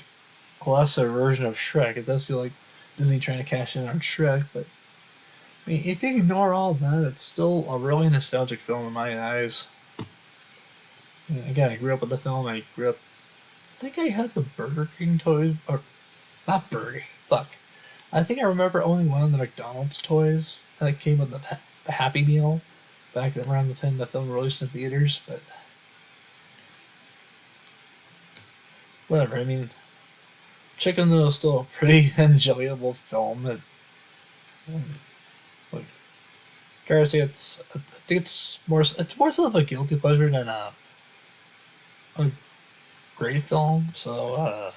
a lesser version of Shrek. It does feel like Disney trying to cash in on Shrek, but I mean, if you ignore all that, it's still a really nostalgic film in my eyes. And again, I grew up with the film. I think I had the Burger King toys, or not Burger King. Fuck. I think I remember only one of the McDonald's toys that came with the Happy Meal back around the time the film released in theaters. But whatever. I mean, Chicken Little is still a pretty enjoyable film. Like, I think it's more so of a guilty pleasure than a great film. So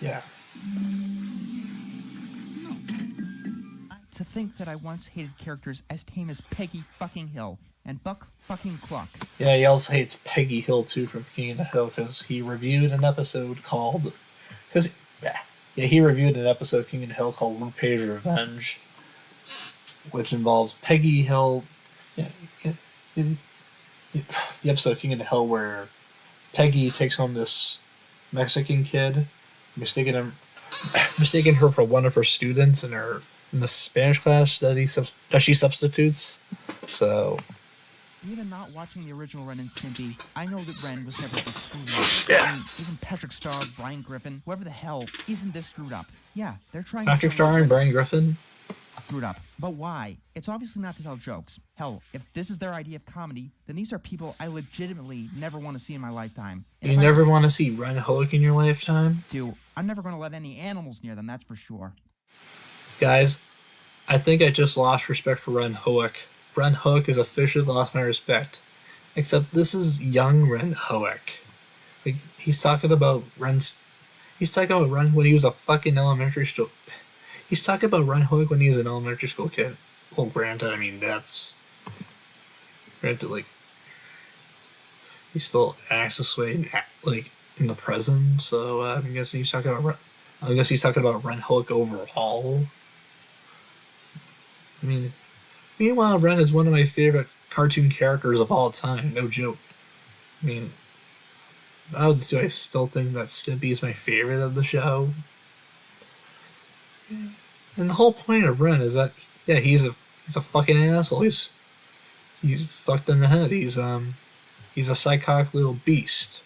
yeah. To think that I once hated characters as tame as Peggy fucking Hill and Buck fucking Cluck. Yeah, he also hates Peggy Hill too from King of the Hill because he reviewed an episode called he reviewed an episode of King of the Hill called Lupe's Revenge, which involves Peggy Hill. The episode of King of the Hill where Peggy takes home this Mexican kid, mistaking her for one of her students in the Spanish class that she substitutes. So Even not watching the original Ren and Stimpy, I know that Ren was never the school. Yeah. I mean, even Patrick Star, Brian Griffin, whoever the hell isn't this screwed up. Yeah, they're trying Patrick to Star and Brian Griffin. screwed up. But why? It's obviously not to tell jokes. Hell, if this is their idea of comedy, then these are people I legitimately never want to see in my lifetime. And You if never want to see Ren Hoek in your lifetime? I do, I'm never going to let any animals near them, that's for sure. Guys, I think I just lost respect for Ren Hoek. Ren Hoek has officially lost my respect. Except this is young Ren Hoek. Like, he's talking about Ren when he was a fucking elementary school. He's talking about Ren Hoek when he was an elementary school kid. Well, granted, I mean, that's... Granted, like... He still acts this way, like, in the present, so I'm guessing he's talking about... I guess he's talking about Ren Hoek overall. I mean... Meanwhile, Ren is one of my favorite cartoon characters of all time, no joke. I mean... How do I still think that Stimpy is my favorite of the show? And the whole point of Ren is that, yeah, he's a fucking asshole. He's fucked in the head. He's a psychotic little beast.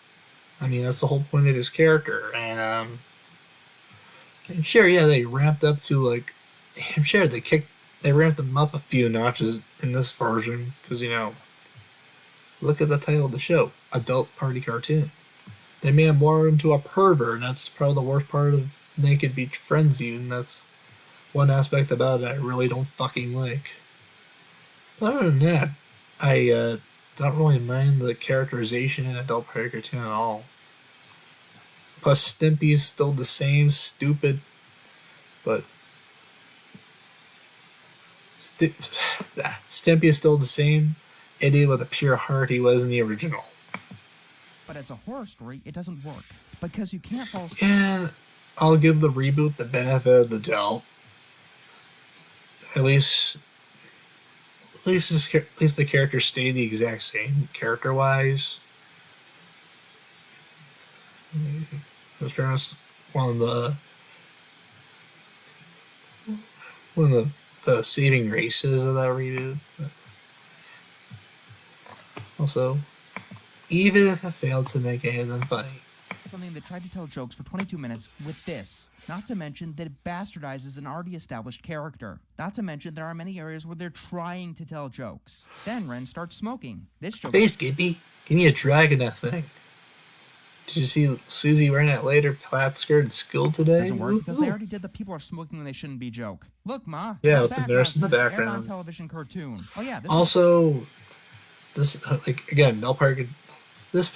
I mean, that's the whole point of his character. And sure, yeah, they ramped up to, like, I'm sure they ramped him up a few notches in this version because, you know, look at the title of the show, Adult Party Cartoon. They made him more into a pervert, and that's probably the worst part of Naked Beach Frenzy, and that's one aspect about it I really don't fucking like. But other than that, I don't really mind the characterization in Adult Party Cartoon at all. Plus, Stimpy is still the same stupid, but Stimpy is still the same idiot with a pure heart he was in the original. But as a horror story, it doesn't work. Because you can't fall... And I'll give the reboot the benefit of the doubt. At least the characters stay the exact same character-wise. Let's be honest, one of the saving graces of that reboot. But also, even if it failed to make any of them funny. Something that tried to tell jokes for 22 minutes with this. Not to mention that it bastardizes an already established character. Not to mention there are many areas where they're trying to tell jokes. Then Ren starts smoking. This joke... Hey, Skippy, give me a drag in that thing. Did you see Susie wearing that later plaid skirt and skill today? Doesn't work because they already did the people are smoking when they shouldn't be joke. Look, Ma. Yeah, with the nurse in the background. On television cartoon. Oh yeah. Also, this like again, Mel Parker. This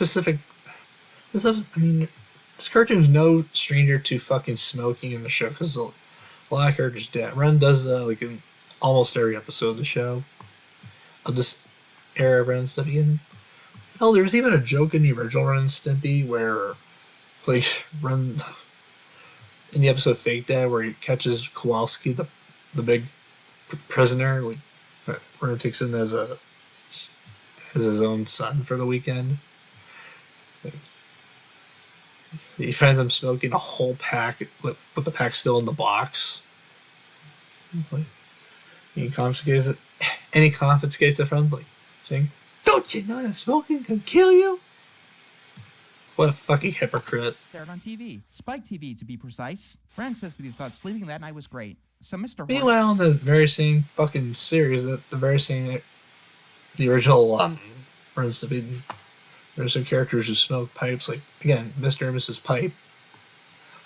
cartoon's no stranger to fucking smoking in the show because a lot of characters do. Ren does like in almost every episode of the show of this era of Ren and Stimpy. And hell, there's even a joke in the original Ren and Stimpy where, like, Ren in the episode Fake Dad where he catches Kowalski, the big prisoner, like Ren takes in as his own son for the weekend. He finds him smoking a whole pack, with the pack still in the box. Like, he confiscates it, and he confiscates it from, like, saying, "Don't you know that smoking can kill you?" What a fucking hypocrite. Aired on TV. Spike TV, to be precise. Ren says that he thought sleeping that night was great. So Mr. Meanwhile, in the very same fucking series, the original Ren and Stimpy, there's some characters who smoke pipes, like, again, Mr. and Mrs. Pipe.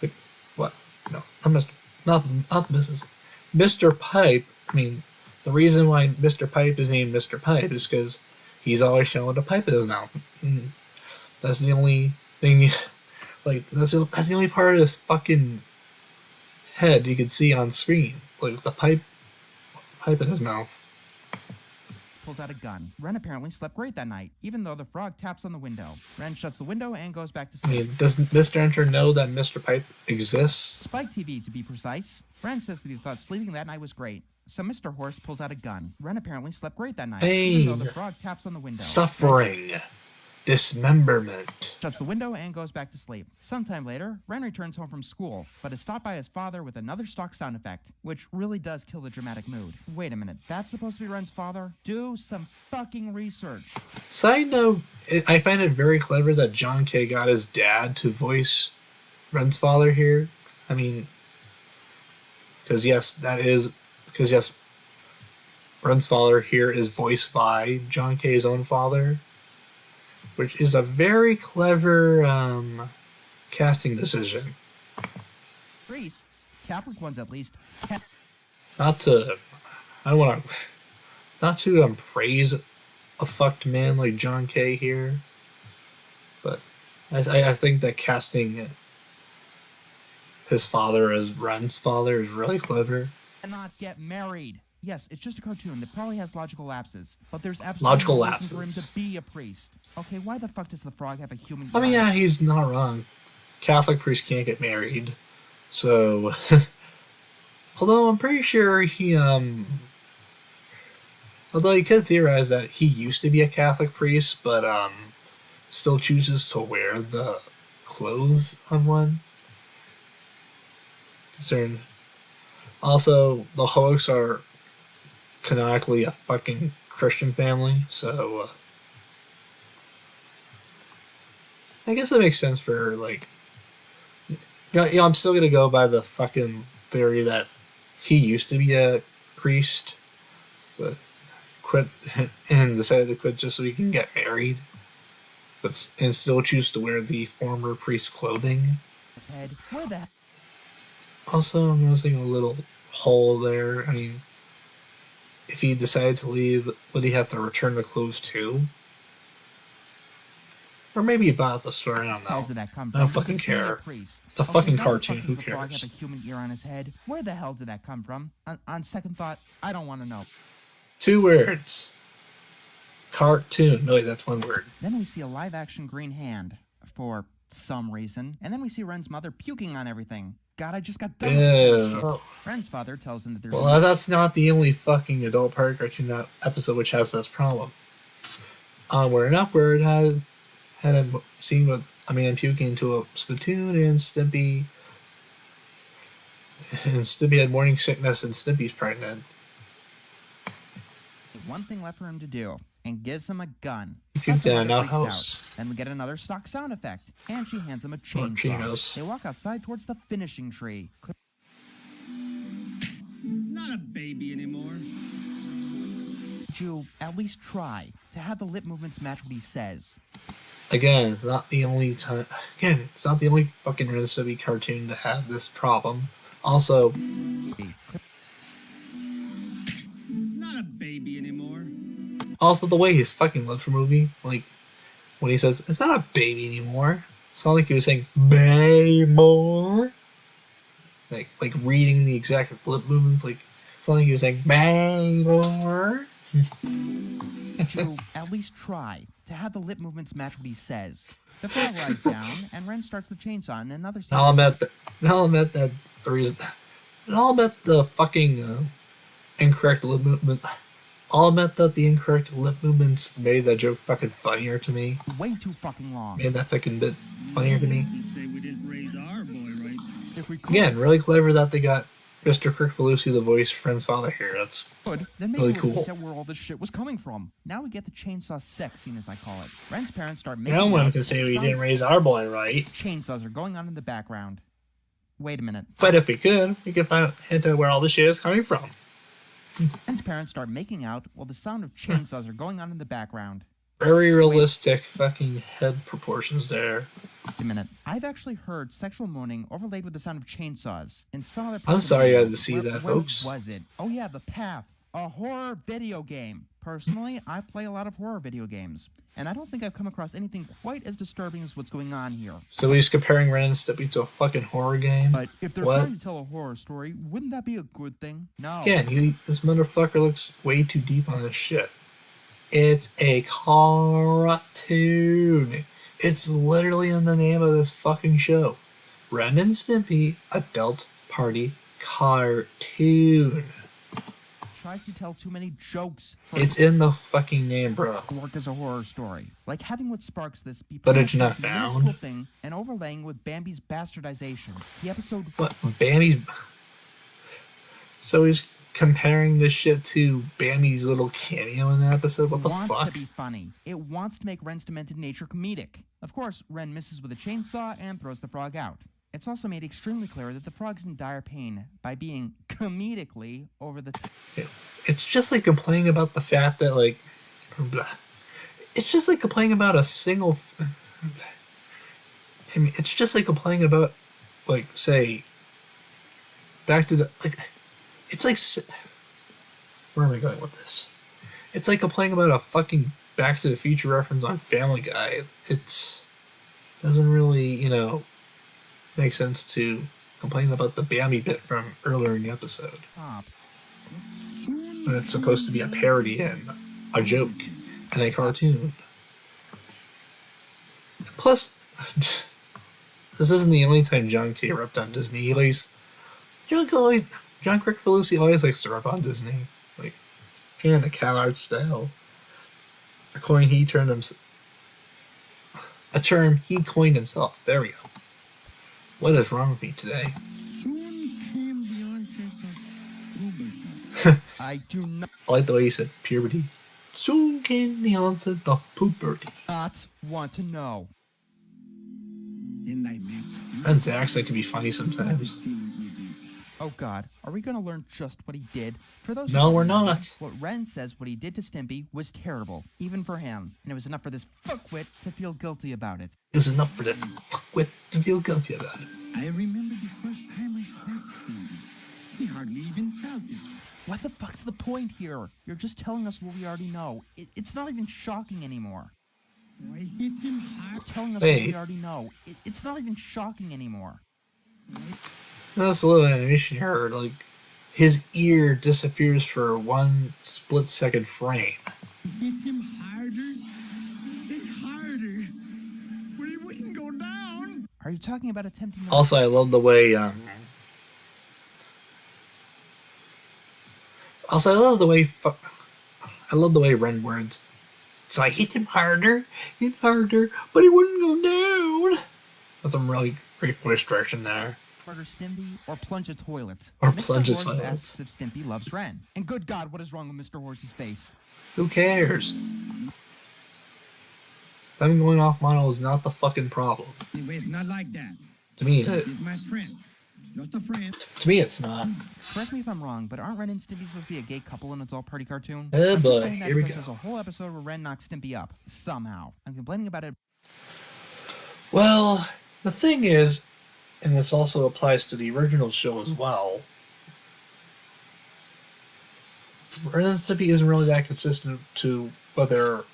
Like, what? No, not Mrs. Mr. Pipe, I mean, the reason why Mr. Pipe is named Mr. Pipe is because he's always showing with a pipe in his mouth. And that's the only thing, like, that's the only part of his fucking head you can see on screen. Like, with the pipe in his mouth. Pulls out a gun. Ren apparently slept great that night, even though the frog taps on the window. Ren shuts the window and goes back to sleep. I mean, does Mr. Enter know that Mr. Pipe exists? Spike TV, to be precise. Ren says that he thought sleeping that night was great. So Mr. Horse pulls out a gun. Ren apparently slept great that night, even though the frog taps on the window. Suffering. dismemberment. Shuts the window and goes back to sleep. Sometime later, Ren returns home from school, but is stopped by his father with another stock sound effect, which really does kill the dramatic mood. Wait a minute, that's supposed to be Ren's father? Do some fucking research. Side note, I find it very clever that John K. got his dad to voice Ren's father here. I mean, because yes, Ren's father here is voiced by John K.'s own father, which is a very clever casting decision. Priests, Catholic ones at least, Not to praise a fucked man like John K. here, but I think that casting his father as Ren's father is really clever. cannot get married. Yes, it's just a cartoon that probably has logical lapses, but there's absolutely Logical no reason for him lapses. to be a priest. Okay, why the fuck does the frog have a human? I mean, yeah, he's not wrong. Catholic priests can't get married, so although I'm pretty sure although you could theorize that he used to be a Catholic priest, but still chooses to wear the clothes of one. Concerned. Also, the Hulks are canonically a fucking Christian family, so I guess it makes sense for like. I'm still gonna go by the fucking theory that he used to be a priest, but quit and decided to quit just so he can get married, and still choose to wear the former priest's clothing. His head. Where the? Also, I'm noticing a little hole there. I mean, if he decided to leave, would he have to return the clothes too? Or maybe he bought the store. I don't How know. did that come I don't from? fucking Being a care. priest. It's a fucking why the cartoon, fuck does who the frog cares? have a human ear on his head? Where the hell did that come from? On second thought, I don't want to know. 2 words. Cartoon. No, wait, that's 1 word. Then we see a live-action green hand for some reason, and then we see Ren's mother puking on everything. God, I just got done with this kind of Ew. shit. Ren's father tells him that there's Well, that's not the only fucking adult party cartoon episode which has this problem. Onward and Upward had a scene with a man puking into a spittoon, and Stimpy had morning sickness, and Stimpy's pregnant. one thing left for him to do, and gives him a gun. He puked That's when in an Mother freaks outhouse. out. Then we get another stock sound effect, and she hands him a chainsaw. Chinos. They walk outside towards the finishing tree. Not a baby anymore. Could you at least try to have the lip movements match what he says? Again, it's not the only time. Again, it's not the only fucking Ren and Stimpy cartoon to have this problem. Also, Not a baby anymore. the way his fucking lips were moving, like when he says it's not a baby anymore, it's not like he was saying "bay more," like reading the exact lip movements. Like it's not like he was saying "bay more." Could you at least try to have the lip movements match what he says? The frog lies down, and Ren starts the chainsaw in another scene. I'll admit that the reason. I'll admit the fucking incorrect lip movement. I'll admit that the incorrect lip movements made that joke fucking funnier to me. Way too fucking long. Made that fucking bit funnier to me. You say we didn't raise our boy right. If we could, Again, really clever that they got Mr. Kricfalusi, the voice Ren's father here. That's then maybe really we'll cool. point out where all this shit was coming from. Now we get the chainsaw sex scene, as I call it. Ren's parents start making no one out can say while we the didn't raise our boy right. chainsaws are going on in the background. Wait a minute. But if we could find hint out where all this shit is coming from. Ren's parents start making out while the sound of chainsaws are going on in the background. Very realistic fucking head proportions there. Wait a minute. I've actually heard sexual moaning overlaid with the sound of chainsaws in some other. I'm sorry you had to see that, where folks. Was it? Oh yeah, The Path, a horror video game. Personally, I play a lot of horror video games, and I don't think I've come across anything quite as disturbing as what's going on here. So he's comparing Ren and Stimpy to a fucking horror game. But if they're What? trying to tell a horror story, wouldn't that be a good thing? No. Again, this motherfucker looks way too deep on this shit. It's a cartoon. It's literally in the name of this fucking show. Ren and Stimpy Adult Party Cartoon. tries to tell too many jokes for It's in the fucking name, bro. it to work as a horror story. Like having what sparks this be Footage pretty much not the found. minuscule thing and overlaying with Bambi's bastardization. The episode What? Bambi's. So he's comparing this shit to Bambi's little cameo in the episode? What the wants fuck? to be funny. It wants to make Ren's demented nature comedic. Of course, Ren misses with a chainsaw and throws the frog out. It's also made extremely clear that the frog's in dire pain by being comedically over the top. It's just like complaining about the fact that, like, blah. It's just like complaining about a single. I mean, it's just like complaining about, like, say, back to the, like, it's like, where am I going with this? It's like complaining about a fucking Back to the Future reference on Family Guy. It's doesn't really, make sense to complain about the Bambi bit from earlier in the episode. When it's supposed to be a parody and a joke and a cartoon. Plus, this isn't the only time John K. ripped on Disney. John Crickfalusi always likes to rip on Disney, like, and the cat art style. A term he coined himself. There we go. What is wrong with me today? Soon came the onset of puberty. I do I like the way he said puberty. Soon came the onset of puberty. not want to know. And I met Ben's accent can be funny sometimes. Oh god, are we gonna learn just what he did? For those No, who we're don't know, not. What Ren says what he did to Stimpy was terrible, even for him, and it was enough for this fuckwit to feel guilty about it. It was enough for this fuckwit to feel guilty about it. I remember the first time I snatched him. He hardly even felt it. What the fuck's the point here? You're just telling us what we already know. It's not even shocking anymore. I hit him hard. It's telling us what we Wait. already know. It's not even shocking anymore. That's a little animation here. Like, his ear disappears for 1 split-second frame. Hit him harder and harder, but he wouldn't go down. Are you talking about attempting to... Also, I love the way. I love the way Ren words. So I hit him harder and harder, but he wouldn't go down. That's some really great voice direction there. murder Stimpy or plunge a toilet? Or Mr. plunge a Horse toilet. asks if Stimpy loves Ren. And good God, what is wrong with Mr. Horse's face? Who cares? Them going off model is not the fucking problem. Anyway, it's not like that. To me, He's my friend. Just a friend. it's not. Correct me if I'm wrong, but aren't Ren and Stimpy supposed to be a gay couple in an adult party cartoon? Oh I'm boy, just saying that here we because go. there's a whole episode where Ren knocks Stimpy up. Somehow. I'm complaining about it. Well, the thing is, and this also applies to the original show as well, Ren and Stimpy isn't really that consistent to whether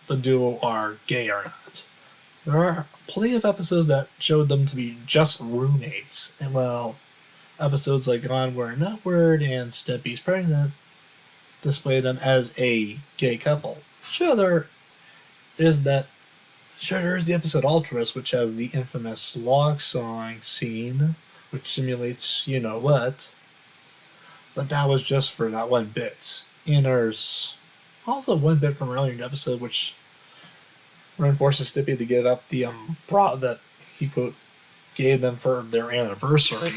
the duo are gay or not. There are plenty of episodes that showed them to be just roommates, and well, episodes like Onward and Upward and Stimpy's Pregnant display them as a gay couple. Sure, there is the episode Ultras, which has the infamous log song scene, which simulates you know what, but that was just for that one bit. And there's also one bit from earlier in the episode which Ren forces Stimpy to give up the bra that he quote gave them for their anniversary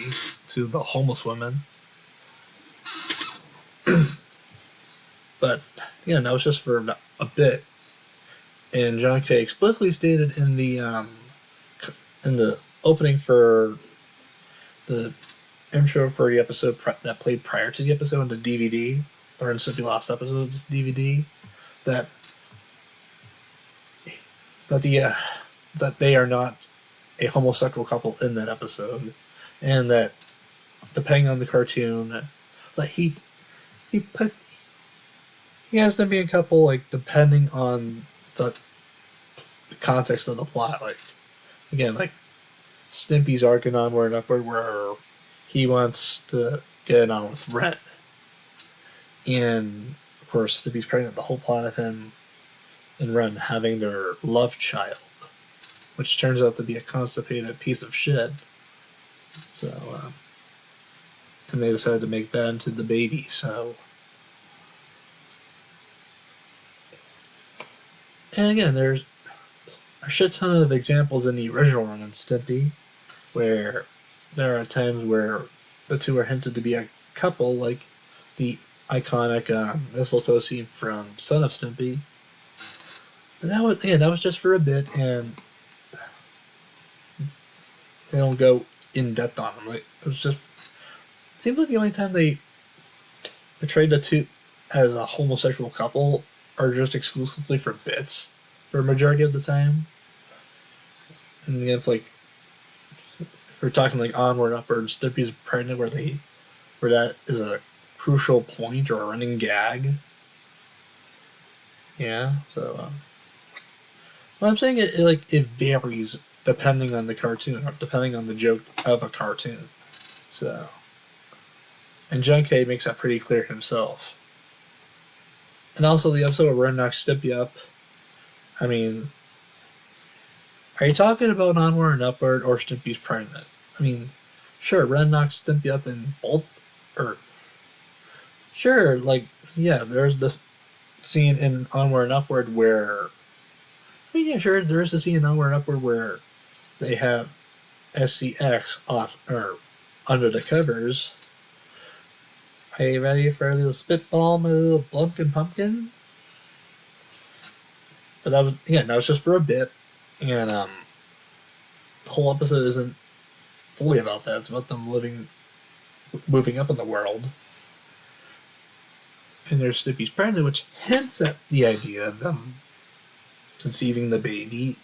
to the homeless woman. But yeah, that was just for a bit. And John K. explicitly stated in the opening for the intro for the episode that played prior to the episode on the DVD, the Ren and Stimpy Lost Episodes DVD, that they are not a homosexual couple in that episode, and that depending on the cartoon, that he has them be a couple like depending on the context of the plot. Like again, like Stimpy's arc in Onward and Upward, where he wants to get on with Ren, and of course Stimpy's Pregnant. The whole plot of him and Ren having their love child, which turns out to be a constipated piece of shit. So, and they decided to make that into the baby. So, And again, there's a shit ton of examples in the original Ren and Stimpy where there are times where the two are hinted to be a couple, like the iconic mistletoe scene from Son of Stimpy. But that was just for a bit, and they don't go in depth on them. Like it was just seems like the only time they portrayed the two as a homosexual couple are just exclusively for bits for a majority of the time. And it's like we're talking like Onward, Upward, Stimpy's Pregnant, where that is a crucial point or a running gag. Yeah, so what I'm saying it varies depending on the cartoon or depending on the joke of a cartoon. So, and John K makes that pretty clear himself. And also the episode of Ren knocks Stimpy up. I mean, are you talking about Onward and Upward or Stimpy's Pregnant? I mean, sure, Ren knocks Stimpy up in both, or sure, like yeah, there's this scene in Onward and Upward where, I mean, yeah, sure, there's the scene in Onward and Upward where they have SCX off or under the covers. Are you ready for a little spitball, my little blumpkin pumpkin? But that was just for a bit, and the whole episode isn't fully about that. It's about them moving up in the world. And there's Stimpy's Pregnant, which hints at the idea of them conceiving the baby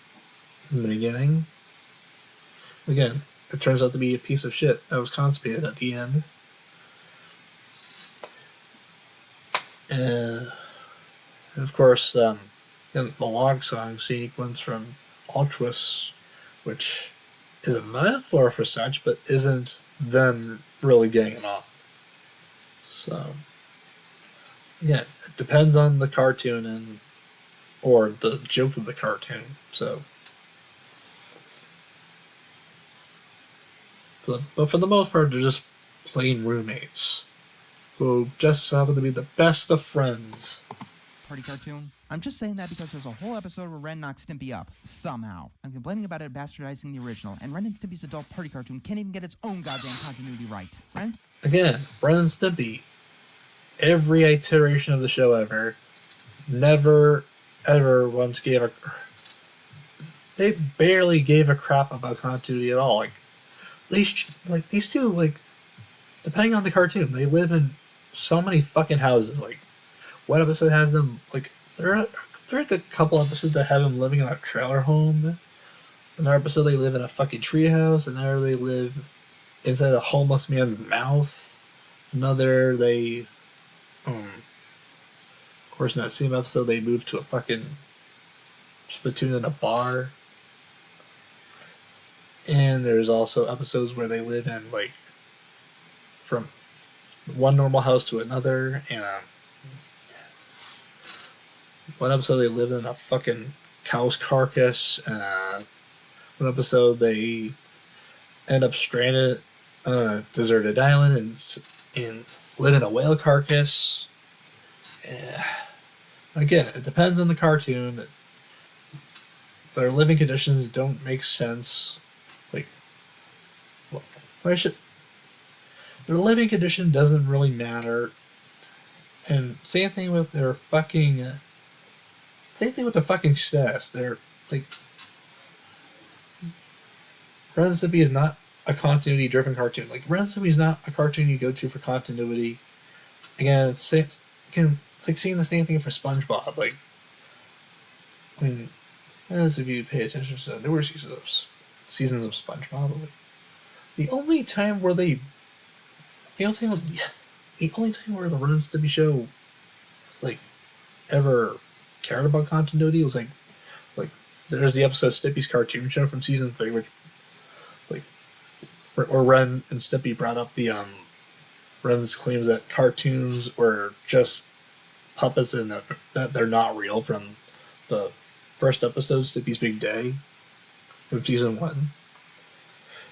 in the beginning. Again, it turns out to be a piece of shit that was constipated at the end. And of course, the log song sequence from Altruist, which is a metaphor for such, but isn't them really getting it on. So, yeah, it depends on the cartoon or the joke of the cartoon. So, but for the most part, they're just plain roommates who just happen to be the best of friends. Party cartoon? I'm just saying that because there's a whole episode where Ren knocks Stimpy up, somehow. I'm complaining about it bastardizing the original, and Ren and Stimpy's adult party cartoon can't even get its own goddamn continuity right. Again, Ren and Stimpy, every iteration of the show ever, never, ever once they barely gave a crap about continuity at all. Like, these two, like, depending on the cartoon, they live in so many fucking houses. Like, one episode has them, like, there are like a couple episodes that have them living in a trailer home. Another episode they live in a fucking treehouse. Another they live inside a homeless man's mouth. Another they, of course, in that same episode they move to a fucking spittoon in a bar. And there's also episodes where they live in, like, from one normal house to another, and one episode they live in a fucking cow's carcass, and one episode they end up stranded on a deserted island and live in a whale carcass. Again, it depends on the cartoon. Their living conditions don't make sense. Like, their living condition doesn't really matter. And same thing with their fucking. Same thing with the fucking status. They're like. Ren and Stimpy is not a continuity driven cartoon. Like, Ren and Stimpy is not a cartoon you go to for continuity. Again, it's like seeing the same thing for SpongeBob. Like, I mean, as if you pay attention to the newer seasons of SpongeBob, like, the only time where the only time where the Ren and Stimpy show, like, ever cared about continuity was like there's the episode Stimpy's Cartoon Show from season 3, which, like, where Ren and Stimpy brought up the Ren's claims that cartoons were just puppets and that they're not real from the first episode, Stimpy's Big Day, from season 1.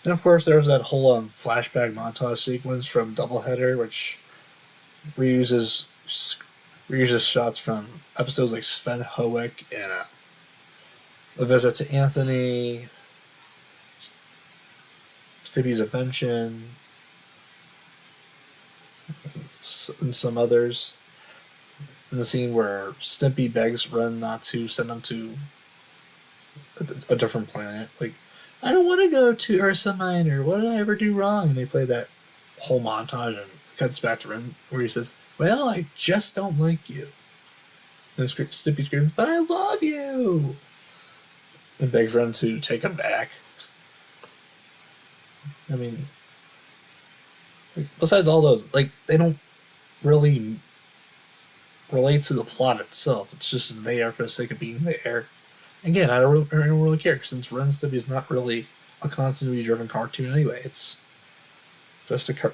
And of course, there was that whole flashback montage sequence from Doubleheader, which reuses shots from episodes like Sven Hoek and A visit to Anthony, Stippy's invention, and some others. In the scene where Stimpy begs Ren not to send him to a different planet. Like, I don't want to go to Ursa Minor. What did I ever do wrong? And they play that whole montage and it cuts back to Ren where he says, well, I just don't like you. And Stimpy screams, but I love you! And begs Ren to take him back. I mean, like, besides all those, like, they don't really relate to the plot itself. It's just there for the sake of being there. Again, I don't really care, since Ren and Stimpy is not really a continuity-driven cartoon anyway. It's just a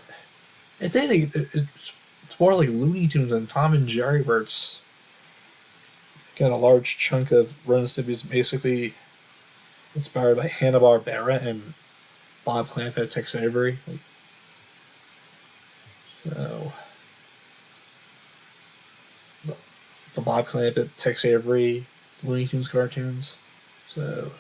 it's more like Looney Tunes and Tom and Jerry, where it's got a large chunk of Ren and Stimpy is basically inspired by Hanna-Barbera and Bob Clampett, Tex Avery. Like, so, the Bob Clampett, Tex Avery, Looney Tunes cartoons. So,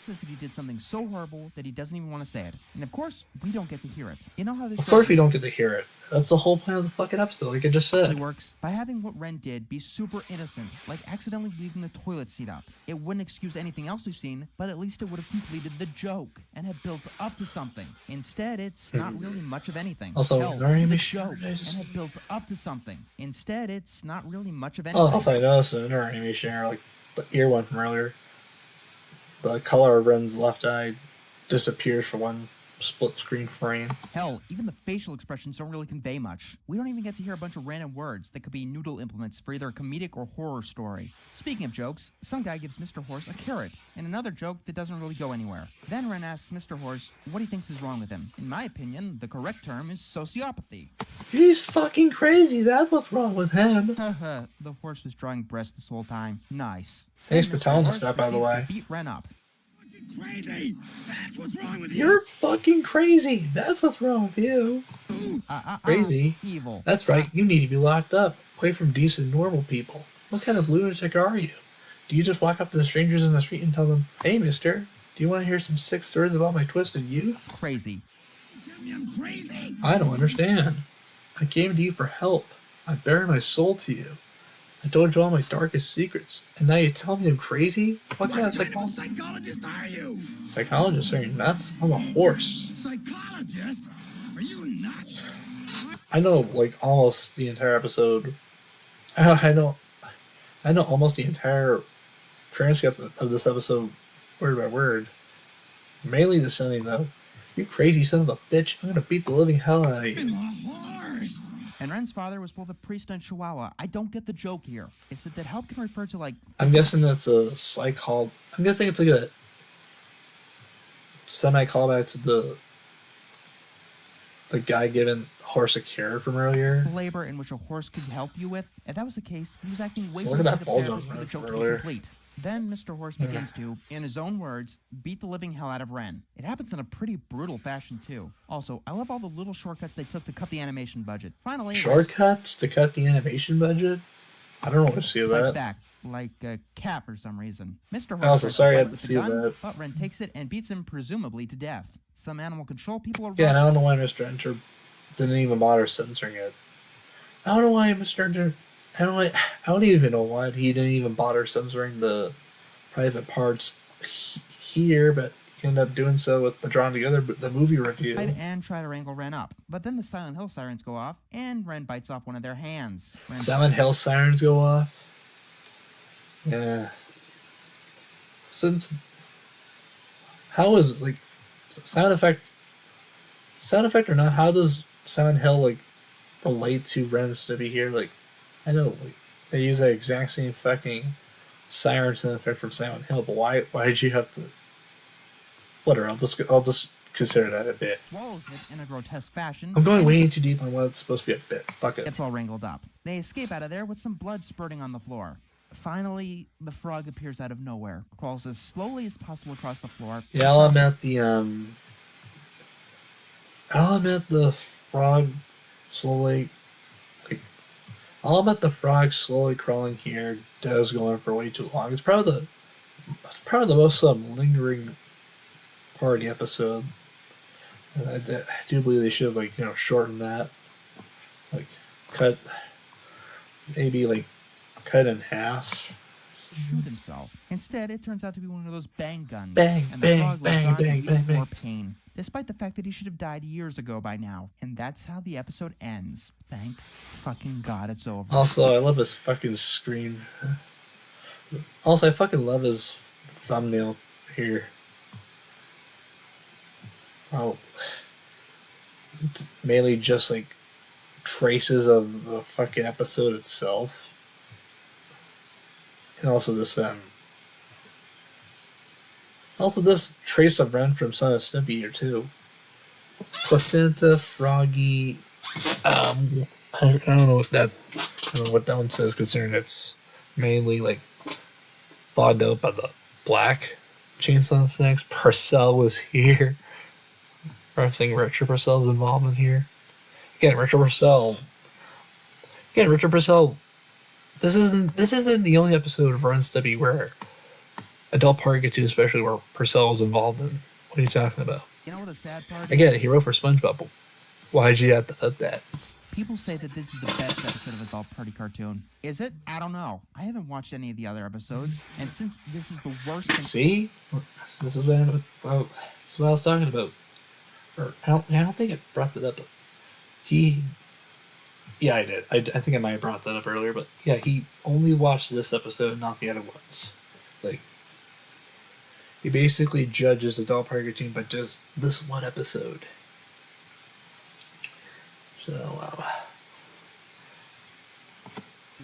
Says that he did something so horrible that he doesn't even want to say it. And of course, we don't get to hear it. You know how this of course we don't get to hear it. That's the whole point of the fucking episode, like I just said. It works by having what Ren did be super innocent, like accidentally leaving the toilet seat up. It wouldn't excuse anything else we've seen, but at least it would have completed the joke and had built up to something. Instead, it's not really much of anything. Also, Hell, Nari the animation joke and just... had built up to something. Instead, it's not really much of anything. Oh, also I noticed in our animation error, like the ear one from earlier. The color of Ren's left eye disappears for one split screen frame. Hell, even the facial expressions don't really convey much. We don't even get to hear a bunch of random words that could be noodle implements for either a comedic or horror story. Speaking of jokes, some guy gives Mr. Horse a carrot, and another joke that doesn't really go anywhere. Then Ren asks Mr. Horse what he thinks is wrong with him. In my opinion, the correct term is sociopathy. He's fucking crazy, that's what's wrong with him. The horse was drawing breasts this whole time. Nice. Thanks Then for Mr. telling us Horse that, by the proceeds way. to beat Ren up. Crazy! That's what's wrong with you! You're fucking crazy, that's what's wrong with you. Crazy? Evil. That's right, you need to be locked up, away from decent, normal people. What kind of lunatic are you? Do you just walk up to the strangers in the street and tell them, hey mister, do you want to hear some sick stories about my twisted youth? Crazy. Tell me I'm crazy! I don't understand. I came to you for help. I bare my soul to you. I told you all my darkest secrets, and now you tell me I'm crazy? What kind of psychologist are you? psychologist are you nuts? I'm a horse. Psychologist? Are you nuts? I know, like, almost the entire episode. I know almost the entire transcript of this episode, word by word. Mainly the sending, though. You crazy son of a bitch, I'm gonna beat the living hell out of you. I'm a horse! And Ren's father was both a priest and Chihuahua. I don't get the joke here. Is it that help can refer to, like... I'm guessing that's a I'm guessing it's like a semi-callback to the guy giving horse a carrot from earlier. labor in which a horse could help you with? If that was the case, he was acting way So too look at much that like a bulge therapist on for the that joke to from be earlier. complete. Then Mr. Horse begins to, in his own words, beat the living hell out of Ren. It happens in a pretty brutal fashion, too. Also, I love all the little shortcuts they took to cut the animation budget. Finally, Shortcuts to cut the animation budget? I don't want to see fights that. back, like a cat for some reason. Mr. Horse I'm also tries sorry I fight had to with the see gun, that. but Ren takes it and beats him presumably to death. Some animal control people are Yeah, and I don't know why Mr. Enter didn't even bother censoring it. I don't know why Mr. Enter... I don't even know why he didn't even bother censoring the private parts here, but he ended up doing so with the Drawn Together the movie review. and try to wrangle Ren up. But then the Silent Hill sirens go off, and Ren bites off one of their hands. Silent Hill sirens go off. Yeah. Since how is like sound effect or not? How does Silent Hill like relate to Ren and Stimpy here? Like, I know like, they use that exact same fucking siren sound effect from Silent Hill, but why did you have to? Whatever. I'll just consider that a bit. Swallows it in a grotesque fashion. I'm going way too deep on what's supposed to be a bit. Fuck it. It's all wrangled up. They escape out of there with some blood spurting on the floor. Finally, the frog appears out of nowhere, crawls as slowly as possible across the floor. Yeah, I'll admit the frog slowly, like, All about the frog slowly crawling here does go on for way too long. It's probably the most lingering part of the episode. And I do believe they should shorten that, like cut maybe cut in half. Shoot himself. Instead, it turns out to be one of those bang guns. Bang, and the bang, frog lives bang, on bang, in bang, even bang. more pain, despite the fact that he should have died years ago by now. And that's how the episode ends. Thank fucking God it's over. Also, I love his fucking scream. Also, I fucking love his thumbnail here. Oh, it's mainly just traces of the fucking episode itself, and also this trace of Ren from Son of Snippy here too. Placenta, froggy. I don't know what that one says, considering it's mainly fogged up by the black chainsaw snacks. Parcell was here. Referencing Richard Purcell's involvement here. Again, Richard Purcell. This isn't the only episode of Ren and Stimpy where Adult Party gets to, especially where Purcell was involved in. What are you talking about? You know what the sad part is? Again, he wrote for SpongeBob. But why'd you have to put that? People say that this is the best episode of Adult Party Cartoon. Is it? I don't know. I haven't watched any of the other episodes, and since this is the worst thing... See? This is what I was talking about. Or, I don't think I brought that up. Yeah, I did. I think I might have brought that up earlier, but yeah, he only watched this episode, not the other ones. He basically judges Adult Party Cartoon by just this one episode. So,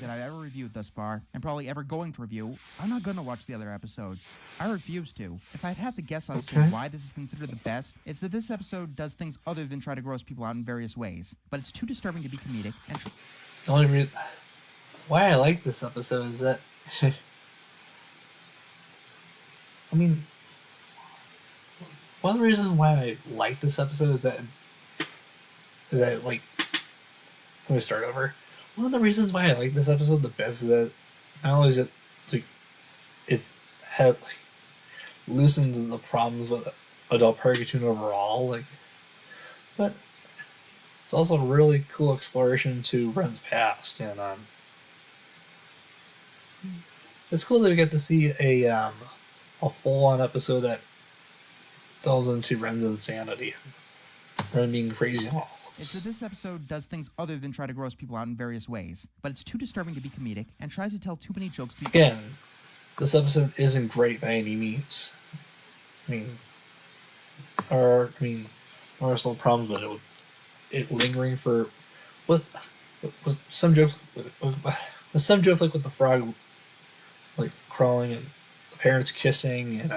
that I've ever reviewed thus far, and probably ever going to review, I'm not going to watch the other episodes. I refuse to. If I'd have to guess as to why this is considered the best, it's that this episode does things other than try to gross people out in various ways. But it's too disturbing to be comedic, and... the only reason why I like this episode is that... I mean... one of the reasons why I like this episode is that... let me start over. One of the reasons why I like this episode the best is that not only is it loosens the problems with Adult Party Cartoon overall, but it's also a really cool exploration to Ren's past, and it's cool that we get to see a full-on episode that delves into Ren's insanity and Ren being crazy and all. It's that this episode does things other than try to gross people out in various ways, but it's too disturbing to be comedic and tries to tell too many jokes. Again, this episode isn't great by any means. There are still problems with it lingering for with some jokes with some jokes with the frog crawling and the parents kissing and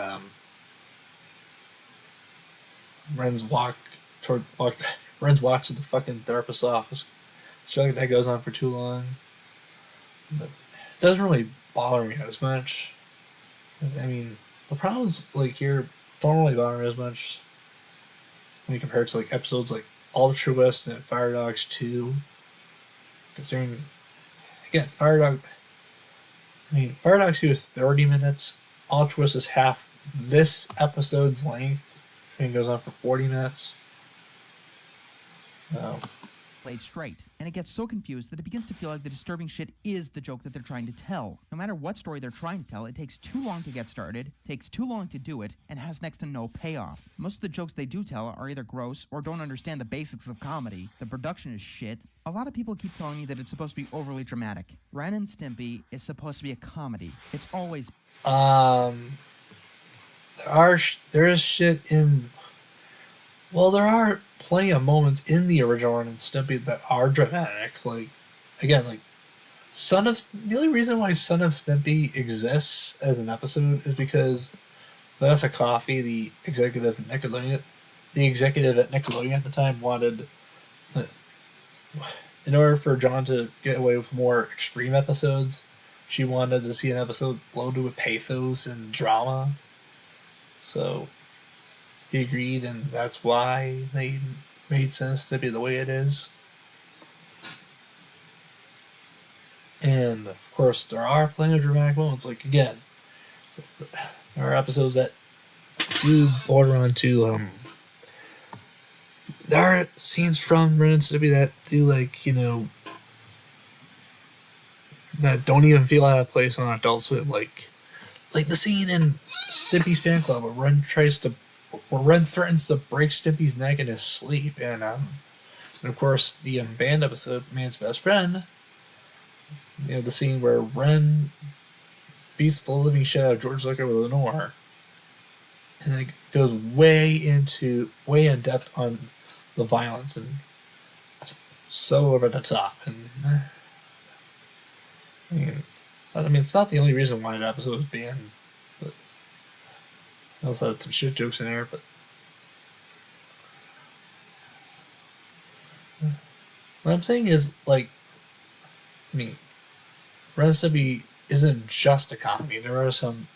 Ren's walk to the fucking therapist's office. So that goes on for too long. But it doesn't really bother me as much. The problems here don't really bother me as much when you compare it to episodes like Altruist and Fire Dogs 2. Considering again, Fire Dogs 2 is 30 minutes. Altruist is half this episode's length. It goes on for 40 minutes. Played straight, and it gets so confused that it begins to feel like the disturbing shit is the joke that they're trying to tell. No matter what story they're trying to tell, it takes too long to get started, takes too long to do it, and has next to no payoff. Most of the jokes they do tell are either gross or don't understand the basics of comedy. The production is shit. A lot of people keep telling me that it's supposed to be overly dramatic. Ren and Stimpy is supposed to be a comedy. It's always... There is shit in... Well, there are plenty of moments in the original Ren and Stimpy that are dramatic. The only reason why Son of Stimpy exists as an episode is because Vanessa Coffey, the executive at Nickelodeon at the time, wanted, in order for John to get away with more extreme episodes, she wanted to see an episode loaded with pathos and drama. So he agreed, and that's why they made sense to be the way it is. And of course, there are plenty of dramatic moments. Like again, there are episodes that do border on to there are scenes from Ren and Stimpy that do that don't even feel out of place on Adult Swim. Like the scene in Stimpy's fan club where Ren threatens to break Stimpy's neck in his sleep, and of course the band episode Man's Best Friend. The scene where Ren beats the living shit out of George Zucker with an oar, and it goes way in depth on the violence, and it's so over the top. And I mean, it's not the only reason why the episode was banned, but it also had some shit jokes in there. But what I'm saying is, I mean, Ren and Stimpy isn't just a comedy. There are some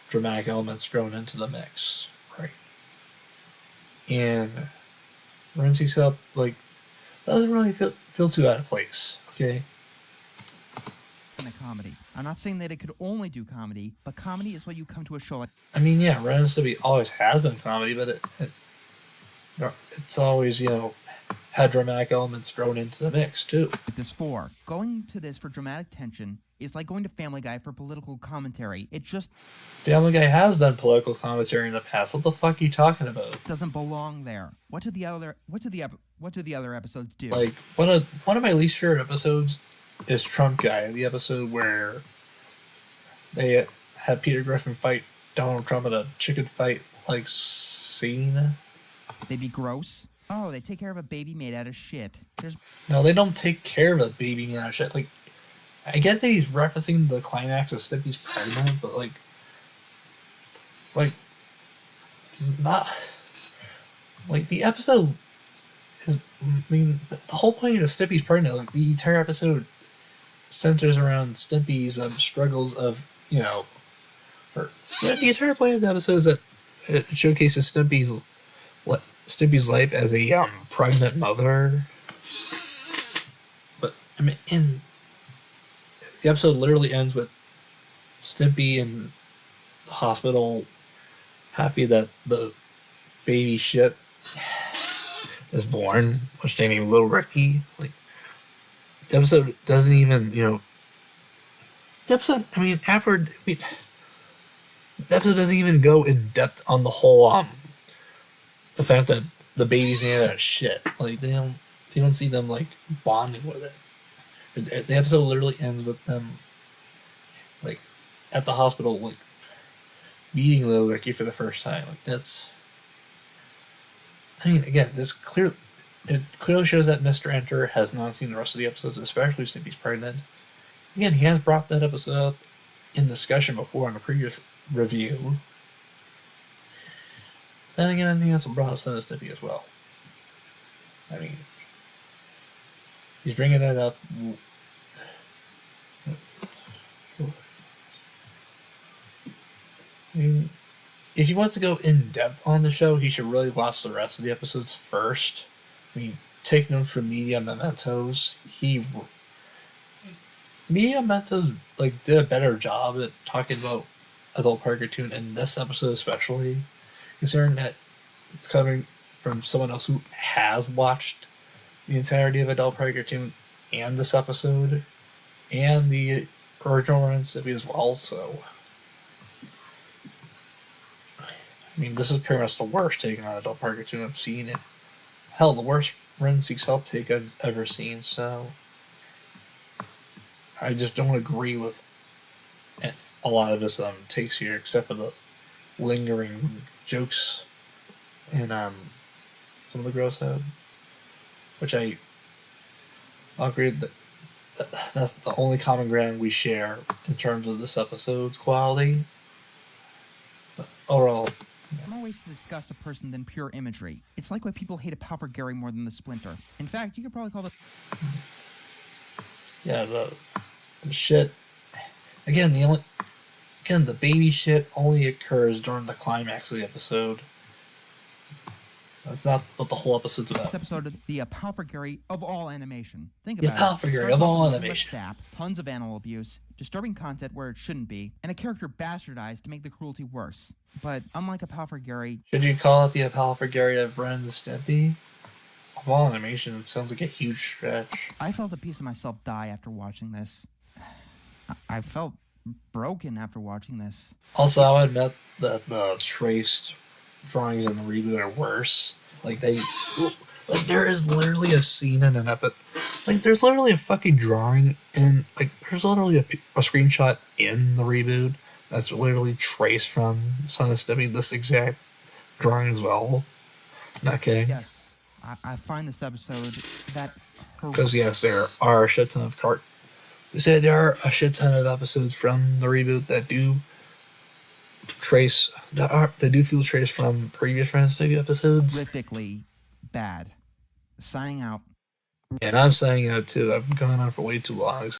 dramatic elements thrown into the mix, right? And Ren and Stimpy doesn't really feel too out of place. Okay. In a comedy. I'm not saying that it could only do comedy, but comedy is what you come to a show like. I mean, yeah, Ren and Stimpy always has been comedy, but it's always had dramatic elements thrown into the mix too. This for going to this for dramatic tension is like going to Family Guy for political commentary. It just Family Guy has done political commentary in the past. What the fuck are you talking about? doesn't belong there. What do the other episodes do? Like one of my least favorite episodes is Trump Guy, the episode where they have Peter Griffin fight Donald Trump in a chicken fight scene. They be gross. Oh, they take care of a baby made out of shit. No, they don't take care of a baby made out of shit. I get that he's referencing the climax of Stimpy's pregnant, but not the episode is. I mean, the whole point of Stimpy's pregnant, the entire episode centers around Stimpy's struggles of the entire point of the episode is that it showcases Stimpy's life as a pregnant mother. But I mean, the episode literally ends with Stimpy in the hospital, happy that the baby shit is born, which they named Little Ricky. The episode doesn't even, the episode. I mean, the episode doesn't even go in depth on the whole the fact that the baby's made out of shit. They don't see them bonding with it. The episode literally ends with them at the hospital meeting Little Ricky for the first time. That's. I mean, again, it clearly shows that Mr. Enter has not seen the rest of the episodes, especially Stimpy's pregnant. Again, he has brought that episode up in discussion before in a previous review. Then again, he also brought up Son of Stimpy as well. I mean, he's bringing that up. I mean, if he wants to go in depth on the show, he should really watch the rest of the episodes first. I mean, take notes from Media Mementos. Media Mementos did a better job at talking about Adult Park Cartoon in this episode, especially considering that it's coming from someone else who has watched the entirety of Adult Park Cartoon and this episode and the original Ren and Stimpy as well. So, I mean, this is pretty much the worst take on Adult Park Cartoon I've seen. Hell, the worst Ren Seeks Help take I've ever seen. So, I just don't agree with a lot of his takes here, except for the lingering jokes and some of the gross out, which I'll agree that that's the only common ground we share in terms of this episode's quality. But overall, more ways to disgust a person than pure imagery. It's like why people hate a Pauper Gary more than the Splinter. In fact, you could probably call the shit. Again, the baby shit only occurs during the climax of the episode. That's not what the whole episode's This about. episode, the Apalfragary of all animation. Think The about it. It Apalfragary starts of off all with nothing but animation. sap, tons of animal abuse, disturbing content where it shouldn't be, and a character bastardized to make the cruelty worse. But unlike Apalfragary, Should you call it the Apalfragary of Ren and Stimpy? Of all animation, it sounds like a huge stretch. I felt a piece of myself die after watching this. I felt broken after watching this. Also, I'll admit that the traced drawings in the reboot are worse. Like there is literally a scene in an episode. Like, there's literally a fucking drawing in, like, there's literally a screenshot in the reboot that's literally traced from Son of Snippy, this exact drawing as well. Not kidding. Yes, I find this episode that Because, yes, there are a shit ton of there are a shit ton of episodes from the reboot that do feel traced from previous Friends TV episodes. horrifically bad. Signing out. And I'm saying it too. I've been going on for way too long.